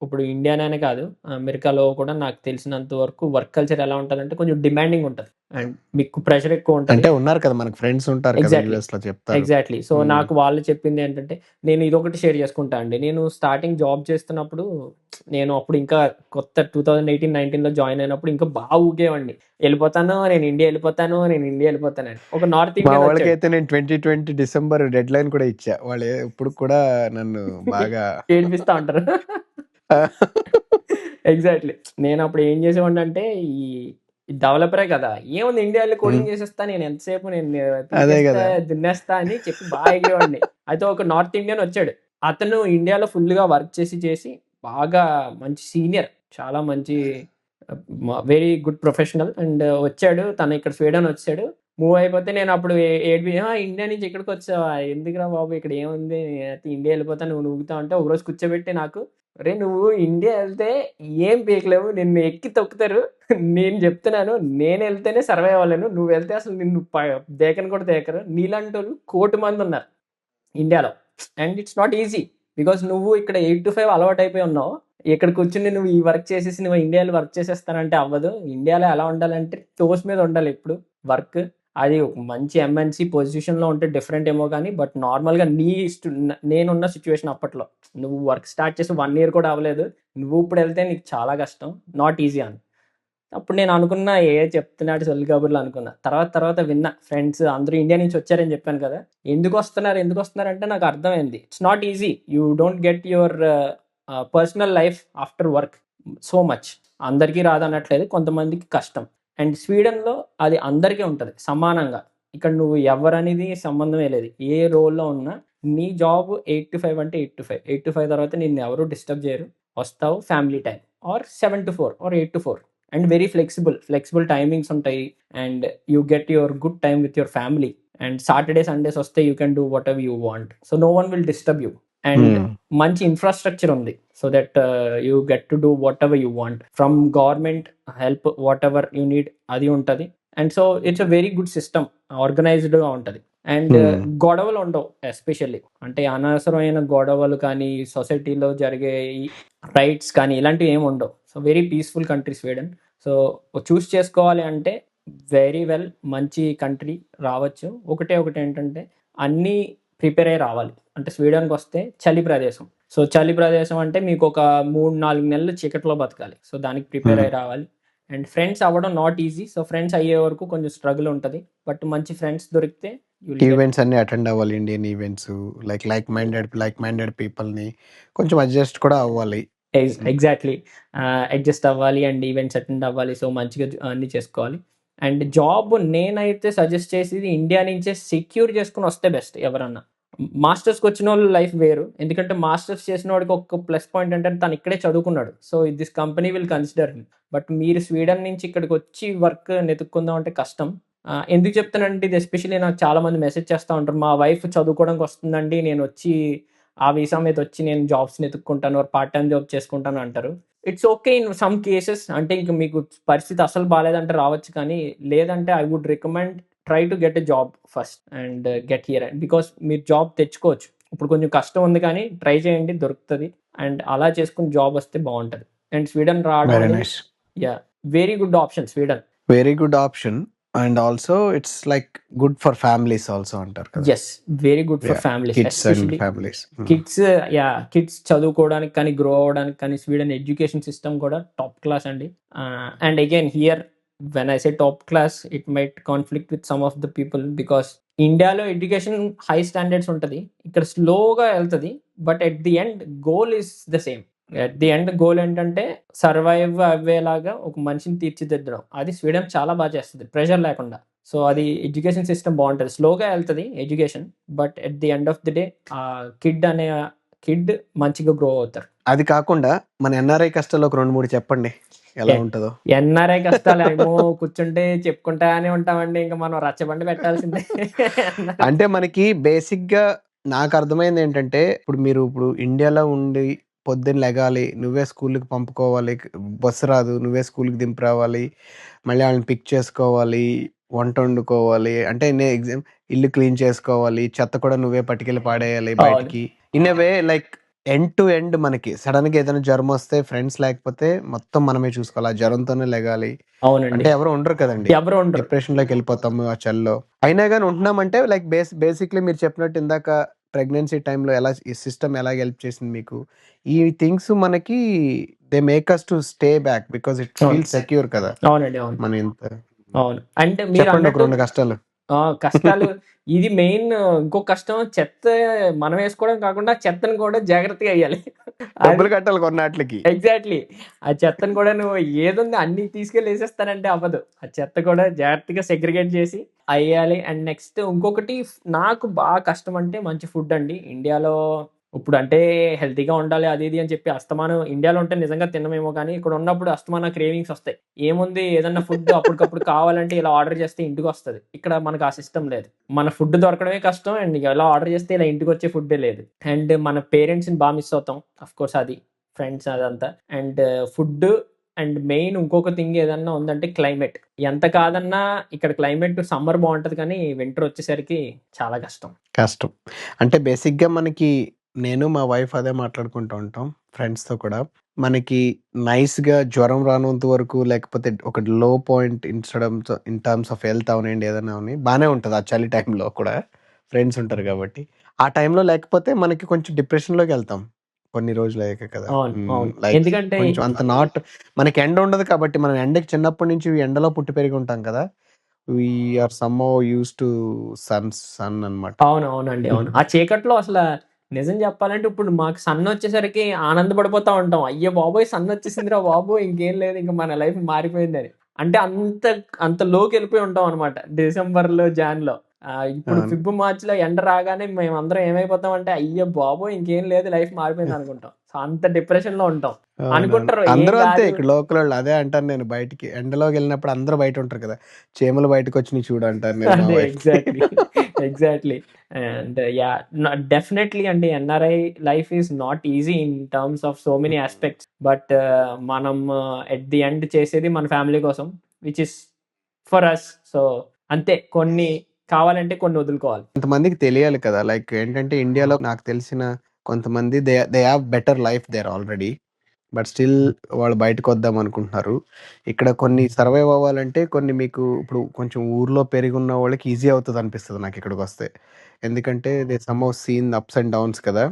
ఇప్పుడు ఇండియాననే కాదు, అమెరికాలో కూడా నాకు తెలిసినంత వరకు వర్క్ కల్చర్ ఎలా ఉంటదంటే కొంచెం డిమాండింగ్ ఉంటది. అండ్ మీకు ప్రెషర్ ఎక్కువ ఉంటది. అంటే ఉన్నారు కదా! మనకు ఫ్రెండ్స్ ఉంటారు కదా! ఎగ్జాక్ట్‌లీ. యూఎస్‌లో చెప్తారు. ఎగ్జాక్ట్‌లీ. సో, హ్మ్. నాకు వాళ్ళు చెప్పిందేంటంటే, నేను ఇదొకటి షేర్ చేసుకుంటా అండి. నేను స్టార్టింగ్ జాబ్ చేస్తున్నప్పుడు, నేను అప్పుడు ఇంకా కొత్త 2018, 19లో జాయిన్ అయినప్పుడు ఇంకా ఊగేవాడిని. నేను ఇండియా ఎళ్ళిపోతానని. ఒక నార్త్ మా ఇండియన్ వచ్చాడు. వాళ్ళకైతే నేను 2020 డిసెంబర్ డెడ్‌లైన్ కూడా ఇచ్చా. వాళ్ళు ఇప్పటికి కూడా నన్ను బాగా ఏడిపిస్తా ఉంటారు. ఎగ్జాక్ట్‌లీ. నేనప్పుడు ఏం చేసేవాడినంటే, ఈ డెవలపరే కదా! ఏముంది ఇండియా ఎళ్లి హ్మ్. కోడింగ్ చేసేస్తా. నేను ఎంతసేపు అదే పీకేస్తే, గదా! దున్నేస్తా అని చెప్పి ఎగిరేవాడిని. అయితే ఒక నార్త్ ఇండియన్ వచ్చాడు. అతను ఇండియాలో ఫుల్‌గా వర్క్ చేసి బాగా మంచి సీనియర్. చాలా మంచి వెరీ గుడ్ ప్రొఫెషనల్ అండ్ వచ్చాడు. తను ఇక్కడ స్వీడన్ వచ్చాడు. మూవ్ అయిపోతే నేనప్పుడు ఇండియా నుంచి ఇక్కడికొచ్చావా? ఎందుకురా బాబు ఇక్కడ ఏముంది? నేనైతే ఇండియా ఎళ్ళిపోతా. నువ్వు నూగుతావు అంటే ఒకరోజు కూర్చోబెట్టి నాకు, "అరేయ్! నువ్వు ఇండియా ఎళ్తే ఏం పీకలేవు. నిన్ను ఎక్కి తొక్కుతారు. నేను చెప్తున్నాను. నేనెళ్తేనే సర్వైవ్ అవ్వలేను. నువ్వెళ్తే అసలు నిన్ను దేకను కూడా దేకరు. నీలాంటోళ్ళు కోటి మందున్నారు ఇండియాలో. And it's not easy. Because నువ్వు ఇక్కడ 8-5 అలవాటైపోయి ఉన్నావు. ఇక్కడ కూర్చొని నువ్వు ఈ వర్క్ చేసేసి నువ్వు ఇండియాలో వర్క్ చేసేస్తానంటే అవ్వదు. ఇండియాలో ఎలా ఉండాలంటే టోస్ మీద ఉండాలి ఎప్పుడు వర్క్. అది ఒక మంచి ఎంఎన్‌సి పొజిషన్‌లో ఉంటే డిఫరెంట్ ఏమో గానీ, బట్ నార్మల్‌గా నేనున్న సిట్యుయేషన్ అప్పట్లో. నువ్వు వర్క్ స్టార్ట్ చేసి 1 ఇయర్ కూడా అవ్వలేదు. నువ్వు ఇప్పుడెళ్తే నీకు చాలా కష్టం. నాట్ ఈజీ అని. అప్పుడు నేను అనుకున్నా చెప్తున్నాడు సొల్లు కబుర్లు అనుకున్నా. తర్వాత విన్నా ఫ్రెండ్స్ అందరూ ఇండియా నుంచి వచ్చారని చెప్పాను కదా! ఎందుకొస్తున్నారంటే నాకు అర్థమైంది. It's not easy. You don't get your personal life after work so much. అందరికీ రాదనట్లేదు. కొంతమందికి కష్టం. అండ్ స్వీడన్‌లో అది అందరికీ ఉంటది సమానంగా. ఇక్కడ నువ్వు ఎవరనేది సంబంధమే లేదు. ఏ రోల్‌లో ఉన్నా నీ జాబ్ 8-5 అంటే 8-5. 8-5 తర్వాత నిన్నెవరు డిస్టర్బ్ చేయరు. వస్తావు family time or 7-4 or 8-4 and very flexible timings ఉంటాయి. And you get your good time with your family. And Saturday, Sundays వస్తే you can do whatever you want. So, no one will disturb you. And hmm. మంచి infrastructure ఉంది. So that you get to do whatever you want. From government help whatever you need అది ఉంటది. And so, it's a very good system. ఆర్గనైజ్డ్‌గా ఉంటది. And హ్మ్. గొడవలుండవు especially. అంటే అనవసరమైన గొడవలు కానీ, సొసైటీలో జరిగే ఈ రైట్స్ కానీ ఇలాంటివి ఏమి ఉండవు. So, very peaceful country Sweden. So, choose చేసుకోవాలి అంటే వెరీ వెల్ మంచి కంట్రీ రావచ్చు. ఒకటేంటంటే అన్నీ ప్రిపేర్ అయ్యి రావాలి. అంటే స్వీడన్‌కొస్తే చలి ప్రదేశం. సో, చలి ప్రదేశం అంటే మీకొక 3, 4 నెలలు చీకట్లో బతకాలి. సో, దానికి ప్రిపేర్ హ్మ్. అయ్యి రావాలి. అండ్ ఫ్రెండ్స్ అవ్వడం నాట్ ఈజీ. సో, ఫ్రెండ్స్ అయ్యే వరకు కొంచెం స్ట్రగుల్ ఉంటది. బట్ మంచి ఫ్రెండ్స్ దొరికితే యూ విల్ గెట్. ఈవెంట్స్ అన్నీ అటెండ్ అవ్వాలి. ఇండియన్ ఈవెంట్స్ లైక్ మైండెడ్ పీపుల్‌ని కొంచెం అడ్జస్ట్ కూడా అవ్వాలి. హ్మ్. ఎగ్జాక్ట్‌లీ. అడ్జస్ట్ అవ్వాలి అండ్ ఈవెంట్స్ అటెండ్ అవ్వాలి. సో, మంచిగా అన్నీ చేసుకోవాలి. అండ్ జాబ్ నేనైతే సజెస్ట్ చేసేది ఇండియా నుంచే సెక్యూర్ చేసుకొని వస్తే బెస్ట్ ఎవరన్నా. మాస్టర్స్‌కొచ్చినోళ్ళ లైఫ్ వేరు. ఎందుకంటే మాస్టర్స్ చేసినోడికి ఒక ప్లస్ పాయింట్ ఏంటంటే తను ఇక్కడే చదువుకున్నాడు. So, this company will consider him. But మీరు స్వీడన్ నుంచి ఇక్కడికొచ్చి వర్క్ వెతుక్కుందాం అంటే కష్టం. ఎందుకు చెప్తానంటే ఇది ఎస్పెషల్లీ నాకు చాలా మంది మెసేజ్ చేస్తా ఉంటారు. మా వైఫ్ చదువుకోవడానికి వస్తుందండి. నేనొచ్చి ఆ వీసా మీద వచ్చి నేను జాబ్స్‌ని ఎతుక్కుంటాను ఆర్ పార్ట్ టైమ్ జాబ్ చేసుకుంటాను అంటారు. It's okay in some cases. అంటే ఇంక మీకు పరిస్థితి అస్సలు బాలేదంటే రావచ్చు కానీ, లేదంటే I would recommend try to get a job first and get here. Because మీరు జాబ్ తెచ్చుకోవచ్చు. ఇప్పుడు కొంచెం కష్టం ఉంది కానీ ట్రై చేయండి దొరుకుతది. అండ్ అలా చేసుకొని జాబ్ వస్తే బావుంటది. అండ్ స్వీడన్ రావడం వెరీ అనేది nice. Yeah! Very good option Sweden. Very good option. And also it's like good for families also అంటారు కదా. Yes, very good for families, kids and especially families. Kids చదువుకోవడానికి కానీ grow అవడానికి కానీ Sweden education system కూడా top class అండి. And again here when I say top class it might conflict with some of the people, because ఇండియాలో education high standards ఉంటుంది, ఇక్కడ స్లోగా వెళ్తుంది, but at the end goal is the same. At the end goal ఏంటంటే survive అవ్వేలాగా ఒక మనిషిని తీర్చిదిద్దడం. అది స్వీడన్ చాలా బాగా చేస్తుంది, ప్రెషర్ లేకుండా. సో అది ఎడ్యుకేషన్ సిస్టమ్ బాగుంటుంది, స్లోగా వెళ్తుంది education, but at the end of the day ఆ కిడ్ మంచిగా గ్రో అవుతారు. అది కాకుండా మన ఎన్ఆర్ఐ కష్టాలు ఒక 2-3 చెప్పండి ఎలా ఉంటుందో. ఎన్ఆర్ఐ కష్టాలు ఏమో కూర్చుంటే చెప్పుకుంటానే ఉంటామండి, ఇంకా మనం రచ్చబండి పెట్టాల్సిందే. అంటే మనకి బేసిక్ గా నాకు అర్థమైంది ఏంటంటే, ఇప్పుడు ఇండియాలో ఉండి పొద్దున్న లెగాలి, నువ్వే స్కూల్కి పంపుకోవాలి, బస్సు రాదు, నువ్వే స్కూల్కి దింపి రావాలి, మళ్ళీ వాళ్ళని పిక్ చేసుకోవాలి, వంట వండుకోవాలి, అంటే ఎగ్జామ్ ఇల్లు క్లీన్ చేసుకోవాలి, చెత్త కూడా నువ్వే పట్టుకెళ్ళి పాడేయాలి బయటికి. In a way like end to end మనకి సడన్ గా ఏదైనా జ్వరం వస్తే ఫ్రెండ్స్ లేకపోతే మొత్తం మనమే చూసుకోవాలి, ఆ జ్వరంతోనే లెగాలి. అవునండి, అంటే ఎవరు ఉండరు కదండి, ఎవరు ఉండరు. డిప్రెషన్ లోకి వెళ్ళిపోతాము ఆ చల్లో. అయినా కానీ ఉంటున్నామంటే లైక్ బేసిక్లీ మీరు చెప్పినట్టు ఇందాక ప్రెగ్నెన్సీ టైంలో ఎలా ఈ సిస్టమ్ ఎలా హెల్ప్ చేసింది మీకు, ఈ థింగ్స్ మనకి they make us to stay back because it feel secure కదా. అవునండి, అవును, మన ఇంత అవును. అంటే మీరు చెప్పండి ఒక అన్నట్టు 2 కష్టాలు. కష్టాలు ఇది మెయిన్. ఇంకో కష్టం చెత్త మనం వేసుకోవడం కాకుండా చెత్తను కూడా జాగ్రత్తగా వేయాలి. డబ్బులు కట్టాలి కొన్నాట్లకి. ఎగ్జాక్ట్లీ, ఆ చెత్తను కూడా నువ్వు ఏదుంది అన్ని తీసుకెళ్ళి వేసేస్తానంటే అవ్వదు, ఆ చెత్త కూడా జాగ్రత్తగా సెగ్రిగేట్ చేసి వేయాలి. అండ్ నెక్స్ట్ ఇంకొకటి నాకు బాగా కష్టం అంటే మంచి ఫుడ్ అండి. ఇండియాలో ఇప్పుడు అంటే హెల్తీగా ఉండాలి అది ఇది అని చెప్పి అస్తమానం ఇండియాలో ఉంటే నిజంగా తినమేమో, కానీ ఇక్కడ ఉన్నప్పుడు అస్తమానం క్రేవింగ్స్ వస్తాయి. ఏముంది ఏదన్నా ఫుడ్ అప్పటికప్పుడు కావాలంటే ఇలా ఆర్డర్ చేస్తే ఇంటికి వస్తుంది. ఇక్కడ మనకు ఆ సిస్టమ్ లేదు, మన ఫుడ్ దొరకడమే కష్టం, అండ్ ఇలా ఆర్డర్ చేస్తే ఇలా ఇంటికి వచ్చే ఫుడ్డే లేదు. అండ్ మన పేరెంట్స్ని బాగా మిస్ అవుతాం, అఫ్ కోర్స్ అది ఫ్రెండ్స్ అదంతా. అండ్ ఫుడ్ అండ్ మెయిన్ ఇంకొక థింగ్ ఏదన్నా ఉందంటే క్లైమేట్. ఎంత కాదన్నా ఇక్కడ క్లైమేట్ సమ్మర్ బాగుంటుంది, కానీ వింటర్ వచ్చేసరికి చాలా కష్టం. అంటే బేసిక్గా మనకి నేను మా వైఫ్ అదే మాట్లాడుకుంటూ ఉంటాం ఫ్రెండ్స్తో కూడా. మనకి నైస్గా జ్వరం రానంత వరకు, లేకపోతే ఒక low point in terms of health అవనండి, ఏదైనా అవని బాగానే ఉంటుంది ఆ చలి టైంలో కూడా, ఫ్రెండ్స్ ఉంటారు కాబట్టి. ఆ టైంలో లేకపోతే మనకి కొంచెం డిప్రెషన్లోకి వెళ్తాం కొన్ని రోజులు అయ్యాక కదా. లైక్ ఎందుకంటే కొంచెం అంత మనకి ఎండ ఉండదు కాబట్టి, మనం ఎండకి చిన్నప్పటి నుంచి ఎండలో పుట్టి పెరిగి ఉంటాం కదా, we're somehow use to sun అనమాట. అవునండి, అవును. ఆ చీకట్లో అసలు నిజం చెప్పాలంటే ఇప్పుడు మాకు సన్ వచ్చేసరికి ఆనందపడిపోతా ఉంటాం, అయ్యో బాబోయ్ సన్ వచ్చేసిందిరా బాబోయ్, ఇంకేం లేదు, ఇంకా మన లైఫ్ మారిపోయిందని. అంటే అంత లోకి వెళ్ళిపోయి ఉంటాం అనమాట డిసెంబర్లో, జాన్లో. ఇప్పుడు ఫిబ్ మార్చ్లో ఎండ రాగానే మేమందరం ఏమైపోతాం అంటే అయ్యో బాబోయ్ ఇంకేం లేదు, లైఫ్ మారిపోయింది అనుకుంటాం. సో అంత డిప్రెషన్ లో ఉంటాం. అనుకుంటారు అందరూ అంతే, ఇక్కడ లోకల్ వాళ్ళు అదే అంటారు. నేను బయటికి ఎండలోకి వెళ్ళినప్పుడు అందరూ బయట ఉంటారు కదా, చీమలు బయటకు వచ్చి నీ చూడు అంటారు. ఎగ్జాక్ట్లీ. అండ్ డెఫినెట్లీ అండి, NRI life is not easy in terms of so many aspects, but మనం ఎట్ ది ఎండ్ చేసేది మన ఫ్యామిలీ కోసం, which is for us. So అంతే, కొన్ని కావాలంటే కొన్ని వదులుకోవాలి. కొంతమందికి తెలియాలి కదా, లైక్ ఏంటంటే ఇండియాలో నాకు తెలిసిన కొంతమంది they have better life there already, but still వాళ్ళు బయటకు వద్దాం అనుకుంటున్నారు. ఇక్కడ కొన్ని సర్వైవ్ అవ్వాలంటే కొన్ని మీకు ఇప్పుడు కొంచెం ఊర్లో పెరిగి ఉన్న వాళ్ళకి ఈజీ అవుతుంది అనిపిస్తుంది నాకు ఇక్కడికి వస్తే. ఎందుకంటే they somehow seen ups and downs కదా,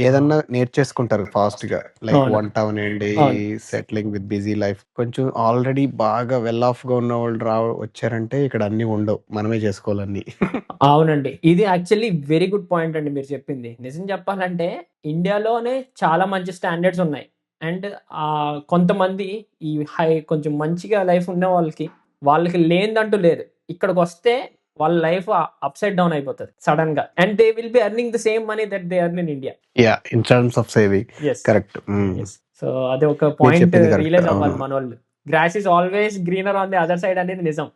ఏదన్నా నేర్చేసుకుంటారు ఫాస్ట్గా. లైక్ వంట అవనండి, సెటిలింగ్ విత్ బిజీ లైఫ్. కొంచెం ఆల్రెడీ బాగా వెల్ ఆఫ్గా ఉన్న వాళ్ళు వచ్చారంటే ఇక్కడ అన్ని ఉండవు, మనమే చేసుకోవాలన్నీ. అవునండి, ఇది యాక్చువల్లీ వెరీ గుడ్ పాయింట్ అండి మీరు చెప్పింది. నిజం చెప్పాలంటే ఇండియాలోనే చాలా మంచి స్టాండర్డ్స్ ఉన్నాయి. అండ్ కొంతమంది ఈ కొంచెం మంచిగా లైఫ్ ఉన్న వాళ్ళకి లేదంటూ లేదు. ఇక్కడికి వస్తే వాళ్ళ లైఫ్ అప్సైడ్ డౌన్ అయిపోతుంది సడన్ గా, and they will be earning the same money that they earn in India. In terms of saving. Correct. So అది ఒక పాయింట్ రియలైజ్ అవ్వాలి మన వాళ్ళు. Grass is always greener on the other side అనేది నిజం.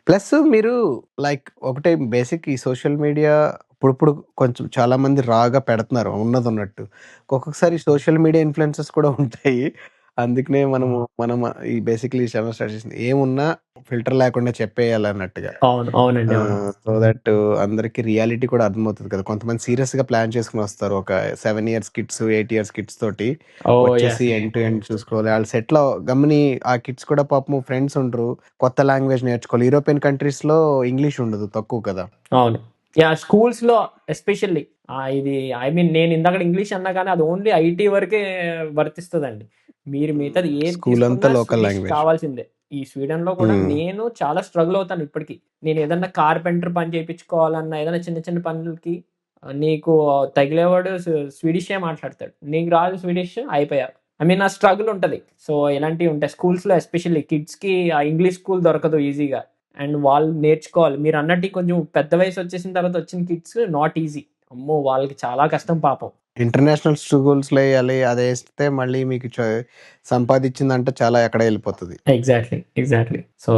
Plus మీరు like ఒకటే basic, ఈ సోషల్ మీడియా ఇప్పుడు కొంచెం చాలా మంది రాగా పెడుతున్నారు ఉన్నది ఉన్నట్టు. ఒక్కొక్కసారి సోషల్ మీడియా ఇన్ఫ్లుయెన్సెస్ కూడా ఉంటాయి, అందుకనే మనం ఈ బేసిక్‌లీ ఈ ఛానెల్ స్టార్ట్ చేసింది. ఏమున్నా ఫిల్టర్ లేకుండా చెప్పేయాలన్నట్టుగా. అవునండి. అవును. సో దట్ అందరికి రియాలిటీ కూడా అర్థమవుతది కదా! కొంతమంది సీరియస్‌గా ప్లాన్ చేసుకొని వస్తారు. ఒక 7 ఇయర్స్ కిడ్స్, 8 ఇయర్స్ కిడ్స్ తోటి వచ్చేసి ఎండ్ టు ఎండ్ చూసుకోవాలి. ఆళ్ళు సెటిల్ గమ్ముని ఆ కిడ్స్ కూడా పాపం ఫ్రెండ్స్ ఉండరు. కొత్త లాంగ్వేజ్ నేర్చుకోవాలి. యూరోపియన్ కంట్రీస్‌లో ఇంగ్లీష్ ఉండదు. తక్కువ కదా! అవును. స్కూల్స్‌లో ఎస్పెషల్లీ ఇది ఐ మీన్ నేను ఇందాకడ ఇంగ్లీష్ అన్నా కానీ అది ఓన్లీ ఐటీ వరకే వర్తిస్తదండి. మీరు మిగతాది ఏది స్కూల్ అంతా తీసుకున్నా లోకల్ స్వీడిష్ లాంగ్వేజ్. కావాల్సిందే. ఈ స్వీడన్‌లో కూడా నేను చాలా స్ట్రగుల్ అవుతాను ఇప్పటికి. నేను ఏదన్నా కార్పెంటర్ పని చేపించుకోవాలన్నా, ఏదైనా చిన్న చిన్న పనులకి నీకు తగిలేవాడు స్వీడిషే మాట్లాడతాడు. నీకు రాదు స్వీడిష్ అయిపోయావు. ఐ మీన్ ఆ స్ట్రగుల్ ఉంటది. సో ఇలాంటివి ఉంటాయి. స్కూల్స్‌లో ఎస్పెషల్లీ కిడ్స్‌కి ఆ ఇంగ్లీష్ స్కూల్ దొరకదు ఈజీగా. అండ్ వాళ్ళు నేర్చుకోవాలి. మీరన్నట్టు కొంచెం పెద్ద వయసు వచ్చేసిన తర్వాత వచ్చిన కిడ్స్ నాట్ ఈజీ. అమ్మో! వాళ్ళకి చాలా కష్టం పాపం. ఇంటర్నేషనల్ స్కూల్స్‌లో ఎయాలి. అదేస్తే మళ్ళీ మీకు సంపాదించిందంటే చాలా ఎక్కడో ఎళ్ళిపోతది. ఎగ్జాక్ట్‌లీ. సో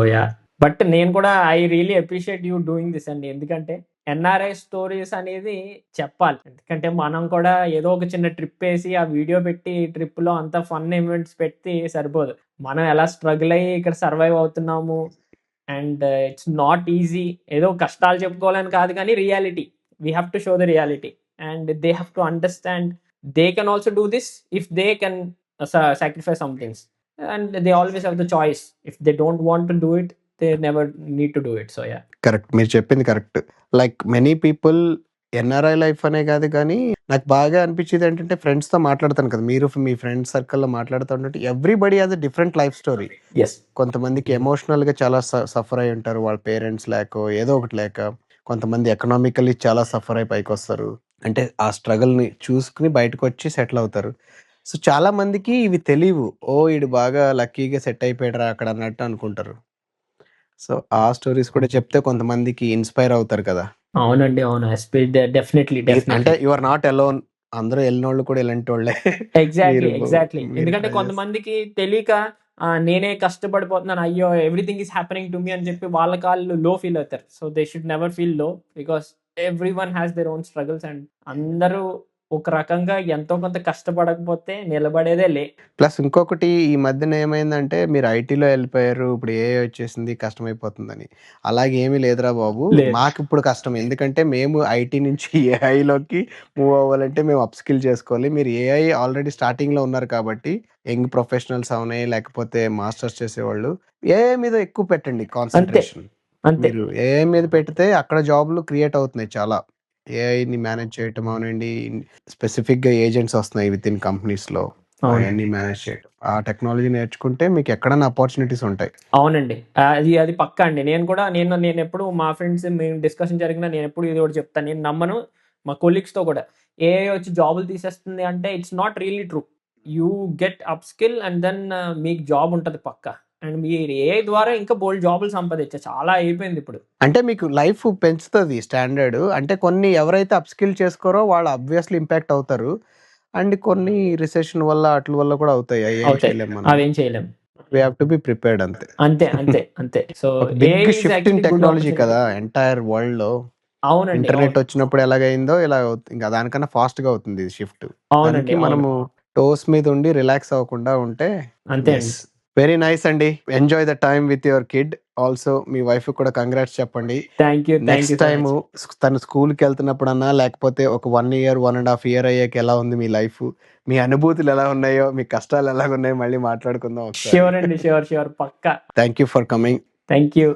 బట్ నేను కూడా I really appreciate you doing this అండి. ఎందుకంటే ఎన్ఆర్ఐ స్టోరీస్ అనేది చెప్పాలి. ఎందుకంటే మనం కూడా ఏదో ఒక చిన్న ట్రిప్పేసి ఆ వీడియో పెట్టి ట్రిప్‌లో అంతా ఫన్ ఈవెంట్స్ పెడితే సరిపోదు. మనం ఎలా స్ట్రగుల్ అయ్యి ఇక్కడ సర్వైవ్ అవుతున్నాము. And it's not easy. ఏదో కష్టాలు చెప్పుకోవాలని కాదు కానీ reality. We have to show the reality. And they have to understand they can also do this if they can sacrifice some things. And they always have the choice. If they don't want to do it, they never need to do it. So correct. మీరు చెప్పింది correct. Like many people NRI life అనే కాదు కానీ, నాకు బాగా అనిపించేది ఏంటంటే ఫ్రెండ్స్‌తో మాట్లాడతాను కదా! మీరు మీ ఫ్రెండ్స్ సర్కిల్‌లో మాట్లాడుతూ ఉంటే everybody has a different life story. Yes. కొంతమందికి ఎమోషనల్‌గా చాలా సఫర్ అయ్యి ఉంటారు. వాళ్ళ పేరెంట్స్ లేకో, ఏదో ఒకటి లేక. కొంతమంది ఎకనామికల్లీ చాలా సఫర్ అయ్యి పైకొస్తారు. అంటే ఆ స్ట్రగుల్‌ని చూసుకొని బయటకొచ్చి సెటిల్ అవుతారు. సో, చాలా మందికి ఇవి తెలీవు. ఓహ్! ఈడు బాగా లక్కీగా సెట్ అయిపోయాడురా అక్కడ అన్నట్టు అనుకుంటారు. సో, ఆ స్టోరీస్ కూడా చెప్తే కొంతమందికి ఇన్‌స్పైర్ అవుతారు కదా! అవునండి. అవును. డెఫినెట్లీ. అంటే యూ ఆర్ నాట్ అలోన్. అందరూ ఎళ్ళినోళ్ళు కూడా ఇలాంటోళ్ళే. మీరు మీరు ఎందుకంటే ట్రై చేస్తే కొంతమందికి తెలియక నేనే కష్టపడిపోతున్నాను. అయ్యో! Everything is happening to me అని చెప్పి వాళ్ళకాళ్ళు లో ఫీల్ అవుతారు. So, they should never feel low. Because everyone has their own struggles and అందరూ ఒక రకంగా ఎంతో కొంత కష్టపడకపోతే నిలబడేదే ప్లస్ ఇంకొకటి ఈ మధ్యన ఏమైందంటే మీరు ఐటీలో ఎళ్ళిపోయారు. ఇప్పుడు ఏఐ వచ్చేసింది కష్టమైపోతుందని. అలాగే ఏమీ లేదురా బాబు. లేదు. మాకిప్పుడు కష్టం. ఎందుకంటే మేము ఐటీ నుంచి ఏఐలోకి మూవ్ అవ్వాలంటే మేము అప్ స్కిల్ చేసుకోవాలి. మీరు ఏఐ ఆల్రెడీ స్టార్టింగ్‌లో ఉన్నారు కాబట్టి యంగ్ ప్రొఫెషనల్స్ అవని లేకపోతే మాస్టర్స్ చేసేవాళ్ళు ఏఐ మీద ఎక్కువ పెట్టండి కాన్సంట్రేషన్. అంతే. మీరు ఏఐ మీద పెడితే అక్కడ జాబ్‌లు క్రియేట్ అవుతున్నాయి చాలా. ఏఐని మేనేజ్ చేయటం అవనండి, స్పెసిఫిక్‌గా ఏజెంట్స్ వస్తున్నాయి వితిన్ కంపెనీస్‌లో. అవును. అయన్నీ మేనేజ్ చేయటం. ఆ టెక్నాలజీ నేర్చుకుంటే మీకు ఎక్కడైనా అపార్చునిటీస్ ఉంటాయి. అవునండి. అది పక్కా అండి. నేనెప్పుడు మా ఫ్రెండ్స్ మేము డిస్కషన్ జరిగినా నేనెప్పుడు ఇది ఒకటి చెప్తాను. నేను నమ్మను. మా కొలీగ్స్‌తో కూడా. ఏఐ వచ్చి జాబులు తీసేస్తుంది అంటే it's not really true. You get up skill and then మీకు జాబ్ ఉంటది పక్కా. అండ్ మీరు ఏఐ ద్వారా ఇంకా బోలెడు జాబులు సంపాదించొచ్చు. చాలా అయిపోయిందిప్పుడు. అంటే మీకు లైఫ్ పెంచుతది స్టాండర్డ్. అంటే కొన్ని ఎవరైతే అప్ స్కిల్ చేసుకోరో వాళ్ళు ఆబ్వియస్‌లీ ఇంపాక్ట్ అవుతారు. అండ్ కొన్ని రిసెషన్ వల్ల ఆటిల వల్ల కూడా అవుతాయి. అయి ఏం చేయలేం మనం. అవేం చేయలేం. We have to be prepared అంతే. అంతే. సో ఒక big AI is shift in actually good technology opportunity. కదా! ఎంటైర్ వరల్డ్‌లో. అవునండి. ఇంటర్నెట్ అవును. వచ్చినప్పుడు ఎలాగయిందో ఇలా ఇంకా దానికన్నా ఫాస్ట్‌గా అవుతుంది ఇది షిఫ్ట్. అవునండి. దానికి అవును. మనము టోస్ మీద ఉండి రిలాక్స్ అవ్వకుండా ఉంటే అంతే యెస్. అండి. వెరీ నైస్ అండి. Enjoy the time with your kid. Also మీ వైఫ్‌కి కూడా కంగ్రాట్స్ చెప్పండి. Thank you next so time much. తను స్కూల్‌కెళ్తున్నప్పుడన్నా లేకపోతే ఒక 1 ఇయర్, 1 ½ ఇయర్ అయ్యాక ఎలా ఉంది మీ లైఫు? మీ అనుభూతులు ఎలా ఉన్నాయో, మీ కష్టాలు ఎలాగున్నాయో మళ్ళీ మాట్లాడుకుందాం ఒకసారి. ష్యూర్ అండి. ష్యూర్. పక్కా. Thank you for coming. Thank you.